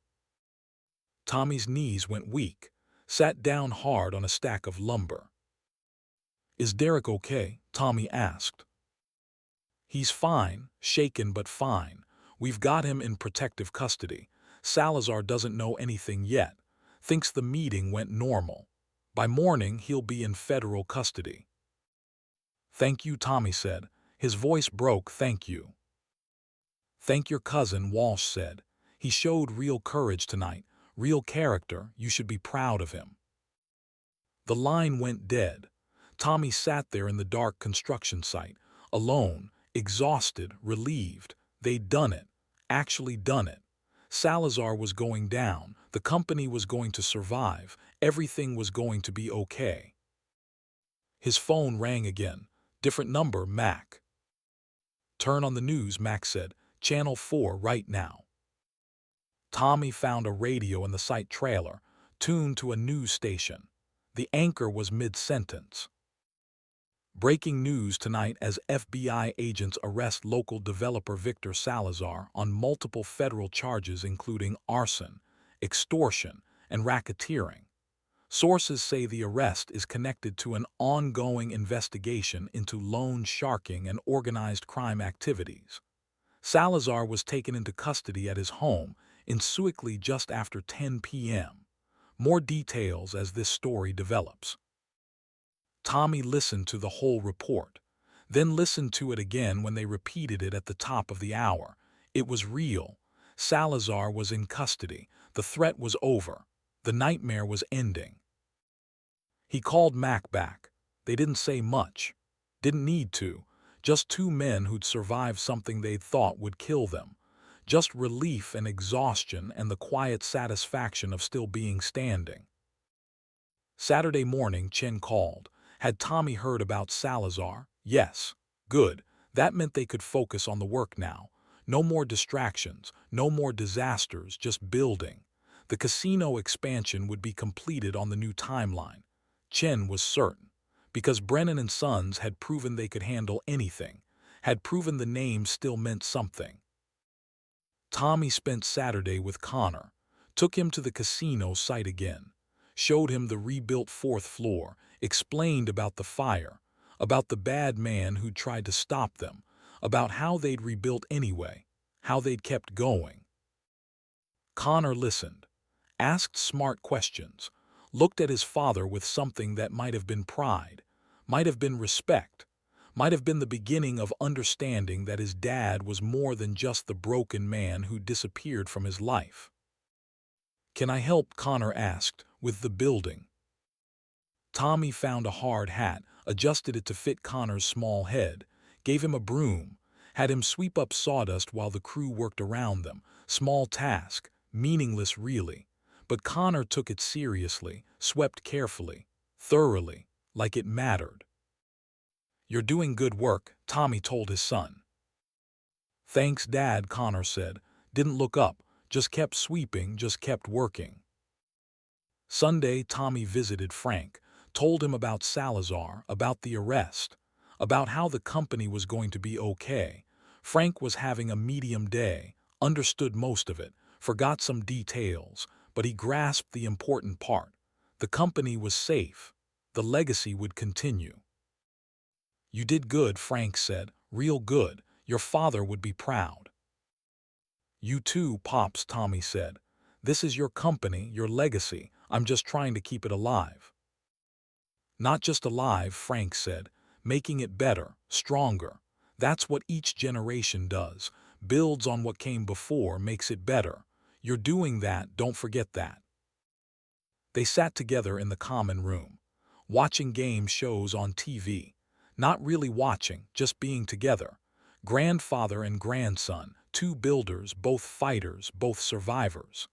Tommy's knees went weak, sat down hard on a stack of lumber. "Is Derek okay?" Tommy asked. "He's fine, shaken but fine. We've got him in protective custody. Salazar doesn't know anything yet, thinks the meeting went normal. By morning, he'll be in federal custody." "Thank you," Tommy said. His voice broke. "Thank you." "Thank your cousin," Walsh said. "He showed real courage tonight, real character. You should be proud of him." The line went dead. Tommy sat there in the dark construction site, alone, exhausted, relieved. They'd done it, actually done it. Salazar was going down, the company was going to survive, everything was going to be okay. His phone rang again. Different number, Mac. "Turn on the news," Mac said. "Channel 4 right now." Tommy found a radio in the site trailer, tuned to a news station. The anchor was mid-sentence. "Breaking news tonight as FBI agents arrest local developer Victor Salazar on multiple federal charges including arson, extortion, and racketeering. Sources say the arrest is connected to an ongoing investigation into loan sharking and organized crime activities." Salazar was taken into custody at his home in Sewickley just after 10 p.m. More details as this story develops. Tommy listened to the whole report, then listened to it again when they repeated it at the top of the hour. It was real. Salazar was in custody. The threat was over. The nightmare was ending. He called Mac back. They didn't say much. Didn't need to. Just 2 men who'd survived something they'd thought would kill them. Just relief and exhaustion and the quiet satisfaction of still being standing. Saturday morning, Chen called. Had Tommy heard about Salazar? Yes. Good. That meant they could focus on the work now. No more distractions, no more disasters, just building. The casino expansion would be completed on the new timeline. Chen was certain, because Brennan and Sons had proven they could handle anything, had proven the name still meant something. Tommy spent Saturday with Connor, took him to the casino site again, showed him the rebuilt 4th floor, explained about the fire, about the bad man who'd tried to stop them, about how they'd rebuilt anyway, how they'd kept going. Connor listened, asked smart questions, looked at his father with something that might have been pride, might have been respect, Might have been the beginning of understanding that his dad was more than just the broken man who disappeared from his life. "Can I help?" Connor asked, "with the building?" Tommy found a hard hat, adjusted it to fit Connor's small head, gave him a broom, had him sweep up sawdust while the crew worked around them. Small task, meaningless really. But Connor took it seriously, swept carefully, thoroughly, like it mattered. "You're doing good work," Tommy told his son. "Thanks, Dad," Connor said. Didn't look up, just kept sweeping, just kept working. Sunday, Tommy visited Frank, told him about Salazar, about the arrest, about how the company was going to be okay. Frank was having a medium day, understood most of it, forgot some details, but he grasped the important part. The company was safe. The legacy would continue. "You did good," Frank said, "real good. Your father would be proud." "You too, Pops," Tommy said. "This is your company, your legacy. I'm just trying to keep it alive." "Not just alive," Frank said, "making it better, stronger. That's what each generation does. Builds on what came before, makes it better. You're doing that, don't forget that." They sat together in the common room, watching game shows on TV. Not really watching, just being together. Grandfather and grandson, two builders, both fighters, both survivors.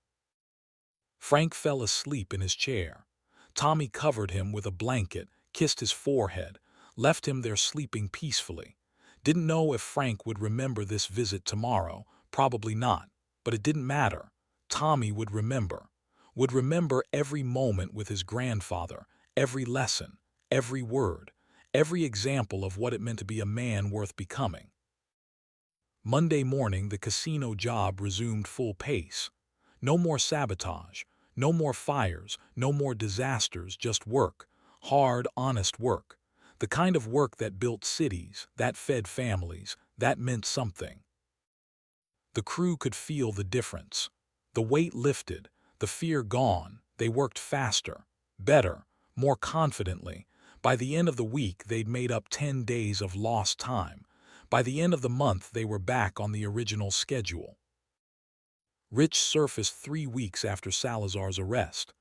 Frank fell asleep in his chair. Tommy covered him with a blanket, kissed his forehead, left him there sleeping peacefully. Didn't know if Frank would remember this visit tomorrow, probably not, but it didn't matter. Tommy would remember every moment with his grandfather, every lesson, every word, every example of what it meant to be a man worth becoming. Monday morning, the casino job resumed full pace. No more sabotage, no more fires, no more disasters, just work. Hard, honest work. The kind of work that built cities, that fed families, that meant something. The crew could feel the difference. The weight lifted, the fear gone. They worked faster, better, more confidently. By the end of the week, they'd made up 10 days of lost time. By the end of the month, they were back on the original schedule. Rich surfaced 3 weeks after Salazar's arrest.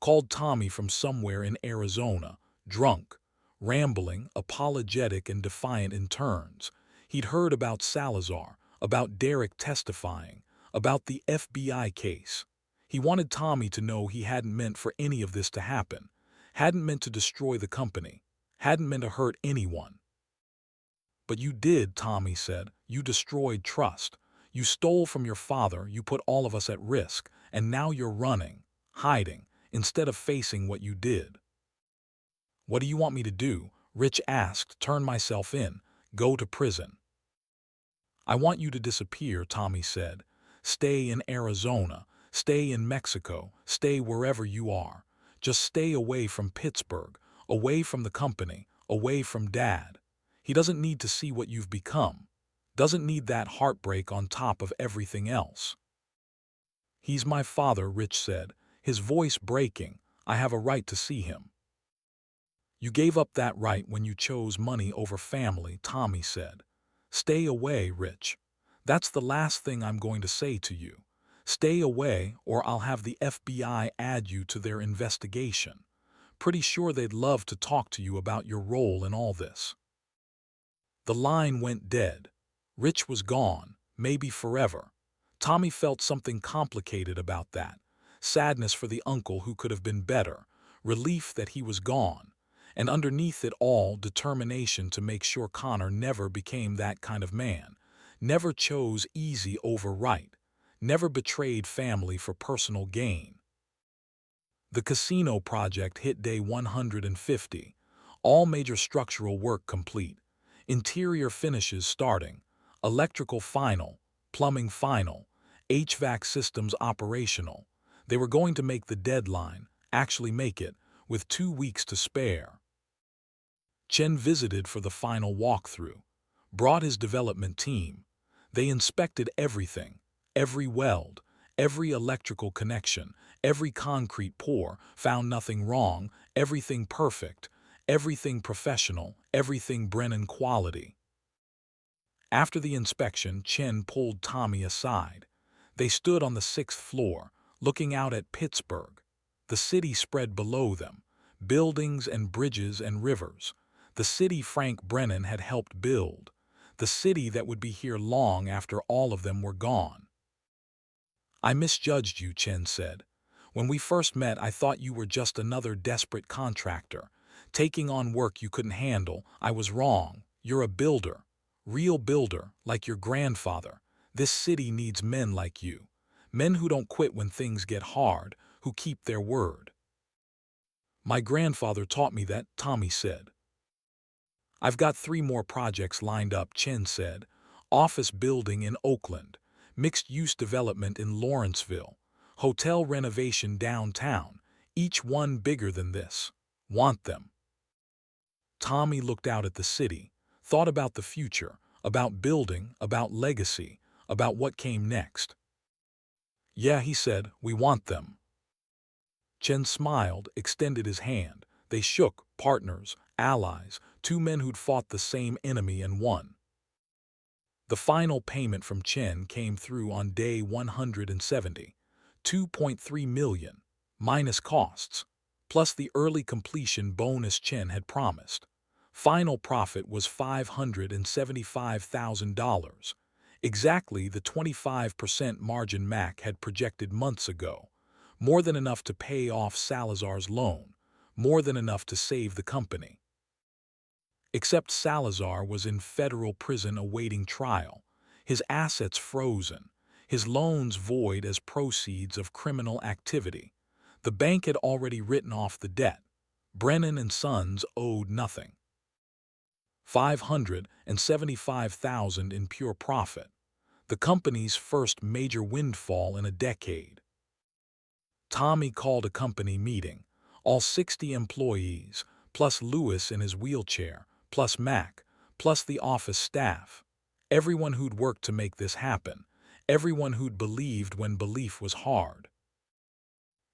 Called Tommy from somewhere in Arizona, drunk, rambling, apologetic and defiant in turns. He'd heard about Salazar, about Derek testifying, about the FBI case. He wanted Tommy to know he hadn't meant for any of this to happen, hadn't meant to destroy the company, hadn't meant to hurt anyone. "But you did," Tommy said. "You destroyed trust. You stole from your father, you put all of us at risk, and now you're running, hiding, instead of facing what you did." "What do you want me to do?" Rich asked. "Turn myself in? Go to prison?" "I want you to disappear," Tommy said. "Stay in Arizona, stay in Mexico, stay wherever you are. Just stay away from Pittsburgh, away from the company, away from Dad. He doesn't need to see what you've become. Doesn't need that heartbreak on top of everything else." "He's my father," Rich said, his voice breaking. "I have a right to see him." "You gave up that right when you chose money over family," Tommy said. "Stay away, Rich. That's the last thing I'm going to say to you. Stay away, or I'll have the FBI add you to their investigation. Pretty sure they'd love to talk to you about your role in all this." The line went dead. Rich was gone, maybe forever. Tommy felt something complicated about that. Sadness for the uncle who could have been better, relief that he was gone, and underneath it all, determination to make sure Connor never became that kind of man, never chose easy over right, never betrayed family for personal gain. The casino project hit day 150. All major structural work complete. Interior finishes starting. Electrical final. Plumbing final. HVAC systems operational. They were going to make the deadline, actually make it, with 2 weeks to spare. Chen visited for the final walkthrough. Brought his development team. They inspected everything. Every weld. Every electrical connection. Every concrete pour. Found nothing wrong. Everything perfect. Everything professional, everything Brennan quality. After the inspection, Chen pulled Tommy aside. They stood on the 6th floor, looking out at Pittsburgh. The city spread below them, buildings and bridges and rivers. The city Frank Brennan had helped build. The city that would be here long after all of them were gone. "I misjudged you," Chen said. "When we first met, I thought you were just another desperate contractor, taking on work you couldn't handle. I was wrong. You're a builder. Real builder, like your grandfather. This city needs men like you. Men who don't quit when things get hard, who keep their word." "My grandfather taught me that," Tommy said. "I've got 3 more projects lined up," Chen said. "Office building in Oakland, mixed-use development in Lawrenceville, hotel renovation downtown, each one bigger than this. Want them?" Tommy looked out at the city, thought about the future, about building, about legacy, about what came next. "Yeah," he said, "we want them." Chen smiled, extended his hand. They shook, partners, allies, 2 men who'd fought the same enemy and won. The final payment from Chen came through on day 170, 2.3 million, minus costs, plus the early completion bonus Chen had promised. Final profit was $575,000, exactly the 25% margin Mac had projected months ago, more than enough to pay off Salazar's loan, more than enough to save the company. Except Salazar was in federal prison awaiting trial, his assets frozen, his loans void as proceeds of criminal activity. The bank had already written off the debt. Brennan and Sons owed nothing. $575,000 in pure profit, the company's first major windfall in a decade. Tommy called a company meeting, all 60 employees, plus Lewis in his wheelchair, plus Mac, plus the office staff. Everyone who'd worked to make this happen, everyone who'd believed when belief was hard.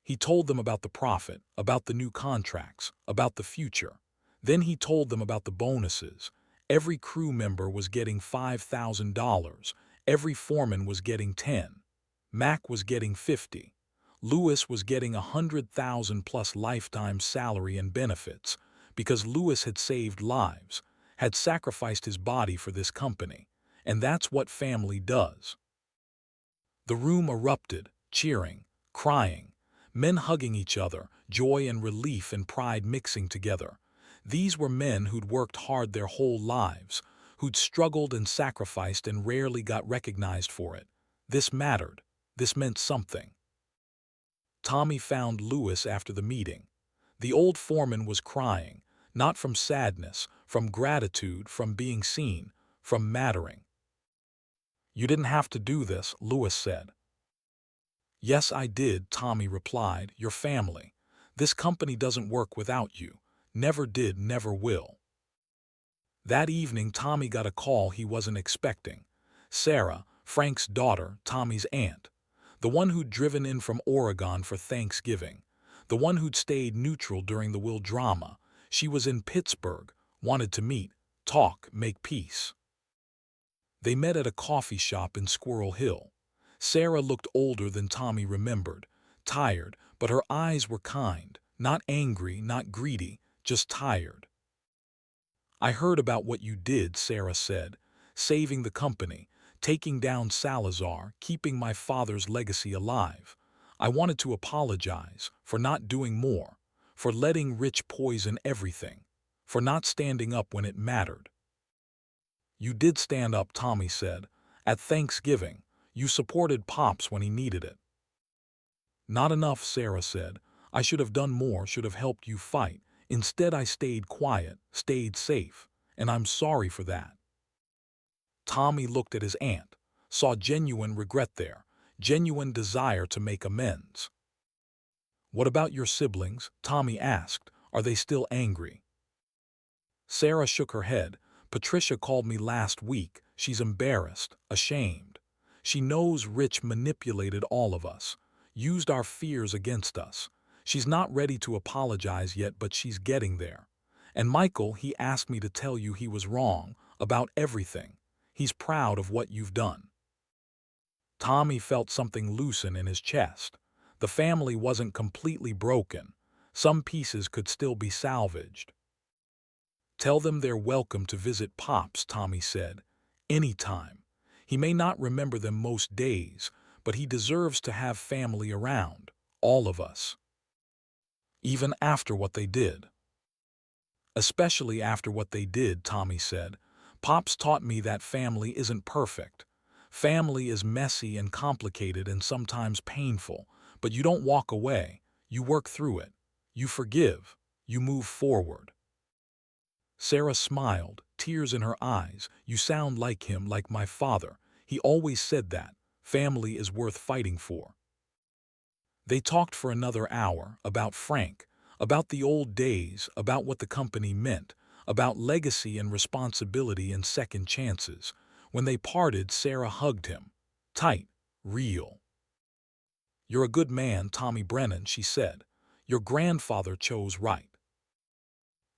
He told them about the profit, about the new contracts, about the future. Then he told them about the bonuses. Every crew member was getting $5,000. Every foreman was getting 10. Mac was getting 50. Lewis was getting 100,000 plus lifetime salary and benefits because Lewis had saved lives, had sacrificed his body for this company, and that's what family does. The room erupted, cheering, crying, men hugging each other, joy and relief and pride mixing together. These were men who'd worked hard their whole lives, who'd struggled and sacrificed and rarely got recognized for it. This mattered. This meant something. Tommy found Lewis after the meeting. The old foreman was crying, not from sadness, from gratitude, from being seen, from mattering. "You didn't have to do this," Lewis said. "Yes, I did," Tommy replied. "Your family. This company doesn't work without you. Never did, never will." That evening, Tommy got a call he wasn't expecting. Sarah, Frank's daughter, Tommy's aunt, the one who'd driven in from Oregon for Thanksgiving, the one who'd stayed neutral during the Will drama. She was in Pittsburgh, wanted to meet, talk, make peace. They met at a coffee shop in Squirrel Hill. Sarah looked older than Tommy remembered, tired, but her eyes were kind, not angry, not greedy, just tired. "I heard about what you did," Sarah said, "saving the company, taking down Salazar, keeping my father's legacy alive. I wanted to apologize for not doing more, for letting Rich poison everything, for not standing up when it mattered." "You did stand up," Tommy said. "At Thanksgiving, you supported Pops when he needed it." "Not enough," Sarah said. "I should have done more, should have helped you fight. Instead, I stayed quiet, stayed safe, and I'm sorry for that." Tommy looked at his aunt, saw genuine regret there, genuine desire to make amends. "What about your siblings?" Tommy asked. "Are they still angry?" Sarah shook her head. "Patricia called me last week. She's embarrassed, ashamed. She knows Rich manipulated all of us, used our fears against us. She's not ready to apologize yet, but she's getting there. And Michael, he asked me to tell you he was wrong about everything. He's proud of what you've done." Tommy felt something loosen in his chest. The family wasn't completely broken. Some pieces could still be salvaged. "Tell them they're welcome to visit Pops," Tommy said. "Anytime. He may not remember them most days, but he deserves to have family around. All of us. Even after what they did." "Especially after what they did," Tommy said. "Pops taught me that family isn't perfect. Family is messy and complicated and sometimes painful, but you don't walk away. You work through it. You forgive. You move forward." Sarah smiled, tears in her eyes. "You sound like him, like my father. He always said that. Family is worth fighting for." They talked for another hour about Frank, about the old days, about what the company meant, about legacy and responsibility and second chances. When they parted, Sarah hugged him. Tight, real. "You're a good man, Tommy Brennan," she said. "Your grandfather chose right."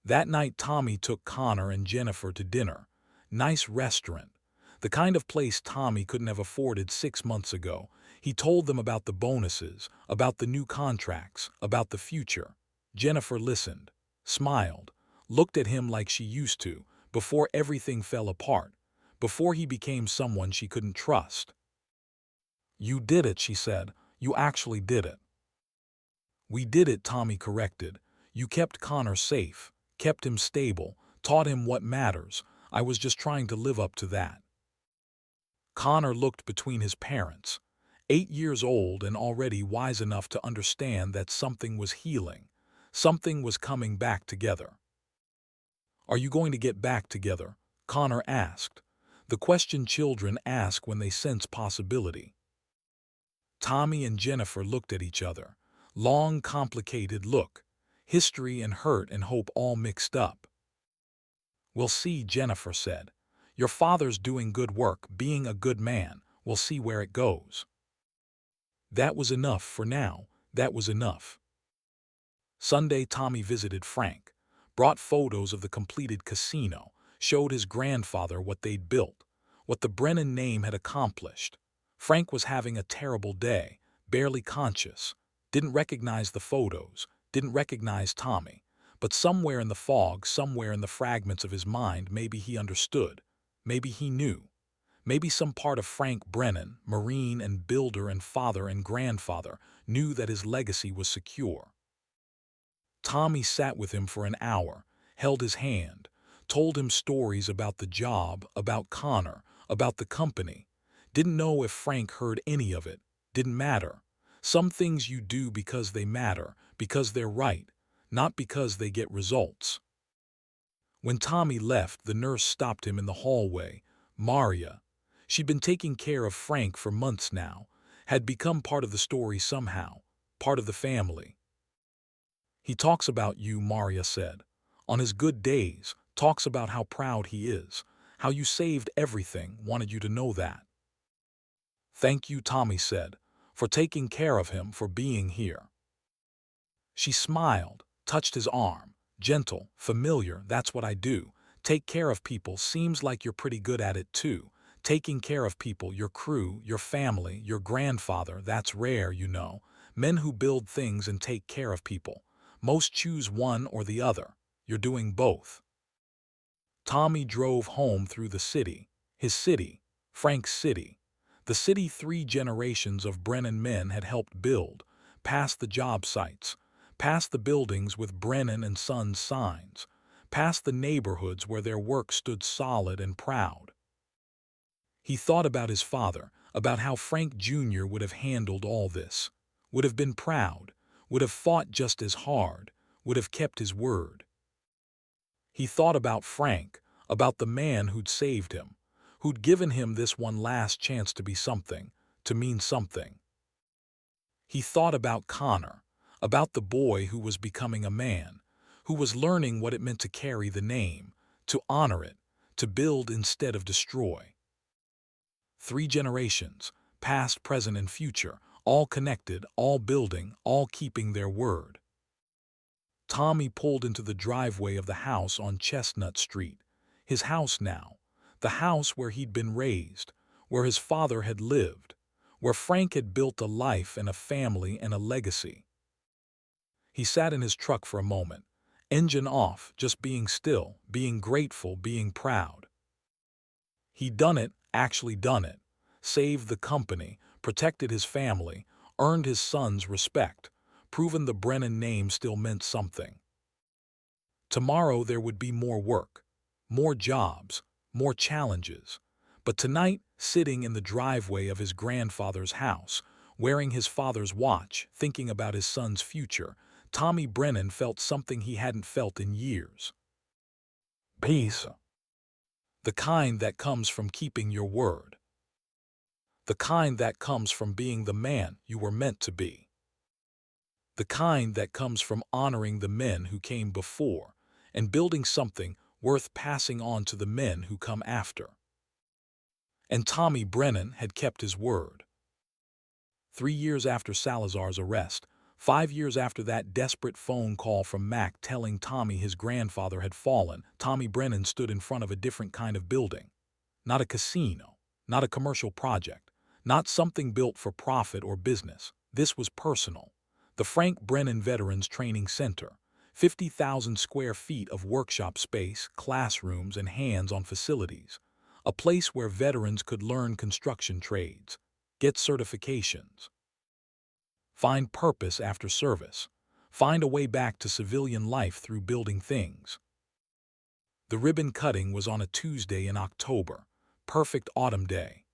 That night Tommy took Connor and Jennifer to dinner. Nice restaurant. The kind of place Tommy couldn't have afforded 6 months ago. He told them about the bonuses, about the new contracts, about the future. Jennifer listened, smiled, looked at him like she used to, before everything fell apart, before he became someone she couldn't trust. "You did it," she said. "You actually did it." "We did it," Tommy corrected. "You kept Connor safe, kept him stable, taught him what matters. I was just trying to live up to that." Connor looked between his parents, 8 years old and already wise enough to understand that something was healing, something was coming back together. "Are you going to get back together?" Connor asked. The question children ask when they sense possibility. Tommy and Jennifer looked at each other. Long, complicated look. History and hurt and hope all mixed up. "We'll see," Jennifer said. "Your father's doing good work, being a good man. We'll see where it goes." That was enough for now. That was enough. Sunday, Tommy visited Frank, brought photos of the completed casino, showed his grandfather what they'd built, what the Brennan name had accomplished. Frank was having a terrible day, barely conscious, didn't recognize the photos, didn't recognize Tommy. But somewhere in the fog, somewhere in the fragments of his mind, maybe he understood. Maybe he knew. Maybe some part of Frank Brennan, Marine and builder and father and grandfather, knew that his legacy was secure. Tommy sat with him for an hour, held his hand, told him stories about the job, about Connor, about the company. Didn't know if Frank heard any of it. Didn't matter. Some things you do because they matter, because they're right, not because they get results. When Tommy left, the nurse stopped him in the hallway. Maria. She'd been taking care of Frank for months now, had become part of the story somehow, part of the family. "He talks about you," Maria said. "On his good days, talks about how proud he is, how you saved everything, wanted you to know that." "Thank you," Tommy said, "for taking care of him, for being here." She smiled, touched his arm. "Gentle, familiar, that's what I do. Take care of people. Seems like you're pretty good at it too. Taking care of people, your crew, your family, your grandfather, that's rare, you know. Men who build things and take care of people. Most choose one or the other. You're doing both." Tommy drove home through the city. His city. Frank's city. The city 3 generations of Brennan men had helped build. Past the job sites. Past the buildings with Brennan and Sons signs. Past the neighborhoods where their work stood solid and proud. He thought about his father, about how Frank Jr. would have handled all this. Would have been proud. Would have fought just as hard. Would have kept his word. He thought about Frank, about the man who'd saved him, who'd given him this one last chance to be something, to mean something. He thought about Connor, about the boy who was becoming a man, who was learning what it meant to carry the name, to honor it, to build instead of destroy. 3 generations, past, present, and future, all connected, all building, all keeping their word. Tommy pulled into the driveway of the house on Chestnut Street. His house now. The house where he'd been raised, where his father had lived, where Frank had built a life and a family and a legacy. He sat in his truck for a moment, engine off, just being still, being grateful, being proud. He'd done it, actually done it. Saved the company, protected his family, earned his son's respect, proven the Brennan name still meant something. Tomorrow there would be more work, more jobs, more challenges. But tonight, sitting in the driveway of his grandfather's house, wearing his father's watch, thinking about his son's future, Tommy Brennan felt something he hadn't felt in years. Peace. The kind that comes from keeping your word. The kind that comes from being the man you were meant to be. The kind that comes from honoring the men who came before and building something worth passing on to the men who come after. And Tommy Brennan had kept his word. 3 years after Salazar's arrest, 5 years after that desperate phone call from Mac telling Tommy his grandfather had fallen, Tommy Brennan stood in front of a different kind of building. Not a casino, not a commercial project, not something built for profit or business. This was personal. The Frank Brennan Veterans Training Center, 50,000 square feet of workshop space, classrooms, and hands-on facilities. A place where veterans could learn construction trades, get certifications, find purpose after service, find a way back to civilian life through building things. The ribbon cutting was on a Tuesday in October, perfect autumn day.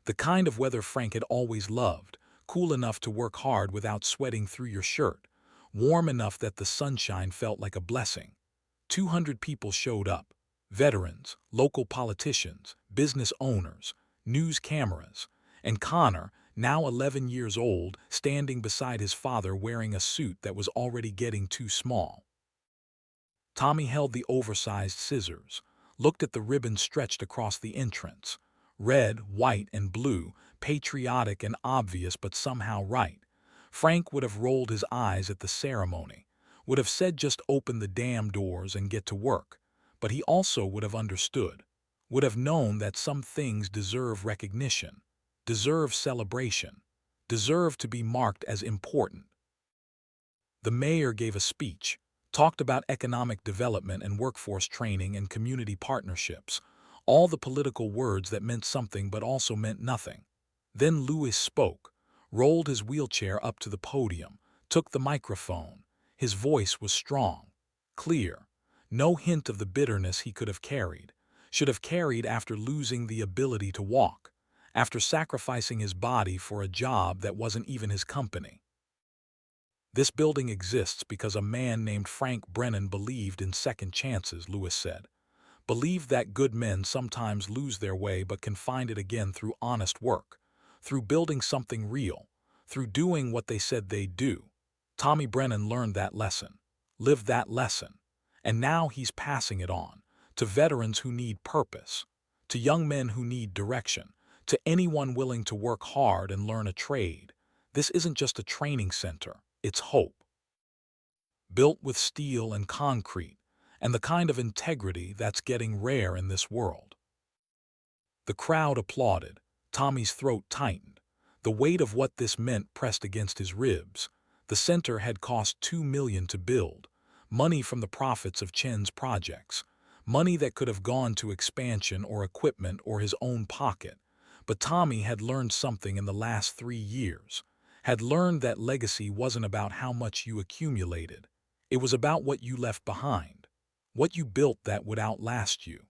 The kind of weather Frank had always loved, cool enough to work hard without sweating through your shirt, warm enough that the sunshine felt like a blessing. 200 people showed up. Veterans, local politicians, business owners, news cameras, and Connor, now 11 years old, standing beside his father wearing a suit that was already getting too small. Tommy held the oversized scissors, looked at the ribbon stretched across the entrance. Red, white, and blue, patriotic and obvious but somehow right. Frank would have rolled his eyes at the ceremony, would have said just open the damn doors and get to work. But he also would have understood, would have known that some things deserve recognition, deserve celebration, deserve to be marked as important. The mayor gave a speech, talked about economic development and workforce training and community partnerships, all the political words that meant something but also meant nothing. Then Lewis spoke, rolled his wheelchair up to the podium, took the microphone. His voice was strong, clear. No hint of the bitterness he could have carried, should have carried after losing the ability to walk, after sacrificing his body for a job that wasn't even his company. This building exists because a man named Frank Brennan believed in second chances, Lewis said. Believed that good men sometimes lose their way but can find it again through honest work, through building something real, through doing what they said they'd do. Tommy Brennan learned that lesson, lived that lesson. And now he's passing it on, to veterans who need purpose, to young men who need direction, to anyone willing to work hard and learn a trade. This isn't just a training center, it's hope. Built with steel and concrete, and the kind of integrity that's getting rare in this world. The crowd applauded. Tommy's throat tightened. The weight of what this meant pressed against his ribs. The center had cost $2 million to build. Money from the profits of Chen's projects, money that could have gone to expansion or equipment or his own pocket. But Tommy had learned something in the last 3 years, had learned that legacy wasn't about how much you accumulated. It was about what you left behind, what you built that would outlast you.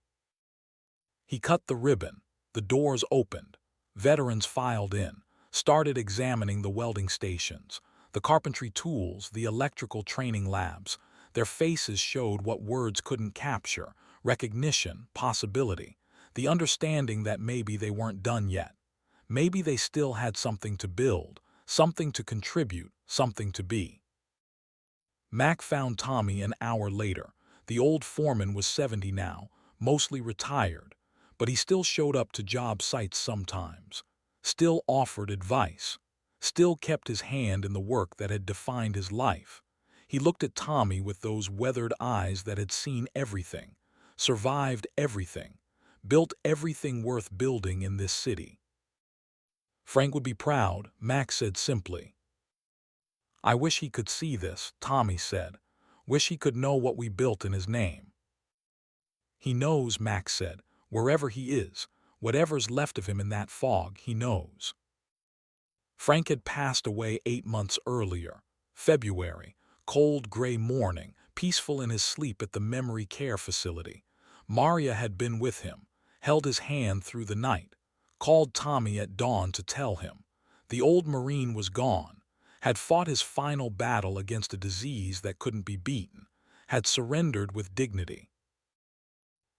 He cut the ribbon, the doors opened, veterans filed in, started examining the welding stations, the carpentry tools, the electrical training labs. Their faces showed what words couldn't capture: recognition, possibility, the understanding that maybe they weren't done yet. Maybe they still had something to build, something to contribute, something to be. Mac found Tommy an hour later. The old foreman was 70 now, mostly retired, but he still showed up to job sites sometimes, still offered advice, still kept his hand in the work that had defined his life. He looked at Tommy with those weathered eyes that had seen everything, survived everything, built everything worth building in this city. "Frank would be proud," Max said simply. "I wish he could see this," Tommy said. "Wish he could know what we built in his name." "He knows," Max said. "Wherever he is, whatever's left of him in that fog, he knows." Frank had passed away 8 months earlier. February, cold gray morning, peaceful in his sleep at the memory care facility. Maria had been with him, held his hand through the night, called Tommy at dawn to tell him. The old Marine was gone, had fought his final battle against a disease that couldn't be beaten, had surrendered with dignity.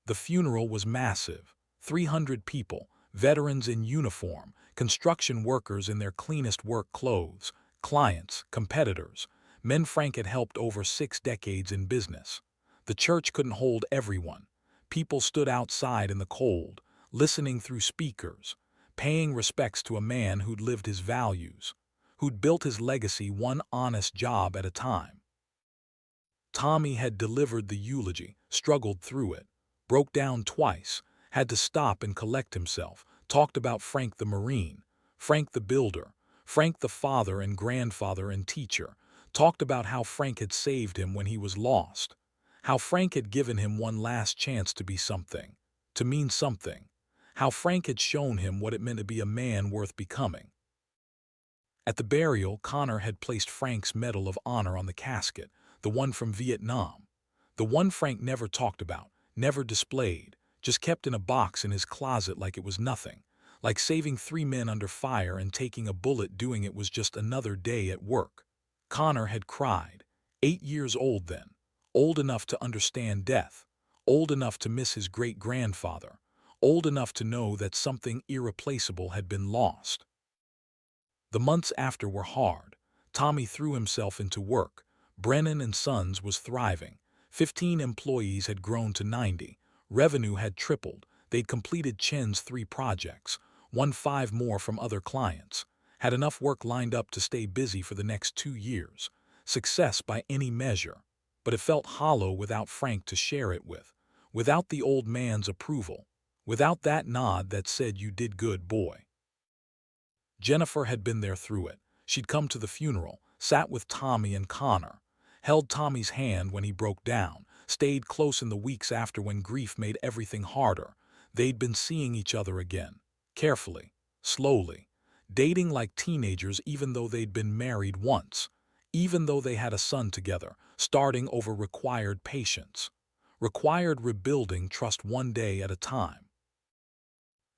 The funeral was massive. 300 people, veterans in uniform, construction workers in their cleanest work clothes, clients, competitors, men Frank had helped over 6 decades in business. The church couldn't hold everyone. People stood outside in the cold, listening through speakers, paying respects to a man who'd lived his values, who'd built his legacy one honest job at a time. Tommy had delivered the eulogy, struggled through it, broke down twice, had to stop and collect himself, talked about Frank the Marine, Frank the builder, Frank the father and grandfather and teacher, talked about how Frank had saved him when he was lost, how Frank had given him one last chance to be something, to mean something, how Frank had shown him what it meant to be a man worth becoming. At the burial, Connor had placed Frank's Medal of Honor on the casket, the one from Vietnam, the one Frank never talked about, never displayed, just kept in a box in his closet like it was nothing, like saving 3 men under fire and taking a bullet doing it was just another day at work. Connor had cried, 8 years old then, old enough to understand death, old enough to miss his great-grandfather, old enough to know that something irreplaceable had been lost. The months after were hard. Tommy threw himself into work. Brennan and Sons was thriving. 15 employees had grown to 90. Revenue had tripled. They'd completed Chen's 3 projects, won 5 more from other clients, had enough work lined up to stay busy for the next 2 years. Success by any measure. But it felt hollow without Frank to share it with, without the old man's approval, without that nod that said you did good, boy. Jennifer had been there through it. She'd come to the funeral, sat with Tommy and Connor, held Tommy's hand when he broke down, stayed close in the weeks after when grief made everything harder. They'd been seeing each other again, carefully, slowly, dating like teenagers even though they'd been married once, even though they had a son together, starting over required patience, required rebuilding trust one day at a time.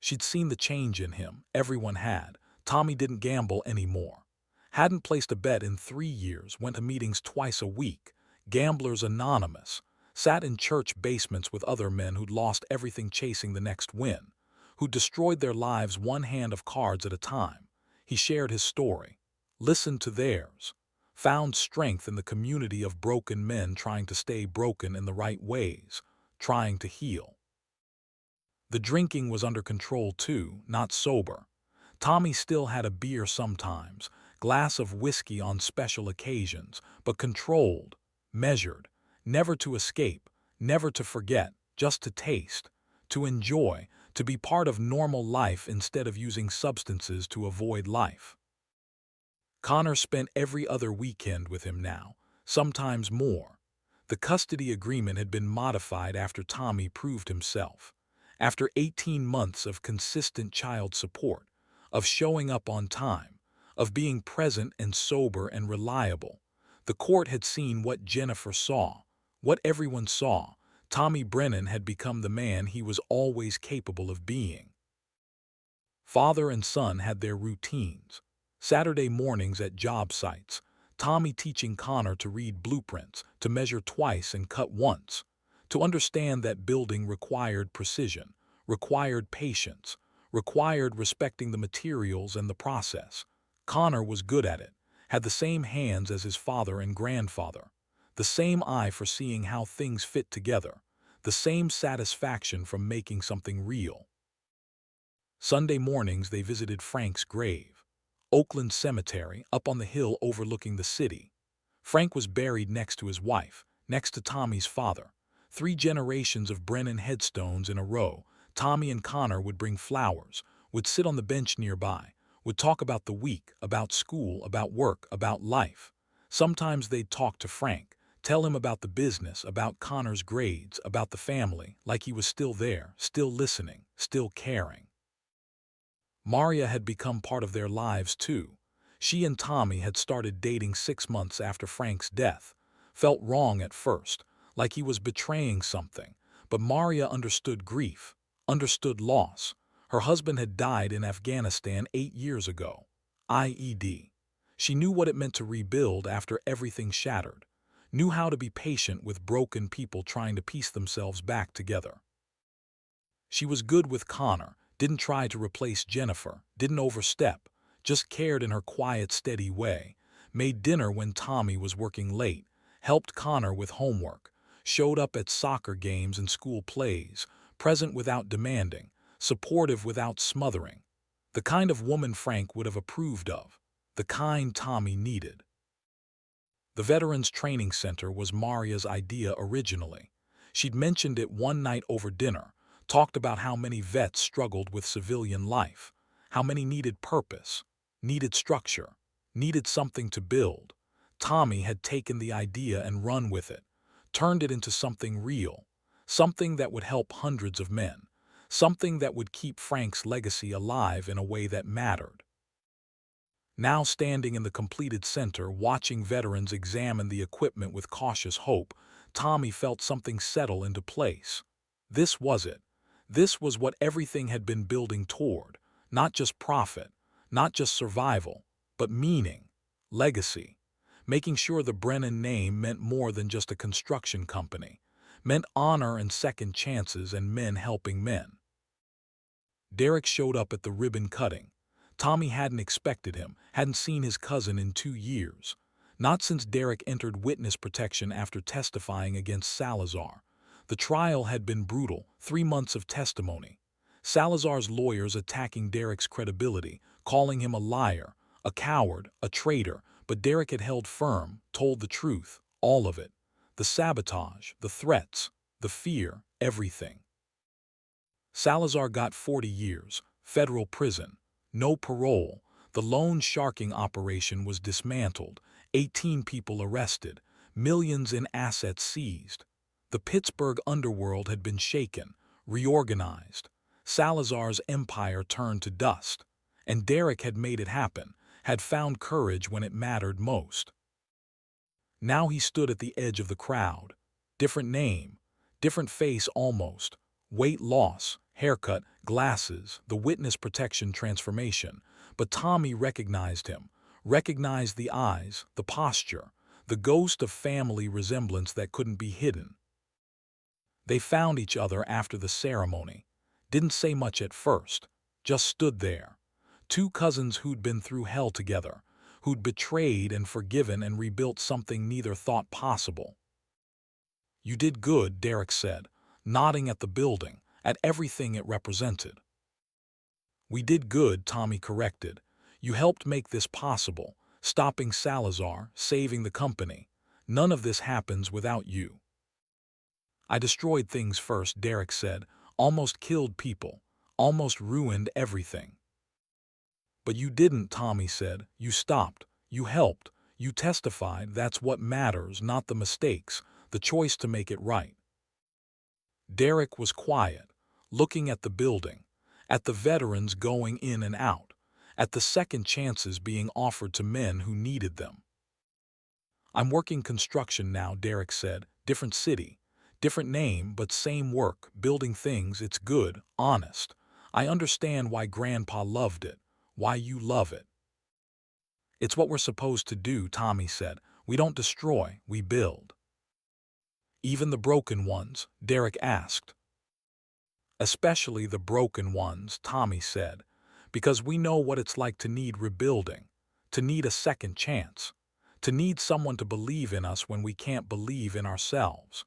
She'd seen the change in him, everyone had. Tommy didn't gamble anymore. Hadn't placed a bet in 3 years, went to meetings twice a week, Gamblers Anonymous, sat in church basements with other men who'd lost everything chasing the next win, who'd destroyed their lives one hand of cards at a time. He shared his story, listened to theirs, found strength in the community of broken men trying to stay broken in the right ways, trying to heal. The drinking was under control too, not sober. Tommy still had a beer sometimes, glass of whiskey on special occasions, but controlled, measured, never to escape, never to forget, just to taste, to enjoy, to be part of normal life instead of using substances to avoid life. Connor spent every other weekend with him now, sometimes more. The custody agreement had been modified after Tommy proved himself. After 18 months of consistent child support, of showing up on time, of being present and sober and reliable, the court had seen what Jennifer saw, what everyone saw. Tommy Brennan had become the man he was always capable of being. Father and son had their routines. Saturday mornings at job sites, Tommy teaching Connor to read blueprints, to measure twice and cut once, to understand that building required precision, required patience, required respecting the materials and the process. Connor was good at it, had the same hands as his father and grandfather, the same eye for seeing how things fit together, the same satisfaction from making something real. Sunday mornings they visited Frank's grave, Oakland Cemetery up on the hill overlooking the city. Frank was buried next to his wife, next to Tommy's father. 3 generations of Brennan headstones in a row. Tommy and Connor would bring flowers, would sit on the bench nearby, would talk about the week, about school, about work, about life. Sometimes they'd talk to Frank, tell him about the business, about Connor's grades, about the family, like he was still there, still listening, still caring. Maria had become part of their lives too. She and Tommy had started dating 6 months after Frank's death. Felt wrong at first, like he was betraying something, but Maria understood grief, understood loss. Her husband had died in Afghanistan 8 years ago. IED. She knew what it meant to rebuild after everything shattered, knew how to be patient with broken people trying to piece themselves back together. She was good with Connor, didn't try to replace Jennifer, didn't overstep, just cared in her quiet, steady way, made dinner when Tommy was working late, helped Connor with homework, showed up at soccer games and school plays, present without demanding, supportive without smothering. The kind of woman Frank would have approved of, the kind Tommy needed. The Veterans Training Center was Maria's idea originally. She'd mentioned it one night over dinner, talked about how many vets struggled with civilian life, how many needed purpose, needed structure, needed something to build. Tommy had taken the idea and run with it, turned it into something real, something that would help hundreds of men, something that would keep Frank's legacy alive in a way that mattered. Now standing in the completed center, watching veterans examine the equipment with cautious hope, Tommy felt something settle into place. This was it. This was what everything had been building toward. Not just profit, not just survival, but meaning, legacy. Making sure the Brennan name meant more than just a construction company, meant honor and second chances and men helping men. Derek showed up at the ribbon cutting. Tommy hadn't expected him, hadn't seen his cousin in 2 years. Not since Derek entered witness protection after testifying against Salazar. The trial had been brutal, 3 months of testimony. Salazar's lawyers attacking Derek's credibility, calling him a liar, a coward, a traitor, but Derek had held firm, told the truth, all of it. The sabotage, the threats, the fear, everything. Salazar got 40 years, federal prison, no parole. The loan sharking operation was dismantled, 18 people arrested, millions in assets seized. The Pittsburgh underworld had been shaken, reorganized. Salazar's empire turned to dust. And Derek had made it happen, had found courage when it mattered most. Now he stood at the edge of the crowd. Different name, different face almost. Weight loss, haircut, glasses, the witness protection transformation. But Tommy recognized him, recognized the eyes, the posture, the ghost of family resemblance that couldn't be hidden. They found each other after the ceremony. Didn't say much at first, just stood there. 2 cousins who'd been through hell together, who'd betrayed and forgiven and rebuilt something neither thought possible. "You did good," Derek said, nodding at the building, at everything it represented. "We did good," Tommy corrected. "You helped make this possible, stopping Salazar, saving the company. None of this happens without you." "I destroyed things first," Derek said, "almost killed people, almost ruined everything." "But you didn't," Tommy said. "You stopped, you helped, you testified. That's what matters, not the mistakes, the choice to make it right." Derek was quiet, looking at the building, at the veterans going in and out, at the second chances being offered to men who needed them. "I'm working construction now," Derek said. "Different city, different name, but same work, building things. It's good, honest. I understand why Grandpa loved it, why you love it." "It's what we're supposed to do," Tommy said. "We don't destroy, we build." "Even the broken ones?" Derek asked. "Especially the broken ones," Tommy said, "because we know what it's like to need rebuilding, to need a second chance, to need someone to believe in us when we can't believe in ourselves."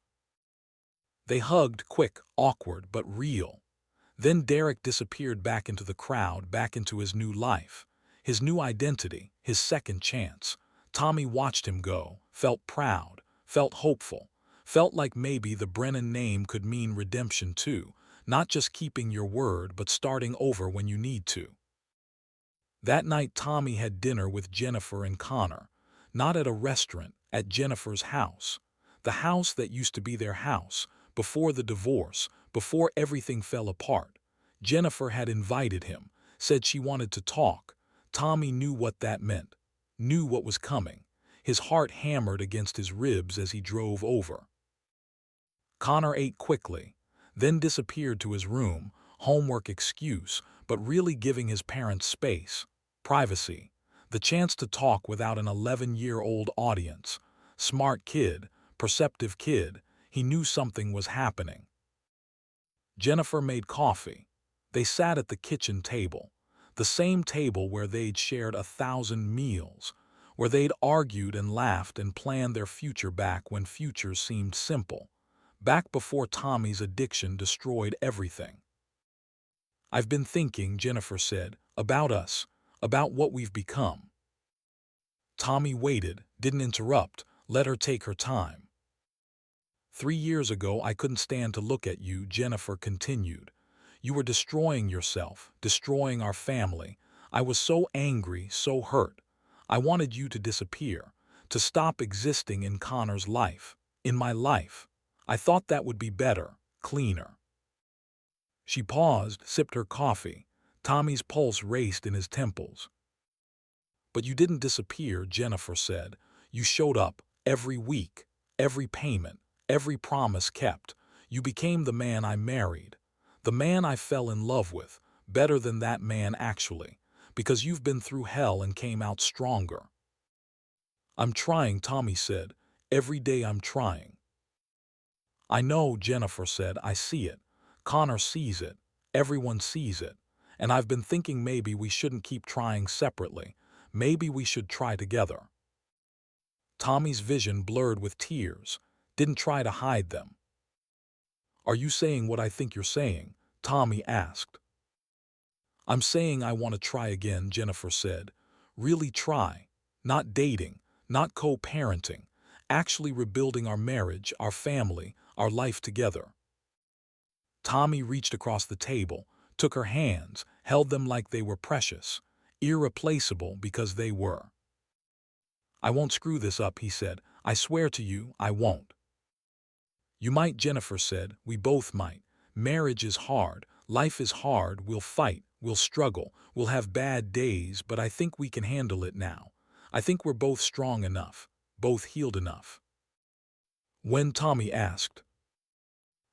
They hugged, quick, awkward, but real. Then Derek disappeared back into the crowd, back into his new life, his new identity, his second chance. Tommy watched him go, felt proud, felt hopeful, felt like maybe the Brennan name could mean redemption too, not just keeping your word but starting over when you need to. That night Tommy had dinner with Jennifer and Connor, not at a restaurant, at Jennifer's house. The house that used to be their house, before the divorce, before everything fell apart. Jennifer had invited him, said she wanted to talk. Tommy knew what that meant, knew what was coming. His heart hammered against his ribs as he drove over. Connor ate quickly, then disappeared to his room, homework excuse, but really giving his parents space, privacy, the chance to talk without an 11-year-old audience. Smart kid, perceptive kid, he knew something was happening. Jennifer made coffee. They sat at the kitchen table, the same table where they'd shared 1,000 meals, where they'd argued and laughed and planned their future back when futures seemed simple, back before Tommy's addiction destroyed everything. "I've been thinking," Jennifer said, "about us, about what we've become." Tommy waited, didn't interrupt, let her take her time. "3 years ago I couldn't stand to look at you," Jennifer continued. "You were destroying yourself, destroying our family. I was so angry, so hurt. I wanted you to disappear, to stop existing in Connor's life, in my life. I thought that would be better, cleaner." She paused, sipped her coffee. Tommy's pulse raced in his temples. "But you didn't disappear," Jennifer said. "You showed up, every week, every payment, every promise kept. You became the man I married, the man I fell in love with, better than that man actually, because you've been through hell and came out stronger." "I'm trying," Tommy said. "Every day I'm trying." "I know," Jennifer said. "I see it. Connor sees it. Everyone sees it. And I've been thinking maybe we shouldn't keep trying separately. Maybe we should try together." Tommy's vision blurred with tears, didn't try to hide them. "Are you saying what I think you're saying?" Tommy asked. "I'm saying I want to try again," Jennifer said. "Really try. Not dating, not co-parenting, actually rebuilding our marriage, our family, our life together." Tommy reached across the table, took her hands, held them like they were precious, irreplaceable because they were. "I won't screw this up," he said. "I swear to you, I won't." "You might," Jennifer said. "We both might. Marriage is hard. Life is hard. We'll fight. We'll struggle. We'll have bad days, but I think we can handle it now. I think we're both strong enough, both healed enough." "When?" Tommy asked.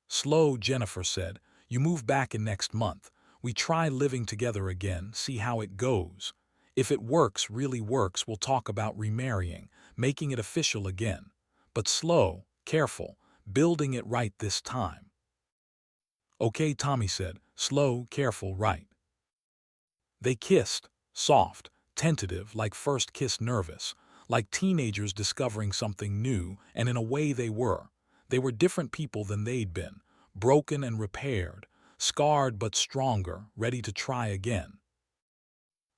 "Slow," Jennifer said. "You move back in next month. We try living together again, see how it goes. If it works, really works, we'll talk about remarrying, making it official again. But slow, careful, building it right this time." "Okay," Tommy said. "Slow, careful, right." They kissed, soft, tentative, like first kiss, nervous, like teenagers discovering something new, and in a way they were. They were different people than they'd been, broken and repaired, scarred but stronger, ready to try again.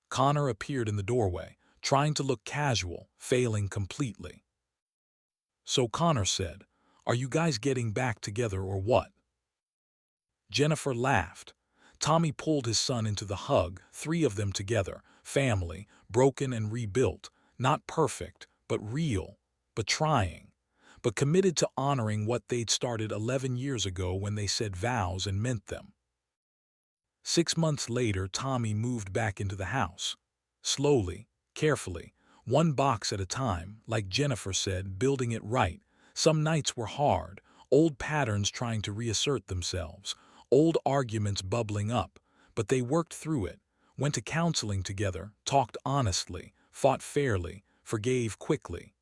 Connor appeared in the doorway, trying to look casual, failing completely. "So," Connor said, "are you guys getting back together or what?" Jennifer laughed. Tommy pulled his son into the hug, 3 of them together, family, broken and rebuilt, not perfect, but real, but trying, but committed to honoring what they'd started 11 years ago when they said vows and meant them. 6 months later, Tommy moved back into the house. Slowly, carefully, one box at a time, like Jennifer said, building it right. Some nights were hard, old patterns trying to reassert themselves, old arguments bubbling up, but they worked through it, went to counseling together, talked honestly, fought fairly, forgave quickly.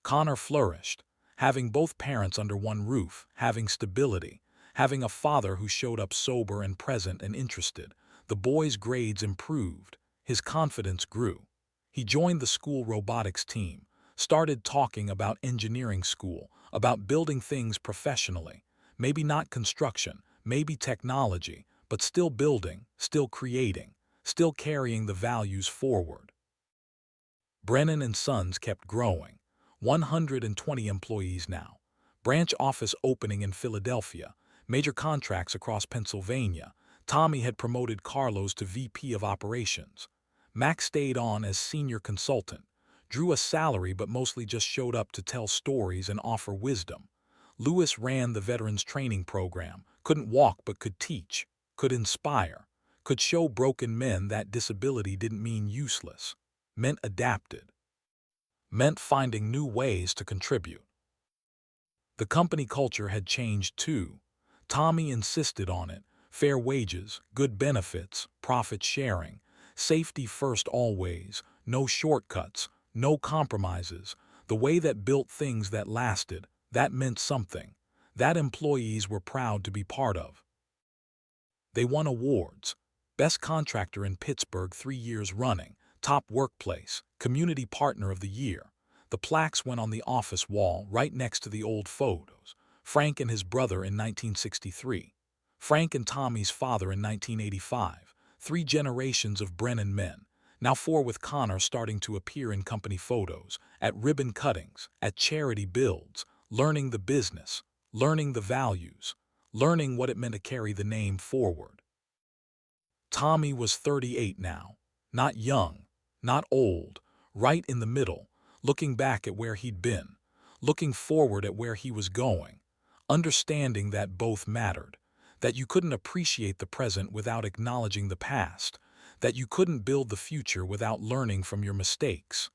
Connor flourished, having both parents under one roof, having stability, having a father who showed up sober and present and interested. The boy's grades improved, his confidence grew. He joined the school robotics team, started talking about engineering school, about building things professionally. Maybe not construction, maybe technology, but still building, still creating, still carrying the values forward. Brennan and Sons kept growing. 120 employees now. Branch office opening in Philadelphia. Major contracts across Pennsylvania. Tommy had promoted Carlos to VP of Operations. Max stayed on as senior consultant. Drew a salary but mostly just showed up to tell stories and offer wisdom. Lewis ran the veterans training program. Couldn't walk but could teach. Could inspire. Could show broken men that disability didn't mean useless. Meant adapted. Meant finding new ways to contribute. The company culture had changed too. Tommy insisted on it. Fair wages, good benefits, profit sharing, safety first always, no shortcuts, no compromises. The way that built things that lasted, that meant something. That employees were proud to be part of. They won awards. Best Contractor in Pittsburgh 3 years running. Top Workplace, Community Partner of the Year. The plaques went on the office wall right next to the old photos. Frank and his brother in 1963. Frank and Tommy's father in 1985. 3 generations of Brennan men. Now 4 with Connor starting to appear in company photos, at ribbon cuttings, at charity builds, learning the business, learning the values, learning what it meant to carry the name forward. Tommy was 38 now. Not young, not old, right in the middle, looking back at where he'd been, looking forward at where he was going, understanding that both mattered, that you couldn't appreciate the present without acknowledging the past, that you couldn't build the future without learning from your mistakes.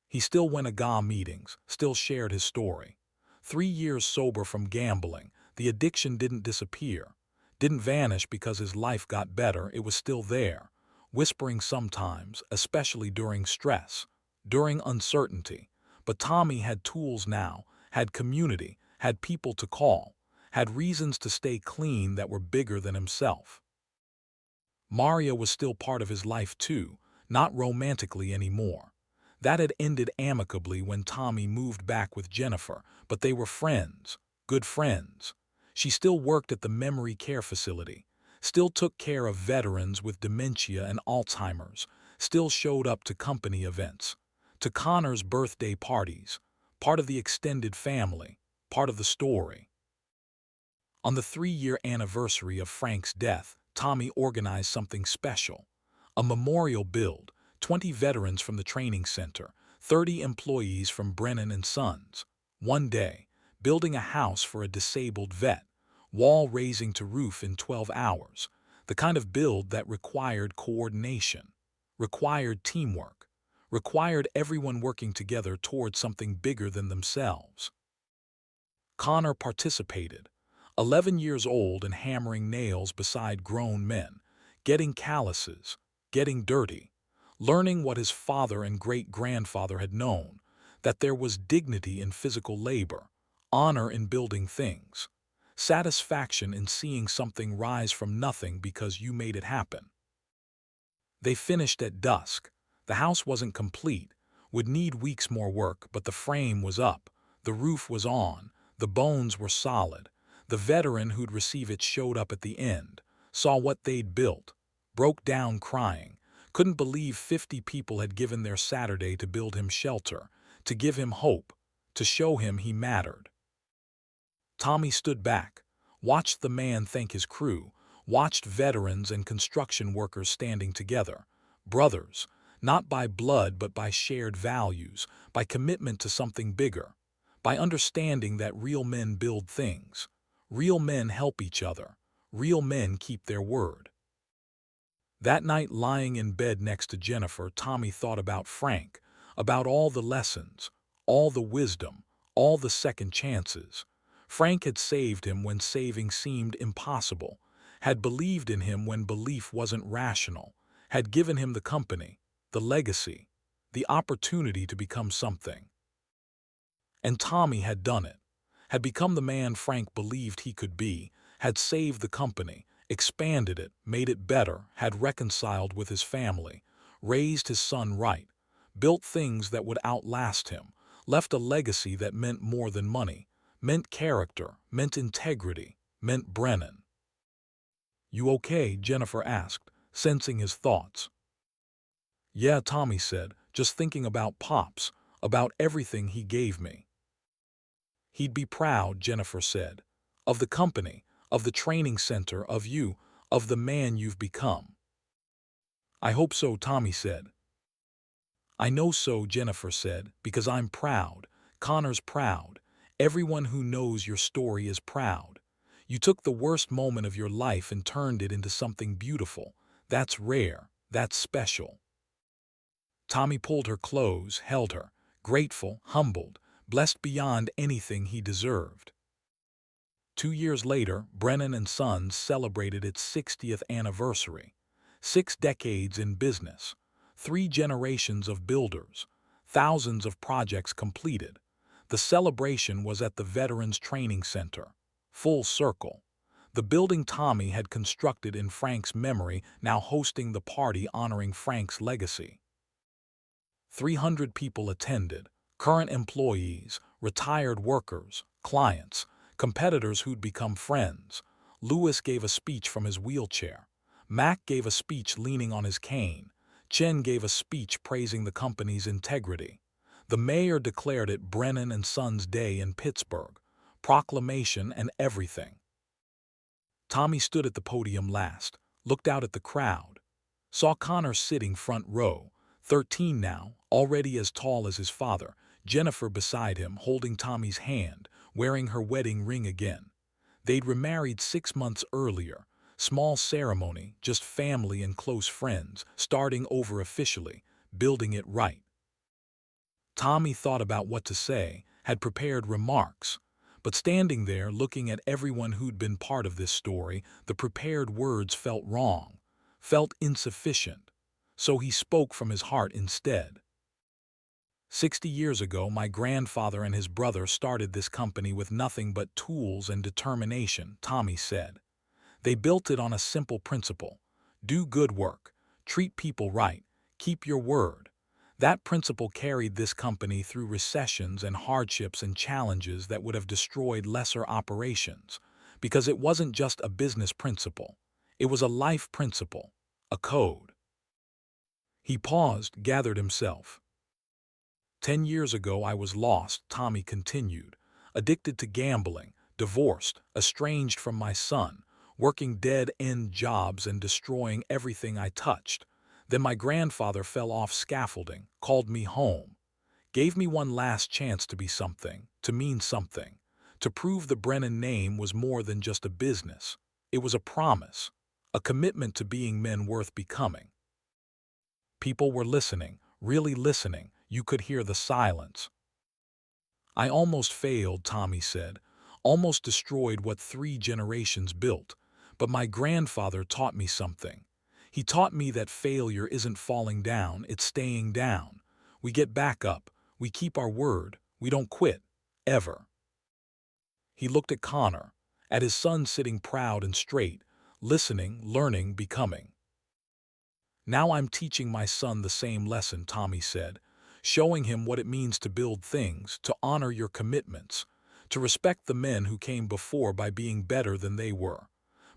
He still went to GA meetings, still shared his story. 3 years sober from gambling, the addiction didn't disappear, didn't vanish because his life got better, it was still there, whispering sometimes, especially during stress, during uncertainty. But Tommy had tools now, had community, had people to call, had reasons to stay clean that were bigger than himself. Maria was still part of his life too, not romantically anymore. That had ended amicably when Tommy moved back with Jennifer, but they were friends, good friends. She still worked at the memory care facility, still took care of veterans with dementia and Alzheimer's, still showed up to company events, to Connor's birthday parties, part of the extended family, part of the story. On the 3-year anniversary of Frank's death, Tommy organized something special. A memorial build, 20 veterans from the training center, 30 employees from Brennan and Sons. One day, building a house for a disabled vet, wall raising to roof in 12 hours, the kind of build that required coordination, required teamwork, required everyone working together toward something bigger than themselves. Connor participated, 11 years old and hammering nails beside grown men, getting calluses, getting dirty, learning what his father and great-grandfather had known, that there was dignity in physical labor, honor in building things, satisfaction in seeing something rise from nothing because you made it happen. They finished at dusk. The house wasn't complete, would need weeks more work, but the frame was up, the roof was on, the bones were solid. The veteran who'd receive it showed up at the end, saw what they'd built, broke down crying, couldn't believe 50 people had given their Saturday to build him shelter, to give him hope, to show him he mattered. Tommy stood back, watched the man thank his crew, watched veterans and construction workers standing together, brothers, not by blood but by shared values, by commitment to something bigger, by understanding that real men build things, real men help each other, real men keep their word. That night, lying in bed next to Jennifer, Tommy thought about Frank, about all the lessons, all the wisdom, all the second chances. Frank had saved him when saving seemed impossible, had believed in him when belief wasn't rational, had given him the company, the legacy, the opportunity to become something. And Tommy had done it, had become the man Frank believed he could be, had saved the company, expanded it, made it better, had reconciled with his family, raised his son right, built things that would outlast him, left a legacy that meant more than money, meant character, meant integrity, meant Brennan. "You okay?" Jennifer asked, sensing his thoughts. "Yeah," Tommy said, just thinking about Pops, about everything he gave me. He'd be proud, Jennifer said, of the company, of the training center, of you, of the man you've become. I hope so, Tommy said. I know so, Jennifer said, because I'm proud. Connor's proud. Everyone who knows your story is proud. You took the worst moment of your life and turned it into something beautiful. That's rare. That's special. Tommy pulled her close, held her, grateful, humbled, blessed beyond anything he deserved. 2 years later, Brennan and Sons celebrated its 60th anniversary. 6 decades in business, 3 generations of builders, thousands of projects completed. The celebration was at the Veterans Training Center. Full circle. The building Tommy had constructed in Frank's memory now hosting the party honoring Frank's legacy. 300 people attended, current employees, retired workers, clients, competitors who'd become friends. Lewis gave a speech from his wheelchair. Mac gave a speech leaning on his cane. Chen gave a speech praising the company's integrity. The mayor declared it Brennan and Sons Day in Pittsburgh. Proclamation and everything. Tommy stood at the podium last, looked out at the crowd, saw Connor sitting front row, 13 now, already as tall as his father, Jennifer beside him holding Tommy's hand, wearing her wedding ring again. They'd remarried 6 months earlier. Small ceremony, just family and close friends, starting over officially, building it right. Tommy thought about what to say, had prepared remarks. But standing there looking at everyone who'd been part of this story, the prepared words felt wrong, felt insufficient. So he spoke from his heart instead. 60 years ago, my grandfather and his brother started this company with nothing but tools and determination, Tommy said. They built it on a simple principle. Do good work, treat people right, keep your word. That principle carried this company through recessions and hardships and challenges that would have destroyed lesser operations, because it wasn't just a business principle. It was a life principle, a code. He paused, gathered himself. 10 years ago I was lost, Tommy continued, addicted to gambling, divorced, estranged from my son, working dead-end jobs and destroying everything I touched. Then my grandfather fell off scaffolding, called me home, gave me one last chance to be something, to mean something, to prove the Brennan name was more than just a business. It was a promise, a commitment to being men worth becoming. People were listening, really listening. You could hear the silence. I almost failed, Tommy said, almost destroyed what 3 generations built. But my grandfather taught me something. He taught me that failure isn't falling down, it's staying down. We get back up, we keep our word, we don't quit, ever. He looked at Connor, at his son sitting proud and straight, listening, learning, becoming. Now I'm teaching my son the same lesson, Tommy said, showing him what it means to build things, to honor your commitments, to respect the men who came before by being better than they were,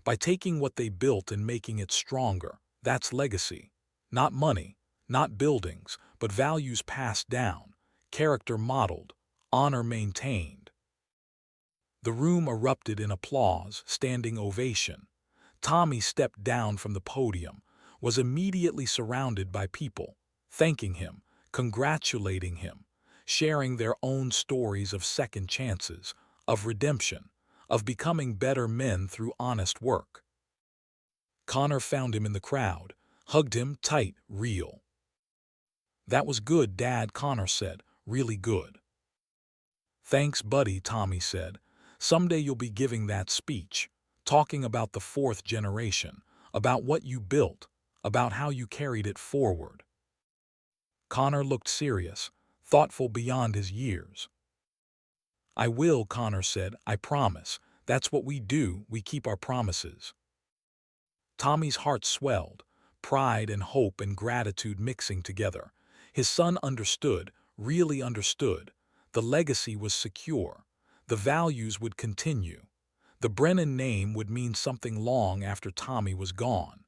by taking what they built and making it stronger. That's legacy. Not money, not buildings, but values passed down, character modeled, honor maintained. The room erupted in applause, standing ovation. Tommy stepped down from the podium, was immediately surrounded by people, thanking him, congratulating him, sharing their own stories of second chances, of redemption, of becoming better men through honest work. Connor found him in the crowd, hugged him tight, real. That was good, Dad, Connor said, really good. Thanks, buddy, Tommy said. Someday you'll be giving that speech, talking about the 4th generation, about what you built, about how you carried it forward. Connor looked serious, thoughtful beyond his years. I will, Connor said, I promise. That's what we do, we keep our promises. Tommy's heart swelled, pride and hope and gratitude mixing together. His son understood, really understood. The legacy was secure. The values would continue. The Brennan name would mean something long after Tommy was gone.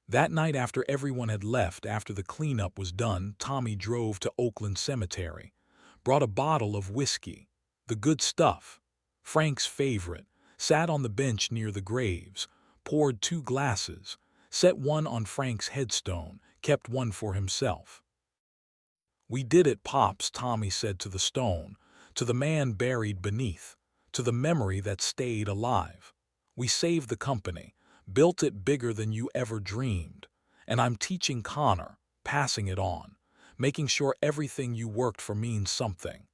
That night after everyone had left, after the cleanup was done, Tommy drove to Oakland Cemetery, brought a bottle of whiskey, the good stuff, Frank's favorite, sat on the bench near the graves, poured 2 glasses, set one on Frank's headstone, kept one for himself. "We did it, Pops," Tommy said to the stone, to the man buried beneath, to the memory that stayed alive. "We saved the company, built it bigger than you ever dreamed, and I'm teaching Connor, passing it on, making sure everything you worked for means something."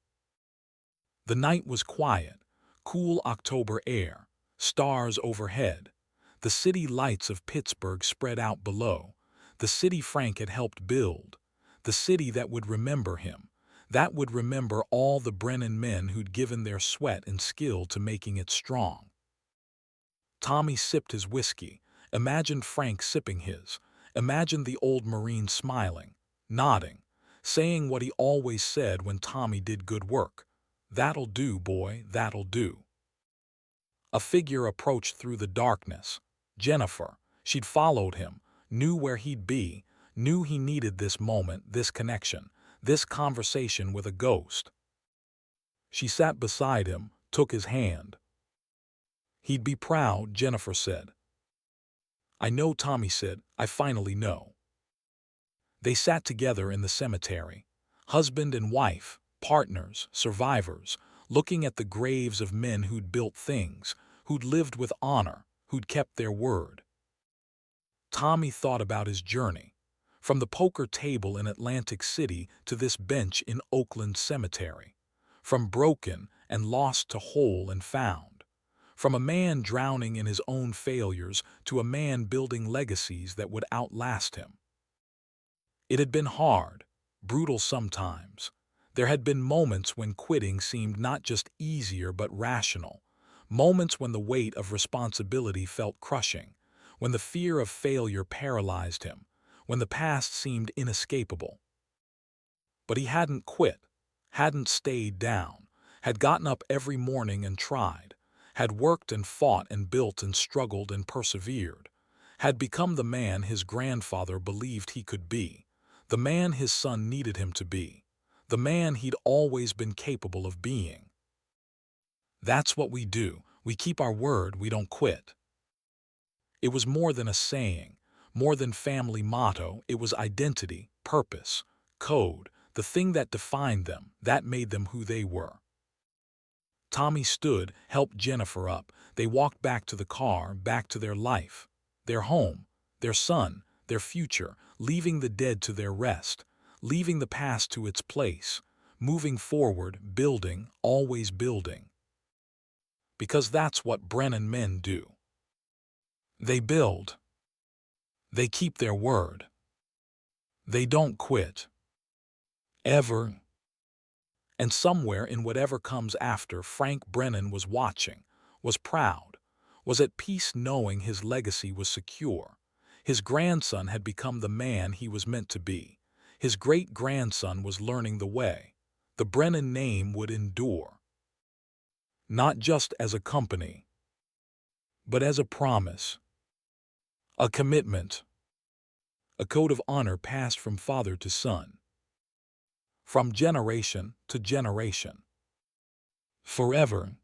The night was quiet, cool October air, stars overhead, the city lights of Pittsburgh spread out below, the city Frank had helped build, the city that would remember him, that would remember all the Brennan men who'd given their sweat and skill to making it strong. Tommy sipped his whiskey, imagined Frank sipping his, imagined the old Marine smiling, nodding, saying what he always said when Tommy did good work: "That'll do, boy, that'll do." A figure approached through the darkness. Jennifer. She'd followed him, knew where he'd be, knew he needed this moment, this connection, this conversation with a ghost. She sat beside him, took his hand. "He'd be proud," Jennifer said. "I know," Tommy said. "I finally know." They sat together in the cemetery, husband and wife, partners, survivors, looking at the graves of men who'd built things, who'd lived with honor, who'd kept their word. Tommy thought about his journey, from the poker table in Atlantic City to this bench in Oakland Cemetery, from broken and lost to whole and found, from a man drowning in his own failures to a man building legacies that would outlast him. It had been hard, brutal sometimes. There had been moments when quitting seemed not just easier but rational, moments when the weight of responsibility felt crushing, when the fear of failure paralyzed him, when the past seemed inescapable. But he hadn't quit, hadn't stayed down, had gotten up every morning and tried, had worked and fought and built and struggled and persevered, had become the man his grandfather believed he could be, the man his son needed him to be, the man he'd always been capable of being. That's what we do. We keep our word, we don't quit. It was more than a saying, more than family motto. It was identity, purpose, code, the thing that defined them, that made them who they were. Tommy stood, helped Jennifer up. They walked back to the car, back to their life, their home, their son, their future, leaving the dead to their rest, leaving the past to its place, moving forward, building, always building. Because that's what Brennan men do. They build. They keep their word. They don't quit. Ever. And somewhere in whatever comes after, Frank Brennan was watching, was proud, was at peace knowing his legacy was secure. His grandson had become the man he was meant to be. His great-grandson was learning the way. The Brennan name would endure. Not just as a company, but as a promise, a commitment, a code of honor passed from father to son, from generation to generation. Forever.